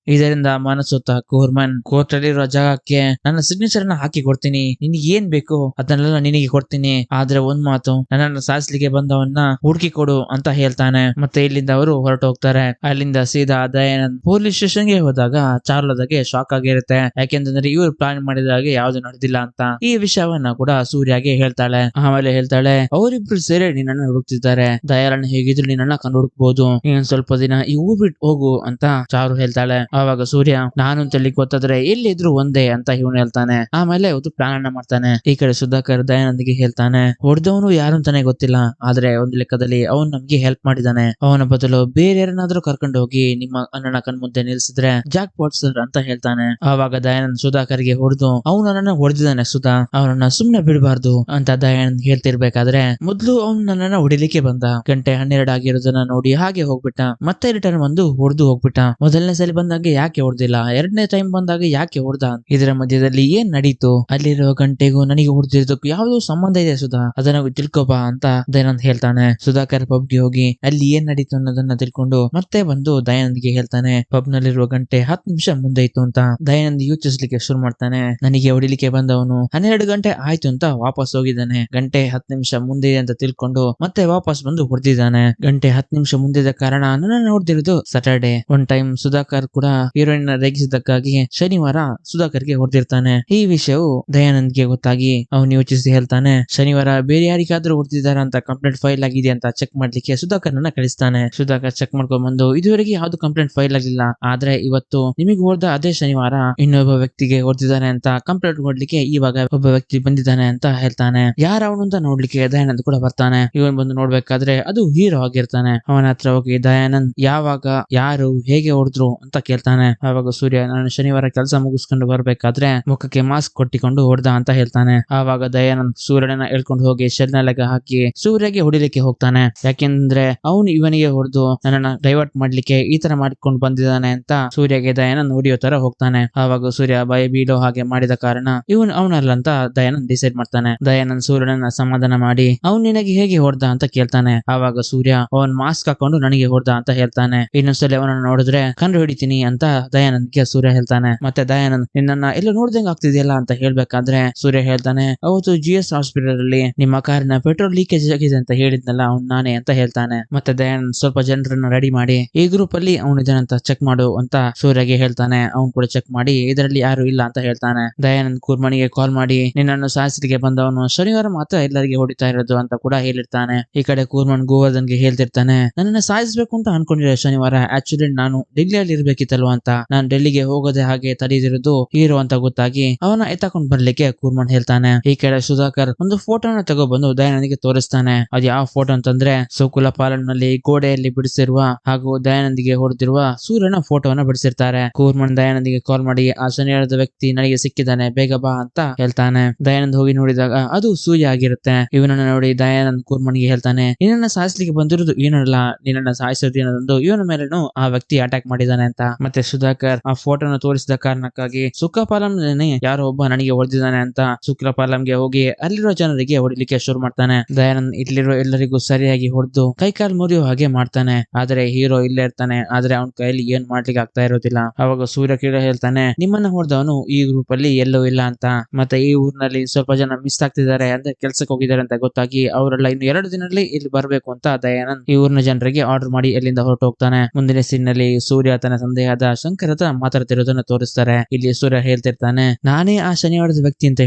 ಇದರಿಂದ ಮನಸ್ಸುತ್ತ ಕೂರ್ಮನ್ ಕೋರ್ಟ್ ಅಲ್ಲಿರುವ ಜಾಗಕ್ಕೆ ನನ್ನ ಸಿಗ್ನೇಚರ್ ನ ಹಾಕಿ ಕೊಡ್ತೀನಿ, ನಿನಗೆ ಏನ್ ಬೇಕು ಅದನ್ನೆಲ್ಲ ನಿನಗೆ ಕೊಡ್ತೀನಿ, ಆದ್ರೆ ಒಂದ್ ಮಾತು ನನ್ನನ್ನು ಸಾಯಿಸ್ಲಿಕ್ಕೆ ಬಂದವನ್ನ ಹುಡುಕಿ ಕೊಡು ಅಂತ ಹೇಳ್ತಾನೆ. ಮತ್ತೆ ಇಲ್ಲಿಂದ ಅವರು ಹೊರಟು ಹೋಗ್ತಾರೆ. ಅಲ್ಲಿಂದ ಸೀದಾ ದಯಾನಂದ್ ಪೊಲೀಸ್ ಸ್ಟೇಷನ್ ಗೆ ಹೋದಾಗ ಚಾರುಲತೆಗೆ ಶಾಕ್ ಆಗಿರುತ್ತೆ. ಯಾಕೆಂತಂದ್ರೆ ಇವ್ರು ಪ್ಲಾನ್ ಮಾಡಿದಾಗೆ ಯಾವ್ದು ನಡೆದಿಲ್ಲ ಅಂತ. ಈ ವಿಷಯವನ್ನ ಕೂಡ ಸೂರ್ಯಗೆ ಹೇಳ್ತಾಳೆ. ಆಮೇಲೆ ಹೇಳ್ತಾಳೆ ಅವರಿಬ್ರು ಸೇರಿ ನಿನ್ನನ್ನ ಹುಡುಕ್ತಿದ್ದಾರೆ, ದಯಾನಂದ್ ಹೇಗಿದ್ರು ನಿನ್ನನ್ನ ಕಂಡು ಹುಡುಕ್ಬಹುದು, ನೀನ್ ಸ್ವಲ್ಪ ದಿನ ಈ ಊರ್ ಬಿಟ್ಟು ಹೋಗು ಅಂತ ಚಾರು ಹೇಳ್ತಾಳೆ. ಆವಾಗ ಸೂರ್ಯ ನಾನು ಅಂತೇಳಿ ಗೊತ್ತಾದ್ರೆ ಎಲ್ಲಿದ್ರು ಒಂದೇ ಅಂತ ಇವನು ಹೇಳ್ತಾನೆ. ಆಮೇಲೆ ಒಂದು ಪ್ಲಾನ್ ಅನ್ನ ಮಾಡ್ತಾನೆ. ಈ ಕಡೆ ಸುಧಾಕರ್ ದಯಾನಂದ್ಗೆ ಹೇಳ್ತಾನೆ ಹೊಡೆದವನು ಯಾರು ಅಂತಾನೆ ಗೊತ್ತಿಲ್ಲ, ಆದ್ರೆ ಒಂದು ಲೆಕ್ಕದಲ್ಲಿ ಅವನು ನಮ್ಗೆ ಹೆಲ್ಪ್ ಮಾಡಿದಾನೆ, ಅವನ ಬದಲು ಬೇರೆ ಯಾರನ್ನಾದ್ರೂ ಕರ್ಕೊಂಡು ಹೋಗಿ ನಿಮ್ಮ ಅಣ್ಣನ ಕಣ್ ಮುಂದೆ ನಿಲ್ಸಿದ್ರೆ ಜಾಕ್ ಪಾಟ್ ಸರ್ ಅಂತ ಹೇಳ್ತಾನೆ. ಆವಾಗ ದಯಾನಂದ್ ಸುಧಾಕರ್ಗೆ ಹೊಡೆದು ಅವನನ್ನ ಹೊಡೆದಿದ್ದಾನೆ ಸುಧಾ, ಅವನನ್ನ ಸುಮ್ನೆ ಬಿಡಬಾರ್ದು ಅಂತ ದಯಾನಂದ್ ಹೇಳ್ತಿರ್ಬೇಕಾದ್ರೆ ಮೊದ್ಲು ಅವನು ನನ್ನನ್ನ ಹೊಡಿಲಿಕ್ಕೆ ಬಂದ, ಗಂಟೆ 12 ಆಗಿರೋದನ್ನ ನೋಡಿ ಹಾಗೆ ಹೋಗ್ಬಿಟ್ಟ, ಮತ್ತೆ ರಿಟರ್ನ್ ಬಂದು ಹೊಡೆದು ಹೋಗ್ಬಿಟ್ಟ. ಮೊದಲನೇ ಸಲ ಬಂದಾಗ ಯಾಕೆ ಹೊಡೆದಿಲ್ಲ, ಎರಡನೇ ಟೈಮ್ ಬಂದಾಗ ಯಾಕೆ ಹೊಡೆದ, ಇದರ ಮಧ್ಯದಲ್ಲಿ ಏನ್ ನಡೀತು, ಅಲ್ಲಿರೋ ಗಂಟೆಗೂ ನನಗೆ ಹೊಡೆದಿರೋದಕ್ಕೂ ಯಾವ್ದೋ ಸಂಬಂಧ ಇದೆ ಸುಧಾ, ಅದನ್ನ ತಿಳ್ಕೊಬಾ ಅಂತ ದಯಾನಂದ್ ಹೇಳ್ತಾನೆ. ಸುಧಾಕರ್ ಪಬ್ಗೆ ಹೋಗಿ ಅಲ್ಲಿ ಏನ್ ನಡೀತು ಅನ್ನೋದನ್ನ ತಿಳ್ಕೊಂಡು ಮತ್ತೆ ಬಂದು ದಯಾನಂದ್ಗೆ ಹೇಳ್ತಾನೆ ಪಬ್ ನಲ್ಲಿರುವ ಗಂಟೆ 10 ನಿಮಿಷ ಮುಂದೆ ಇತ್ತು ಅಂತ. ದಯಾನಂದ್ ಯೋಚಿಸ್ಲಿಕ್ಕೆ ಶುರು ಮಾಡ್ತಾನೆ. ನನಗೆ ಹೊಡಿಲಿಕ್ಕೆ ಬಂದವನು 12 ಗಂಟೆ ಆಯ್ತು ಅಂತ ವಾಪಸ್ ಹೋಗಿದ್ದಾನೆ, ಗಂಟೆ 10 ನಿಮಿಷ ಮುಂದೆ ಇದೆ ಅಂತ ತಿಳ್ಕೊಂಡು ಮತ್ತೆ ವಾಪಸ್ ಬಂದು ಹೊಡೆದಿದ್ದಾನೆ. ಗಂಟೆ 10 ನಿಮಿಷ ಮುಂದಿದ ಕಾರಣ ನನ್ನ ಹೊಡೆದಿರೋದು ಸ್ಯಾಟರ್ಡೆ. ಒನ್ ಟೈಮ್ ಸುಧಾಕರ್ ಕೂಡ ಹೀರೋಯಿನ್ ರೇಗಿಸಿದ್ದಕ್ಕಾಗಿ ಶನಿವಾರ ಸುಧಾಕರ್ಗೆ ಹೊಡೆದಿರ್ತಾನೆ. ಈ ವಿಷಯವು ದಯಾನಂದ್ಗೆ ಗೊತ್ತಾಗಿ ಅವನು ಯೋಚಿಸಿ ಹೇಳ್ತಾನೆ ಶನಿವಾರ ಬೇರೆ ಯಾರಿಗಾದ್ರೂ ಹೊಡೆದಿದ್ದಾರ ಅಂತ ಕಂಪ್ಲೇಂಟ್ ಫೈಲ್ ಆಗಿದೆ ಅಂತ ಚೆಕ್ ಮಾಡ್ಲಿಕ್ಕೆ ಸುಧಾಕರ್ನ ಕಳಿಸ್ತಾನೆ. ಸುಧಾಕರ್ ಚೆಕ್ ಮಾಡ್ಕೊಂಡ್ ಬಂದು ಇದುವರೆಗೆ ಯಾವ್ದು ಕಂಪ್ಲೇಂಟ್ ಫೈಲ್ ಆಗಿಲ್ಲ, ಆದ್ರೆ ಇವತ್ತು ನಿಮಗೆ ಹೊಡೆದ ಅದೇ ಶನಿವಾರ ಇನ್ನೊಬ್ಬ ವ್ಯಕ್ತಿಗೆ ಹೊಡೆದಿದ್ದಾನೆ ಅಂತ ಕಂಪ್ಲೇಂಟ್ ಕೊಡ್ಲಿಕ್ಕೆ ಇವಾಗ ಒಬ್ಬ ವ್ಯಕ್ತಿ ಬಂದಿದ್ದಾನೆ ಅಂತ ಹೇಳ್ತಾನೆ. ಯಾರ ಅವನು ಅಂತ ನೋಡ್ಲಿಕ್ಕೆ ದಯಾನಂದ್ ಕೂಡ ಬರ್ತಾನೆ. ಇವನ್ ಬಂದು ನೋಡ್ಬೇಕಾದ್ರೆ ಅದು ಹೀರೋ ಆಗಿರ್ತಾನೆ. ಅವನ ಹತ್ರ ಹೋಗಿ ದಯಾನಂದ್ ಯಾವಾಗ ಯಾರು ಹೇಗೆ ಹೊಡೆದ್ರು ಅಂತ ಕೇಳ್ತಾನೆ. ಆವಾಗ ಸೂರ್ಯ ನಾನು ಶನಿವಾರ ಕೆಲಸ ಮುಗಿಸ್ಕೊಂಡು ಬರ್ಬೇಕಾದ್ರೆ ಮುಖಕ್ಕೆ ಮಾಸ್ಕ್ ಕೊಟ್ಟಿಕೊಂಡು ಹೊಡೆದ ಅಂತ ಹೇಳ್ತಾನೆ. ಆವಾಗ ದಯಾನಂದ್ ಸೂರ್ಯನ ಹೇಳ್ಕೊಂಡು ಹೋಗಿ ಶೆಲ್ನಲೆಗೆ ಹಾಕಿ ಸೂರ್ಯಗೆ ಹೊಡಿಲಿಕ್ಕೆ ಹೋಗ್ತಾನೆ. ಯಾಕೆಂದ್ರೆ ಅವನು ಇವನಿಗೆ ಹೊಡೆದು ನನ್ನನ್ನ ಡೈವರ್ಟ್ ಮಾಡ್ಲಿಕ್ಕೆ ಈ ತರ ಮಾಡ್ಕೊಂಡು ಬಂದಿದ್ದಾನೆ ಅಂತ ಸೂರ್ಯಗೆ ದಯಾನಂದ್ ಹೊಡಿಯೋ ತರ ಹೋಗ್ತಾನೆ. ಆವಾಗ ಸೂರ್ಯ ಭಯ ಬೀಳೋ ಹಾಗೆ ಮಾಡಿದ ಕಾರಣ ಇವನು ಅವನಲ್ಲ ಅಂತ ದಯಾನಂದ್ ಡಿಸೈಡ್ ಮಾಡ್ತಾನೆ. ದಯಾನಂದ್ ಸೂರ್ಯನನ್ನ ಸಮಾಧಾನ ಮಾಡಿ ಅವನು ನಿನಗೆ ಹೇಗೆ ಹೊಡೆದ ಅಂತ ಕೇಳ್ತಾನೆ. ಆವಾಗ ಸೂರ್ಯ ಅವನ್ ಮಾಸ್ಕ್ ಹಾಕೊಂಡು ನನಗೆ ಹೊಡೆದ ಅಂತ ಹೇಳ್ತಾನೆ. ಇನ್ನೊಂದ್ಸಲ ಅವನನ್ನ ನೋಡಿದ್ರೆ ಕಂಡು ಹಿಡಿತೀನಿ ಅಂತ ದಯಾನಂದ್ಗೆ ಸೂರ್ಯ ಹೇಳ್ತಾನೆ. ಮತ್ತೆ ದಯಾನಂದ್ ನಿನ್ನನ್ನ ಎಲ್ಲ ನೋಡ್ದಂಗ ಆಗ್ತಿದೆಯಲ್ಲ ಅಂತ ಹೇಳ್ಬೇಕಾದ್ರೆ ಸೂರ್ಯ ಹೇಳ್ತಾನೆ ಅವತ್ತು GS ಹಾಸ್ಪಿಟಲ್ ಅಲ್ಲಿ ನಿಮ್ಮ ಕಾರಿನ ಪೆಟ್ರೋಲ್ ಲೀಕೇಜ್ ಆಗಿದೆ ಅಂತ ಹೇಳಿದ್ನಲ್ಲ ಅವ್ನು ನಾನೇ ಅಂತ ಹೇಳ್ತಾನೆ. ಮತ್ತೆ ದಯಾನಂದ್ ಸ್ವಲ್ಪ ಜನರನ್ನ ರೆಡಿ ಮಾಡಿ ಈ ಗ್ರೂಪ್ ಅಲ್ಲಿ ಅವನಿದ್ದಾನಂತ ಚೆಕ್ ಮಾಡು ಅಂತ ಸೂರ್ಯಗೆ ಹೇಳ್ತಾನೆ. ಅವ್ನು ಕೂಡ ಚೆಕ್ ಮಾಡಿ ಇದರಲ್ಲಿ ಯಾರು ಇಲ್ಲ ಅಂತ ಹೇಳ್ತಾನೆ. ದಯಾನಂದ್ ಕೂರ್ಮನಿಗೆ ಕಾಲ್ ಮಾಡಿ ನಿನ್ನನ್ನು ಸಾಯಿಸಲಿಕ್ಕೆ ಬಂದವನು ಶನಿವಾರ ಮಾತ್ರ ಎಲ್ಲರಿಗೆ ಹೊಡಿತಾ ಇರೋದು ಅಂತ ಕೂಡ ಹೇಳಿರ್ತಾನೆ. ಈ ಕಡೆ ಕೂರ್ಮನ್ ಗೋವರ್ಧನ್ಗೆ ಹೇಳ್ತಿರ್ತಾನೆ ನನ್ನನ್ನ ಸಾಯಿಸ್ಬೇಕು ಅಂತ ಅನ್ಕೊಂಡಿರೋ ಶನಿವಾರ ಆಕ್ಚುಲಿ ನಾನು ಡೆಲ್ಲಿಯಲ್ಲಿ ಇರ್ಬೇಕಿತ್ತಲ್ವಾ ಗೊತ್ತಲ್ವಾ ಅಂತ ನಾನ್ ಡೆಲ್ಲಿಗೆ ಹೋಗೋದೇ ಹಾಗೆ ತಡೆದಿರೋದು ಹೀರೋ ಅಂತ ಗೊತ್ತಾಗಿ ಅವನ ಎತ್ತಕೊಂಡ್ ಬರ್ಲಿಕ್ಕೆ ಕೂರ್ಮನ್ ಹೇಳ್ತಾನೆ. ಈ ಕಡೆ ಸುಧಾಕರ್ ಒಂದು ಫೋಟೋನ ತಗೊಬಂದು ದಯಾನಂದಿಗೆ ತೋರಿಸ್ತಾನೆ. ಅದ್ ಯಾವ ಫೋಟೋ ಅಂತಂದ್ರೆ ಸುಕುಲ ಪಾಲನ್ನಲ್ಲಿ ಗೋಡೆಯಲ್ಲಿ ಬಿಡಿಸಿರುವ ಹಾಗೂ ದಯಾನಂದಿಗೆ ಹೊಡೆದಿರುವ ಸೂರ್ಯನ ಫೋಟೋವನ್ನ ಬಿಡಿಸಿರ್ತಾರೆ. ಕೂರ್ಮನ್ ದಯಾನಂದಿಗೆ ಕಾಲ್ ಮಾಡಿ ಆ ಶನಿವಾರದ ವ್ಯಕ್ತಿ ನನಗೆ ಸಿಕ್ಕಿದ್ದಾನೆ, ಬೇಗ ಬಾ ಅಂತ ಹೇಳ್ತಾನೆ. ದಯಾನಂದ್ ಹೋಗಿ ನೋಡಿದಾಗ ಅದು ಸೂರ್ಯ ಆಗಿರುತ್ತೆ. ಇವನನ್ನ ನೋಡಿ ದಯಾನಂದ್ ಕೂರ್ಮನ್ಗೆ ಹೇಳ್ತಾನೆ, ನಿನ್ನ ಸಾಯಿಸ್ಲಿಕ್ಕೆ ಬಂದಿರೋದು ಏನಲ್ಲ, ನಿನ್ನ ಸಾಯಿಸೋದು ಏನೊಂದು ಇವನ ಮೇಲೇನು ಆ ವ್ಯಕ್ತಿ ಅಟ್ಯಾಕ್ ಮಾಡಿದಾನೆ ಅಂತ. ಮತ್ತೆ ಸುಧಾಕರ್ ಆ ಫೋಟೋನ ತೋರಿಸಿದ ಕಾರಣಕ್ಕಾಗಿ ಸುಖಪಾಲಂನೇ ಯಾರೋ ಒಬ್ಬ ನನಗೆ ಹೊಡೆದಿದ್ದಾನೆ ಅಂತ ಸುಖಪಾಲಂಗೆ ಹೋಗಿ ಅಲ್ಲಿರೋ ಜನರಿಗೆ ಹೊಡಿಲಿಕ್ಕೆ ಶುರು ಮಾಡ್ತಾನೆ. ದಯಾನಂದ್ ಇಲ್ಲಿರೋ ಎಲ್ಲರಿಗೂ ಸರಿಯಾಗಿ ಹೊಡೆದು ಕೈಕಾಲ್ ಮುರಿಯೋ ಹಾಗೆ ಮಾಡ್ತಾನೆ. ಆದ್ರೆ ಹೀರೋ ಇಲ್ಲೇ ಇರ್ತಾನೆ. ಆದ್ರೆ ಅವನ ಕೈಯಲ್ಲಿ ಏನ್ ಮಾಡ್ಲಿಕ್ಕೆ ಆಗ್ತಾ ಇರೋದಿಲ್ಲ. ಅವಾಗ ಸೂರ್ಯ ಕಿಡ ಹೇಳ್ತಾನೆ, ನಿಮ್ಮನ್ನ ಹೊಡೆದವನು ಈ ಗ್ರೂಪ್ ಅಲ್ಲಿ ಎಲ್ಲೂ ಇಲ್ಲ ಅಂತ. ಮತ್ತೆ ಈ ಊರಿನಲ್ಲಿ ಸ್ವಲ್ಪ ಜನ ಮಿಸ್ ಆಗ್ತಿದ್ದಾರೆ ಅಂದ್ರೆ ಕೆಲ್ಸಕ್ಕೆ ಹೋಗಿದ್ದಾರೆ ಅಂತ ಗೊತ್ತಾಗಿ ಅವರೆಲ್ಲ ಇನ್ನು 2 ದಿನದಲ್ಲಿ ಇಲ್ಲಿ ಬರ್ಬೇಕು ಅಂತ ದಯಾನಂದ್ ಈ ಊರಿನ ಜನರಿಗೆ ಆರ್ಡರ್ ಮಾಡಿ ಎಲ್ಲಿಂದ ಹೊರಟು ಹೋಗ್ತಾನೆ. ಮುಂದಿನ ಸೀನ್ ನಲ್ಲಿ ಸೂರ್ಯ ತನ್ನ ತಂದೆಯಾದ ಶಂಕರ್ ಹತ್ರ ಮಾತಾಡ್ತಿರೋದನ್ನ ತೋರಿಸ್ತಾರೆ. ಇಲ್ಲಿ ಸೂರ್ಯ ಹೇಳ್ತಿರ್ತಾನೆ, ನಾನೇ ಆ ಶನಿವಾರದ ವ್ಯಕ್ತಿ ಅಂತ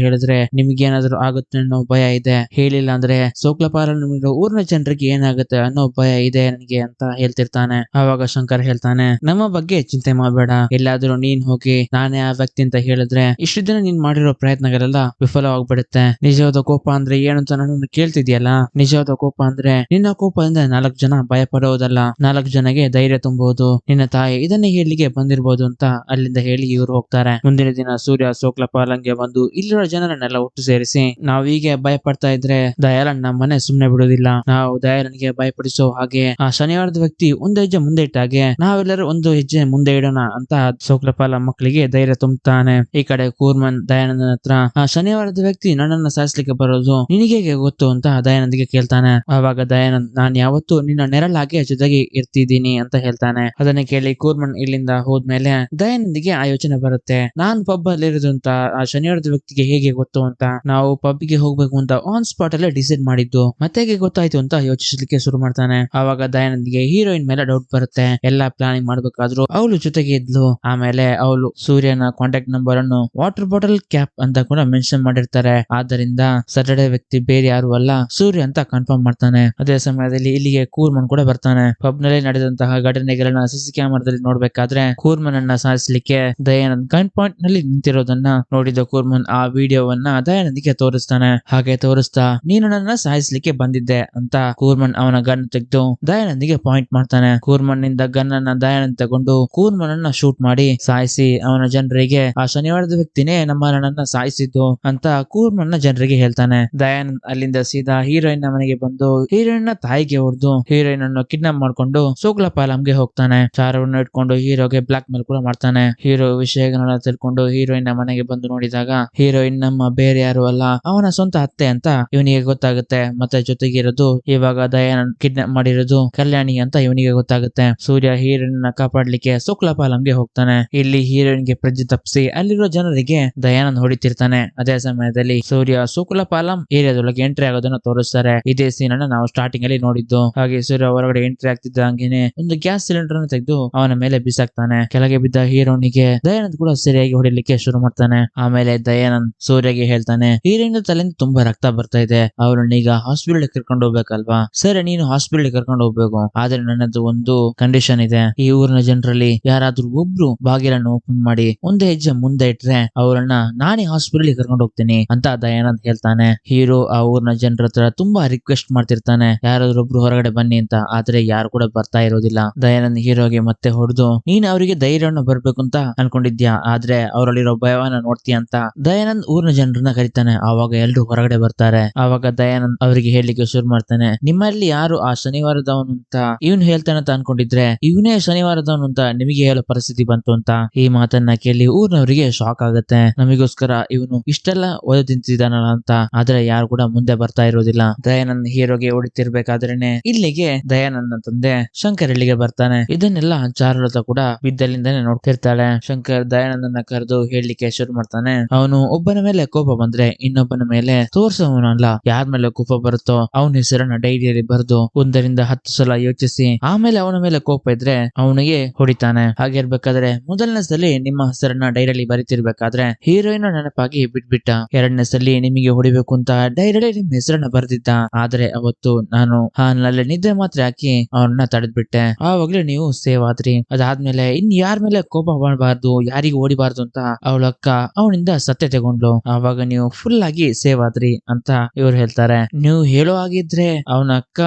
ಹೇಳಿದ್ರೆ ನಿಮ್ಗೆ ಏನಾದ್ರು ಆಗುತ್ತೆ ಅನ್ನೋ ಭಯ ಇದೆ, ಹೇಳಿಲ್ಲ ಅಂದ್ರೆ ಸೋಕ್ಲಪಾಲನ್ ಊರಿನ ಜನರಿಗೆ ಏನಾಗುತ್ತೆ ಅನ್ನೋ ಭಯ ಇದೆ ನನಗೆ ಅಂತ ಹೇಳ್ತಿರ್ತಾನೆ. ಆವಾಗ ಶಂಕರ್ ಹೇಳ್ತಾನೆ, ನಮ್ಮ ಬಗ್ಗೆ ಚಿಂತೆ ಮಾಡಬೇಡ, ಎಲ್ಲಾದ್ರೂ ನೀನ್ ಹೋಗಿ ನಾನೇ ಆ ವ್ಯಕ್ತಿ ಅಂತ ಹೇಳಿದ್ರೆ ಇಷ್ಟು ದಿನ ನೀನ್ ಮಾಡಿರೋ ಪ್ರಯತ್ನಗಳೆಲ್ಲ ವಿಫಲವಾಗ್ಬಿಡುತ್ತೆ. ನಿಜವಾದ ಕೋಪ ಅಂದ್ರೆ ಏನು ಅಂತ ನನ್ನನ್ನು ಕೇಳ್ತಿದ್ಯಲ್ಲ, ನಿಜವಾದ ಕೋಪ ಅಂದ್ರೆ ನಿನ್ನ ಕೋಪದಿಂದ 4 ಜನ ಭಯ ಪಡೋದಲ್ಲ, 4 ಜನಗೆ ಧೈರ್ಯ ತುಂಬಬಹುದು. ನಿನ್ನ ತಾಯಿ ಇದನ್ನೇ ಹೇಳಿಗೆ ಬಂದಿರ್ಬೋದು ಅಂತ ಅಲ್ಲಿಂದ ಹೇಳಿ ಇವ್ರು ಹೋಗ್ತಾರೆ. ಮುಂದಿನ ದಿನ ಸೂರ್ಯ ಸೋಕ್ಲಪಾಲಂಗೆ ಬಂದು ಇಲ್ಲಿರೋ ಜನರನ್ನೆಲ್ಲ ಒಟ್ಟು ಸೇರಿಸಿ, ನಾವ್ ಹೀಗೆ ಭಯ ಪಡ್ತಾ ಇದ್ರೆ ದಯಾಳನ್ ನಮ್ಮನೆ ಸುಮ್ನೆ ಬಿಡೋದಿಲ್ಲ, ನಾವು ದಯಾಳನ್ಗೆ ಭಯಪಡಿಸೋ ಹಾಗೆ ಆ ಶನಿವಾರದ ವ್ಯಕ್ತಿ ಒಂದು ಹೆಜ್ಜೆ ಮುಂದೆ ಇಟ್ಟಾಗೆ ನಾವೆಲ್ಲರೂ ಒಂದು ಹೆಜ್ಜೆ ಮುಂದೆ ಇಡೋಣ ಅಂತ ಸೋಕ್ಲಪಾಲ ಮಕ್ಕಳಿಗೆ ಧೈರ್ಯ ತುಂಬುತ್ತಾನೆ. ಈ ಕಡೆ ಕೂರ್ಮನ್ ದಯಾನಂದನ ಹತ್ರ, ಆ ಶನಿವಾರದ ವ್ಯಕ್ತಿ ನನ್ನನ್ನ ಸಾಯಿಸ್ಲಿಕ್ಕೆ ಬರೋದು ನಿನಗೆ ಗೊತ್ತು ಅಂತ ದಯಾನಂದಿಗೆ ಕೇಳ್ತಾನೆ. ಆವಾಗ ದಯಾನಂದ್, ನಾನ್ ಯಾವತ್ತೂ ನಿನ್ನ ನೆರಳಾಗೆ ಜೊತೆಗೆ ಇರ್ತಿದ್ದೀನಿ ಅಂತ ಹೇಳ್ತಾನೆ. ಅದನ್ನ ಕೇಳಿ ಕೂರ್ಮನ್ ಇಲ್ಲಿಂದ ಹೋದ್ಮೇಲೆ ದಯಾನಂದಿಗೆ ಆ ಯೋಚನೆ ಬರುತ್ತೆ, ನಾನ್ ಪಬ್ ಅಲ್ಲಿ ಇರೋದು ಅಂತ ಆ ಶನಿವಾರದ ವ್ಯಕ್ತಿಗೆ ಹೇಗೆ ಗೊತ್ತು ಅಂತ, ನಾವು ಪಬ್ ಗೆ ಹೋಗ್ಬೇಕು ಅಂತ ಆನ್ ಸ್ಪಾಟ್ ಅಲ್ಲೇ ಡಿಸೈಡ್ ಮಾಡಿದ್ದು ಮತ್ತೆ ಹೇಗೆ ಗೊತ್ತಾಯ್ತು ಅಂತ ಯೋಚಿಸಲಿಕ್ಕೆ ಶುರು ಮಾಡ್ತಾನೆ. ಆವಾಗ ದಯಾನಂದಿಗೆ ಹೀರೋಯಿನ್ ಮೇಲೆ ಡೌಟ್ ಬರುತ್ತೆ. ಎಲ್ಲಾ ಪ್ಲಾನಿಂಗ್ ಮಾಡ್ಬೇಕಾದ್ರೂ ಅವಳು ಜೊತೆಗೆ ಇದ್ಲು. ಆಮೇಲೆ ಅವಳು ಸೂರ್ಯನ ಕಾಂಟ್ಯಾಕ್ಟ್ ನಂಬರ್ ಅನ್ನು ವಾಟರ್ ಬಾಟಲ್ ಕ್ಯಾಪ್ ಅಂತ ಕೂಡ ಮೆನ್ಷನ್ ಮಾಡಿರ್ತಾರೆ. ಆದ್ದರಿಂದ ಸ್ಯಾಟರ್ಡೆ ವ್ಯಕ್ತಿ ಬೇರೆ ಯಾರು ಅಲ್ಲ ಸೂರ್ಯ ಅಂತ ಕನ್ಫರ್ಮ್ ಮಾಡ್ತಾನೆ. ಅದೇ ಸಮಯದಲ್ಲಿ ಇಲ್ಲಿಗೆ ಕೂರ್ಮನ್ ಕೂಡ ಬರ್ತಾನೆ. ಪಬ್ ನಲ್ಲಿ ನಡೆದಂತಹ ಘಟನೆಗಳನ್ನ ಸಿಸಿ ಕ್ಯಾಮರಾದಲ್ಲಿ ನೋಡ್ಬೇಕಾದ್ರೆ ಕೂರ್ಮನ್ ಅನ್ನ ಸಾಯಿಸ್ಲಿಕ್ಕೆ ದಯಾನಂದ್ ಗನ್ ಪಾಯಿಂಟ್ ನಲ್ಲಿ ನಿಂತಿರೋದನ್ನ ನೋಡಿದ ಕೂರ್ಮನ್ ಆ ವಿಡಿಯೋವನ್ನ ದಯಾನಂದಿಗೆ ತೋರಿಸ್ತಾನೆ. ಹಾಗೆ ತೋರಿಸ್ತಾ, ನೀನು ನನ್ನ ಸಾಯಿಸ್ಲಿಕ್ಕೆ ಬಂದಿದ್ದೆ ಅಂತ ಕೂರ್ಮನ್ ಅವನ ಗನ್ ತೆಗೆದು ದಯಾನಂದಿಗೆ ಪಾಯಿಂಟ್ ಮಾಡ್ತಾನೆ. ಕೂರ್ಮನ್ ನಿಂದ ಗನ್ ಅನ್ನ ದಯಾನಂದ್ ತಗೊಂಡು ಕೂರ್ಮನ್ ಅನ್ನ ಶೂಟ್ ಮಾಡಿ ಸಾಯಿಸಿ ಅವನ ಜನರಿಗೆ ಆ ಶನಿವಾರದ ವ್ಯಕ್ತಿನೇ ನಮ್ಮನ್ನ ಸಾಯಿಸಿದ್ದು ಅಂತ ಕೂರ್ಮನ್ ಜನರಿಗೆ ಹೇಳ್ತಾನೆ. ದಯಾನಂದ್ ಅಲ್ಲಿಂದ ಸೀದಾ ಹೀರೋಯಿನ್ ಮನೆಗೆ ಬಂದು ಹೀರೋಯಿನ್ ನ ತಾಯಿಗೆ ಹೊಡೆದು ಹೀರೋಯಿನ್ ಅನ್ನು ಕಿಡ್ನಾಪ್ ಮಾಡ್ಕೊಂಡು ಸೋಕ್ಲಪಾಲಂಗೆ ಹೋಗ್ತಾನೆ. ಚಾರವನ್ನು ಇಟ್ಕೊಂಡು ಹೀರೋಗೆ ಬ್ಲಾಕ್ ಮೇಲ್ ಕೂಡ ಮಾಡ್ತಾನೆ. ಹೀರೋ ವಿಷಯಗಳನ್ನ ತಿಳ್ಕೊಂಡು ಹೀರೋಯಿನ್ ಮನೆಗೆ ಬಂದು ನೋಡಿದಾಗ ಹೀರೋಯಿನ್ ನಮ್ಮ ಬೇರೆ ಯಾರು ಅಲ್ಲ ಅವನ ಸ್ವಂತ ಅತ್ತೆ ಅಂತ ಇವನಿಗೆ ಗೊತ್ತಾಗುತ್ತೆ. ಮತ್ತೆ ಜೊತೆಗೆ ಇರೋದು ಇವಾಗ ದಯಾನಂದ್ ಕಿಡ್ನಾಪ್ ಮಾಡಿರೋದು ಕಲ್ಯಾಣಿ ಅಂತ ಇವನಿಗೆ ಗೊತ್ತಾಗುತ್ತೆ. ಸೂರ್ಯ ಹೀರೋಯಿನ್ ಕಾಪಾಡ್ಲಿಕ್ಕೆ ಸೋಕ್ಲಪಾಲಂಗೆ ಹೋಗ್ತಾನೆ. ಇಲ್ಲಿ ಹೀರೋಯಿನ್ ಗೆ ಪ್ರಜ್ಞೆ ತಪ್ಪಿಸಿ ಅಲ್ಲಿರೋ ಜನರಿಗೆ ದಯಾನಂದ್ ಹೊಡಿತಿರ್ತಾನೆ. ಅದೇ ಸಮಯದಲ್ಲಿ ಸೂರ್ಯ ಸೋಕ್ಲಪಾಲಂ ಏರಿಯಾದೊಳಗೆ ಎಂಟ್ರಿ ಆಗೋದನ್ನ ತೋರಿಸ್ತಾರೆ. ಇದೇ ಸೀನ್ ಅನ್ನ ನಾವು ಸ್ಟಾರ್ಟಿಂಗ್ ಅಲ್ಲಿ ನೋಡಿದ್ದು. ಹಾಗೆ ಸೂರ್ಯ ಹೊರಗಡೆ ಎಂಟ್ರಿ ಆಗ್ತಿದ್ದ ಹಂಗೇನೆ ಒಂದು ಗ್ಯಾಸ್ ಸಿಲಿಂಡರ್ ಅನ್ನು ತೆಗೆದು ಅವನ ಮೇಲೆ ಬಿಸಾಕ್ತಾನೆ. ಕೆಳಗೆ ಬಿದ್ದ ಹೀರೋನಿಗೆ ದಯಾನಂದ್ ಕೂಡ ಸರಿಯಾಗಿ ಹೊಡಿಲಿಕ್ಕೆ ಶುರು ಮಾಡ್ತಾನೆ. ಆಮೇಲೆ ದಯಾನಂದ್ ಸೂರ್ಯಗೆ ಹೇಳ್ತಾನೆ, ಹೀರೋಯಿನ್ ತಲೆಯಿಂದ ತುಂಬಾ ರಕ್ತ ಬರ್ತಾ ಇದೆ, ಅವಳನ್ನ ಈಗ ಹಾಸ್ಪಿಟಲ್ ಕರ್ಕೊಂಡು ಹೋಗ್ಬೇಕಲ್ವಾ? ಸರಿ, ನೀನು ಹಾಸ್ಪಿಟಲ್ ಕರ್ಕೊಂಡು ಹೋಗ್ಬೇಕು, ಆದ್ರೆ ನನ್ನದು ಒಂದು ಕಂಡೀಷನ್ ಇದೆ. ಈ ಊರಿನ ಜನರಲ್ಲಿ ಯಾರಾದ್ರೂ ಒಬ್ರು ಬಾಗಿಲನ್ನು ಓಪನ್ ಮಾಡಿ ಒಂದು ಹೆಜ್ಜೆ ಮುಂದೆ ಇಟ್ರೆ ಅವರನ್ನ ನಾನೇ ಹಾಸ್ಪಿಟಲ್ ಕರ್ಕೊಂಡು ಹೋಗ್ತೀನಿ ಅಂತ ದಯಾನಂದ್ ಹೇಳ್ತಾನೆ. ಹೀರೋ ಆ ಊರಿನ ಜನರ ಹತ್ರ ತುಂಬಾ ರಿಕ್ವೆಸ್ಟ್ ಮಾಡ್ತಿರ್ತಾನೆ, ಯಾರಾದ್ರೂ ಒಬ್ರು ಹೊರಗಡೆ ಬನ್ನಿ ಅಂತ. ಆದ್ರೆ ಯಾರು ಕೂಡ ಬರ್ತಾ ಇರೋದಿಲ್ಲ. ದಯಾನಂದ್ ಹೀರೋಗೆ ಮತ್ತೆ ಹೊಡೆದು, ನೀನ್ ಅವರಿಗೆ ಧೈರ್ಯವನ್ನು ಬರ್ಬೇಕು ಅಂತ ಅನ್ಕೊಂಡಿದ್ಯಾ, ಆದ್ರೆ ಅವರಲ್ಲಿರೋ ಭಯವನ್ನ ನೋಡ್ತೀಯ ಅಂತ ದಯಾನಂದ್ ಊರಿನ ಜನರನ್ನ ಕರೀತಾನೆ. ಆವಾಗ ಎಲ್ರು ಹೊರಗಡೆ ಬರ್ತಾರೆ. ಆವಾಗ ದಯಾನಂದ್ ಅವರಿಗೆ ಹೇಳಲಿಕ್ಕೆ ಶುರು ಮಾಡ್ತಾನೆ, ನಿಮ್ಮಲ್ಲಿ ಯಾರು ಆ ಶನಿವಾರದವನು ಅಂತ ಇವನು ಹೇಳ್ತಾನೆ ಅಂತ ಅನ್ಕೊಂಡಿದ್ರೆ ಇವನೇ ಶನಿವಾರದವನು ಅಂತ ನಿಮಗೆ ಹೇಳೋ ಪರಿಸ್ಥಿತಿ ಬಂತು ಅಂತ. ಈ ಮಾತನ್ನ ಕೇಳಿ ಊರಿನವರಿಗೆ ಶಾಕ್ ಆಗುತ್ತೆ. ನಮಗೋಸ್ಕರ ಇವನು ಇಷ್ಟೆಲ್ಲ ಓದ ತಿಂತಿದ್ದಾನಲ್ಲ ಅಂತ. ಆದ್ರೆ ಯಾರು ಕೂಡ ಮುಂದೆ ಬರ್ತಾ ಇರೋದಿಲ್ಲ. ದಯಾನಂದ್ ಹೀರೋಗೆ ಹೊಡಿತಿರ್ಬೇಕಾದ್ರೇನೆ ಇಲ್ಲಿಗೆ ದಯಾನಂದ್ ತಂದೆ ಶಂಕರ್ ಇಲ್ಲಿಗೆ ಬರ್ತಾನೆ. ಇದನ್ನೆಲ್ಲ ಚಾರುಲತಾ ಕೂಡ ಬಿದ್ದಲ್ಲಿಂದಾನೆ ನೋಡ್ತಿರ್ತಾಳೆ. ಶಂಕರ್ ದಯಾನಂದನ್ನ ಕರೆದು ಹೇಳಲಿಕ್ಕೆ ಶುರು ಮಾಡ್ತಾನೆ, ಅವನು ಒಬ್ಬನ ಮೇಲೆ ಕೋಪ ಬಂದ್ರೆ ಇನ್ನೊಬ್ಬನ ಮೇಲೆ ತೋರ್ಸೋವನಲ್ಲ. ಯಾರ ಮೇಲೆ ಕೋಪ ಬರುತ್ತೋ ಅವನ ಹೆಸರನ್ನ ಡೈರಿಯಲ್ಲಿ ಬರೆದು 1-10 ಸಲ ಯೋಚಿಸಿ ಆಮೇಲೆ ಅವನ ಮೇಲೆ ಕೋಪ ಇದ್ರೆ ಅವನಿಗೆ ಹೊಡಿತಾನೆ. ಹಾಗಿರ್ಬೇಕಾದ್ರೆ ಮೊದಲನೇ ಸಲ ನಿಮ್ಮ ಹೆಸರನ್ನ ಡೈರಿಯಲ್ಲಿ ಬರೀತಿರ್ಬೇಕಾದ್ರೆ ಹೀರೋಯಿನ್ ನೆನಪಾಗಿ ಬಿಟ್ಬಿಟ್ಟ. 2ನೇ ಸಲ ನಿಮಗೆ ಹೊಡಿಬೇಕು ಅಂತ ಡೈರಿಯಲ್ಲಿ ನಿಮ್ಮ ಹೆಸರನ್ನ ಬರೆದಿದ್ದ. ಆದ್ರೆ ಅವತ್ತು ನಾನು ನಲ್ಲಿ ನಿದ್ದೆ ಮಾತ್ರ ಹಾಕಿ ಅವನ್ನ ತಡೆದ್ಬಿಟ್ಟೆ. ಆವಾಗ್ಲೇ ನೀವು ಸೇವ್ ಆದ್ರಿ. ಅದಾದ್ಮೇಲೆ ಆಮೇಲೆ ಇನ್ ಯಾರ ಮೇಲೆ ಕೋಪ ಮಾಡಬಾರ್ದು, ಯಾರಿಗೂ ಓಡಿಬಾರ್ದು ಅಂತ ಅವಳ ಅಕ್ಕ ಅವನಿಂದ ಸತ್ಯ ತಗೊಂಡ್ಲು. ಆವಾಗ ನೀವು ಫುಲ್ ಆಗಿ ಸೇವ್ ಆದ್ರಿ ಅಂತ ಇವ್ರು ಹೇಳ್ತಾರೆ. ನೀವು ಹೇಳೋ ಆಗಿದ್ರೆ ಅವನ ಅಕ್ಕ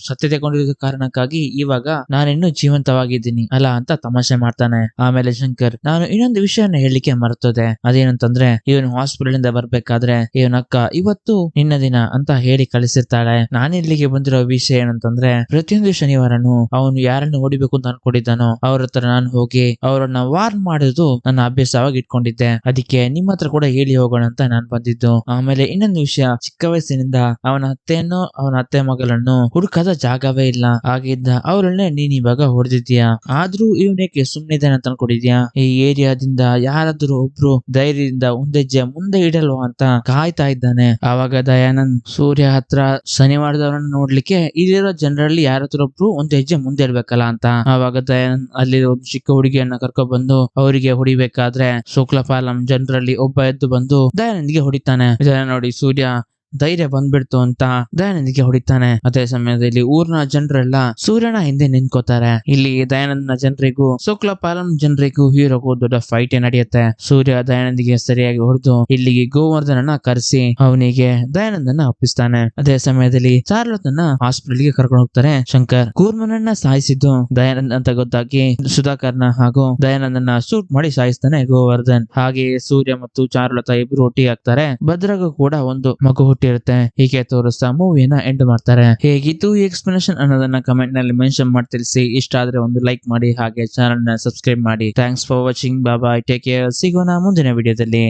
ಸತ್ಯ ತಗೊಂಡಿರೋ ಕಾರಣಕ್ಕಾಗಿ ಇವಾಗ ನಾನಿನ್ನು ಜೀವಂತವಾಗಿದ್ದೀನಿ ಅಲ್ಲ ಅಂತ ತಮಾಷೆ ಮಾಡ್ತಾನೆ. ಆಮೇಲೆ ಶಂಕರ್, ನಾನು ಇನ್ನೊಂದು ವಿಷಯನ ಹೇಳಲಿಕ್ಕೆ ಮರ್ತದೆ, ಅದೇನಂತಂದ್ರೆ ಇವನು ಹಾಸ್ಪಿಟಲ್ ಇಂದ ಬರ್ಬೇಕಾದ್ರೆ ಇವನ ಅಕ್ಕ ಇವತ್ತು ನಿನ್ನ ದಿನ ಅಂತ ಹೇಳಿ ಕಳಿಸಿರ್ತಾಳೆ. ನಾನಿಲ್ಲಿಗೆ ಬಂದಿರೋ ವಿಷಯ ಏನಂತಂದ್ರೆ ಪ್ರತಿಯೊಂದು ಶನಿವಾರನು ಅವನು ಯಾರನ್ನು ಹೊಡಿಬೇಕು ಅಂತ ಅನ್ಕೊಂಡಿದ್ದಾನೋ ಅವ್ರ ಹತ್ರ ನಾನು ಹೋಗಿ ಅವರನ್ನ ವಾರ್ನ್ ಮಾಡೋದು ನನ್ನ ಅಭ್ಯಾಸವಾಗಿ ಇಟ್ಕೊಂಡಿದ್ದೆ. ಅದಕ್ಕೆ ನಿಮ್ಮ ಹತ್ರ ಕೂಡ ಹೇಳಿ ಹೋಗೋಣ ಅಂತ ನಾನು ಬಂದಿದ್ದು. ಆಮೇಲೆ ಇನ್ನೊಂದು ವಿಷಯ, ಚಿಕ್ಕ ವಯಸ್ಸಿನಿಂದ ಅವನ ಅತ್ತೆಯನ್ನು ಅವನ ಅತ್ತೆ ಮಗಳನ್ನು ಹುಡುಕದ ಜಾಗವೇ ಇಲ್ಲ ಆಗಿದ್ದ ಅವಳನ್ನೇ ನೀನ್ ಇವಾಗ ಹೊಡೆದಿದ್ಯಾ. ಆದ್ರೂ ಇವನೇಕೆ ಸುಮ್ಮನಿದ್ದಾನೆ ಅಂತ ಅನ್ಕೊಂಡಿದ್ಯಾ? ಈ ಏರಿಯಾದಿಂದ ಯಾರಾದ್ರೂ ಒಬ್ರು ಧೈರ್ಯದಿಂದ ಒಂದೆಜ್ಜೆ ಮುಂದೆ ಇಡಲ್ವಾ ಅಂತ ಕಾಯ್ತಾ ಇದ್ದಾನೆ. ಆವಾಗ ದಯಾನಂದ್ ಸೂರ್ಯ ಹತ್ರ ಶನಿವಾರದವರನ್ನು ನೋಡ್ಲಿಕ್ಕೆ ಇಲ್ಲಿರೋ ಜನರಲ್ಲಿ ಯಾರಾದ್ರೂ ಒಬ್ರು ಒಂದ್ ಹೆಜ್ಜೆ ಮುಂದೆ ಇಡ್ಬೇಕಲ್ಲ ಅಂತ. ಆವಾಗ ದಯಾನಂದ್ ಅಲ್ಲಿ ಒಂದು ಚಿಕ್ಕ ಹುಡುಗಿಯನ್ನ ಕರ್ಕೊಂಡ್ ಬಂದು ಅವರಿಗೆ ಹೊಡಿಬೇಕಾದ್ರೆ ಶುಕ್ಲಪಾಲಂ ಜನರಲ್ಲಿ ಒಬ್ಬ ಎದ್ದು ಬಂದು ದಯಾನಂದ್ಗೆ ಹೊಡಿತಾನೆ. ಇದನ್ನ ನೋಡಿ ಸೂರ್ಯ ಧೈರ್ಯ ಬಂದ್ಬಿಡ್ತು ಅಂತ ದಯಾನಂದ್ಗೆ ಹೊಡಿತಾನೆ. ಅದೇ ಸಮಯದಲ್ಲಿ ಊರ್ನ ಜನರೆಲ್ಲ ಸೂರ್ಯನ ಹಿಂದೆ ನಿಂತ್ಕೋತಾರೆ. ಇಲ್ಲಿ ದಯಾನಂದ್ನ ಜನರಿಗೂ ಶುಕ್ಲಪಾಲಂ ಜನರಿಗೂ ಹೀರೋಗೂ ದೊಡ್ಡ ಫೈಟ್ ನಡೆಯುತ್ತೆ. ಸೂರ್ಯ ದಯಾನಂದ್ಗೆ ಸರಿಯಾಗಿ ಹೊಡೆದು ಇಲ್ಲಿಗೆ ಗೋವರ್ಧನನ್ನ ಕರೆಸಿ ಅವನಿಗೆ ದಯಾನಂದನ್ನ ಒಪ್ಪಿಸ್ತಾನೆ. ಅದೇ ಸಮಯದಲ್ಲಿ ಚಾರ್ಲೋತನ್ನ ಹಾಸ್ಪಿಟಲ್ಗೆ ಕರ್ಕೊಂಡು ಹೋಗ್ತಾರೆ ಶಂಕರ್. ಕೂರ್ಮನನ್ನ ಸಾಯಿಸಿದ್ದು ದಯಾನಂದ್ ಅಂತ ಗೊತ್ತಾಗಿ ಸುಧಾಕರ್ನ ಹಾಗೂ ದಯಾನಂದನ್ನ ಶೂಟ್ ಮಾಡಿ ಸಾಯಿಸ್ತಾನೆ ಗೋವರ್ಧನ್. ಹಾಗೆ ಸೂರ್ಯ ಮತ್ತು ಚಾರ್ಲೋತ ಇಬ್ರು ಒಟ್ಟಿಗೆ ಆಗ್ತಾರೆ. ಭದ್ರಗೂ ಕೂಡ ಒಂದು ಮಗು ಇರುತ್ತೆ. ಹೀಗೆ ತೋರಿಸ್ತಾ ಮೂವಿನ ಎಂಡ್ ಮಾಡ್ತಾರೆ. ಹೇಗಿತ್ತು ಈ ಎಕ್ಸ್ಪ್ಲನೇಷನ್ ಅನ್ನೋದನ್ನ ಕಮೆಂಟ್ ನಲ್ಲಿ ಮೆನ್ಷನ್ ಮಾಡಿ ತಿಳಿಸಿ. ಇಷ್ಟ ಆದ್ರೆ ಒಂದು ಲೈಕ್ ಮಾಡಿ, ಹಾಗೆ ಚಾನಲ್ ನ ಸಬ್ಸ್ಕ್ರೈಬ್ ಮಾಡಿ. Thanks for watching. Bye, take care. ಸಿಗೋಣ ಮುಂದಿನ ವಿಡಿಯೋದಲ್ಲಿ.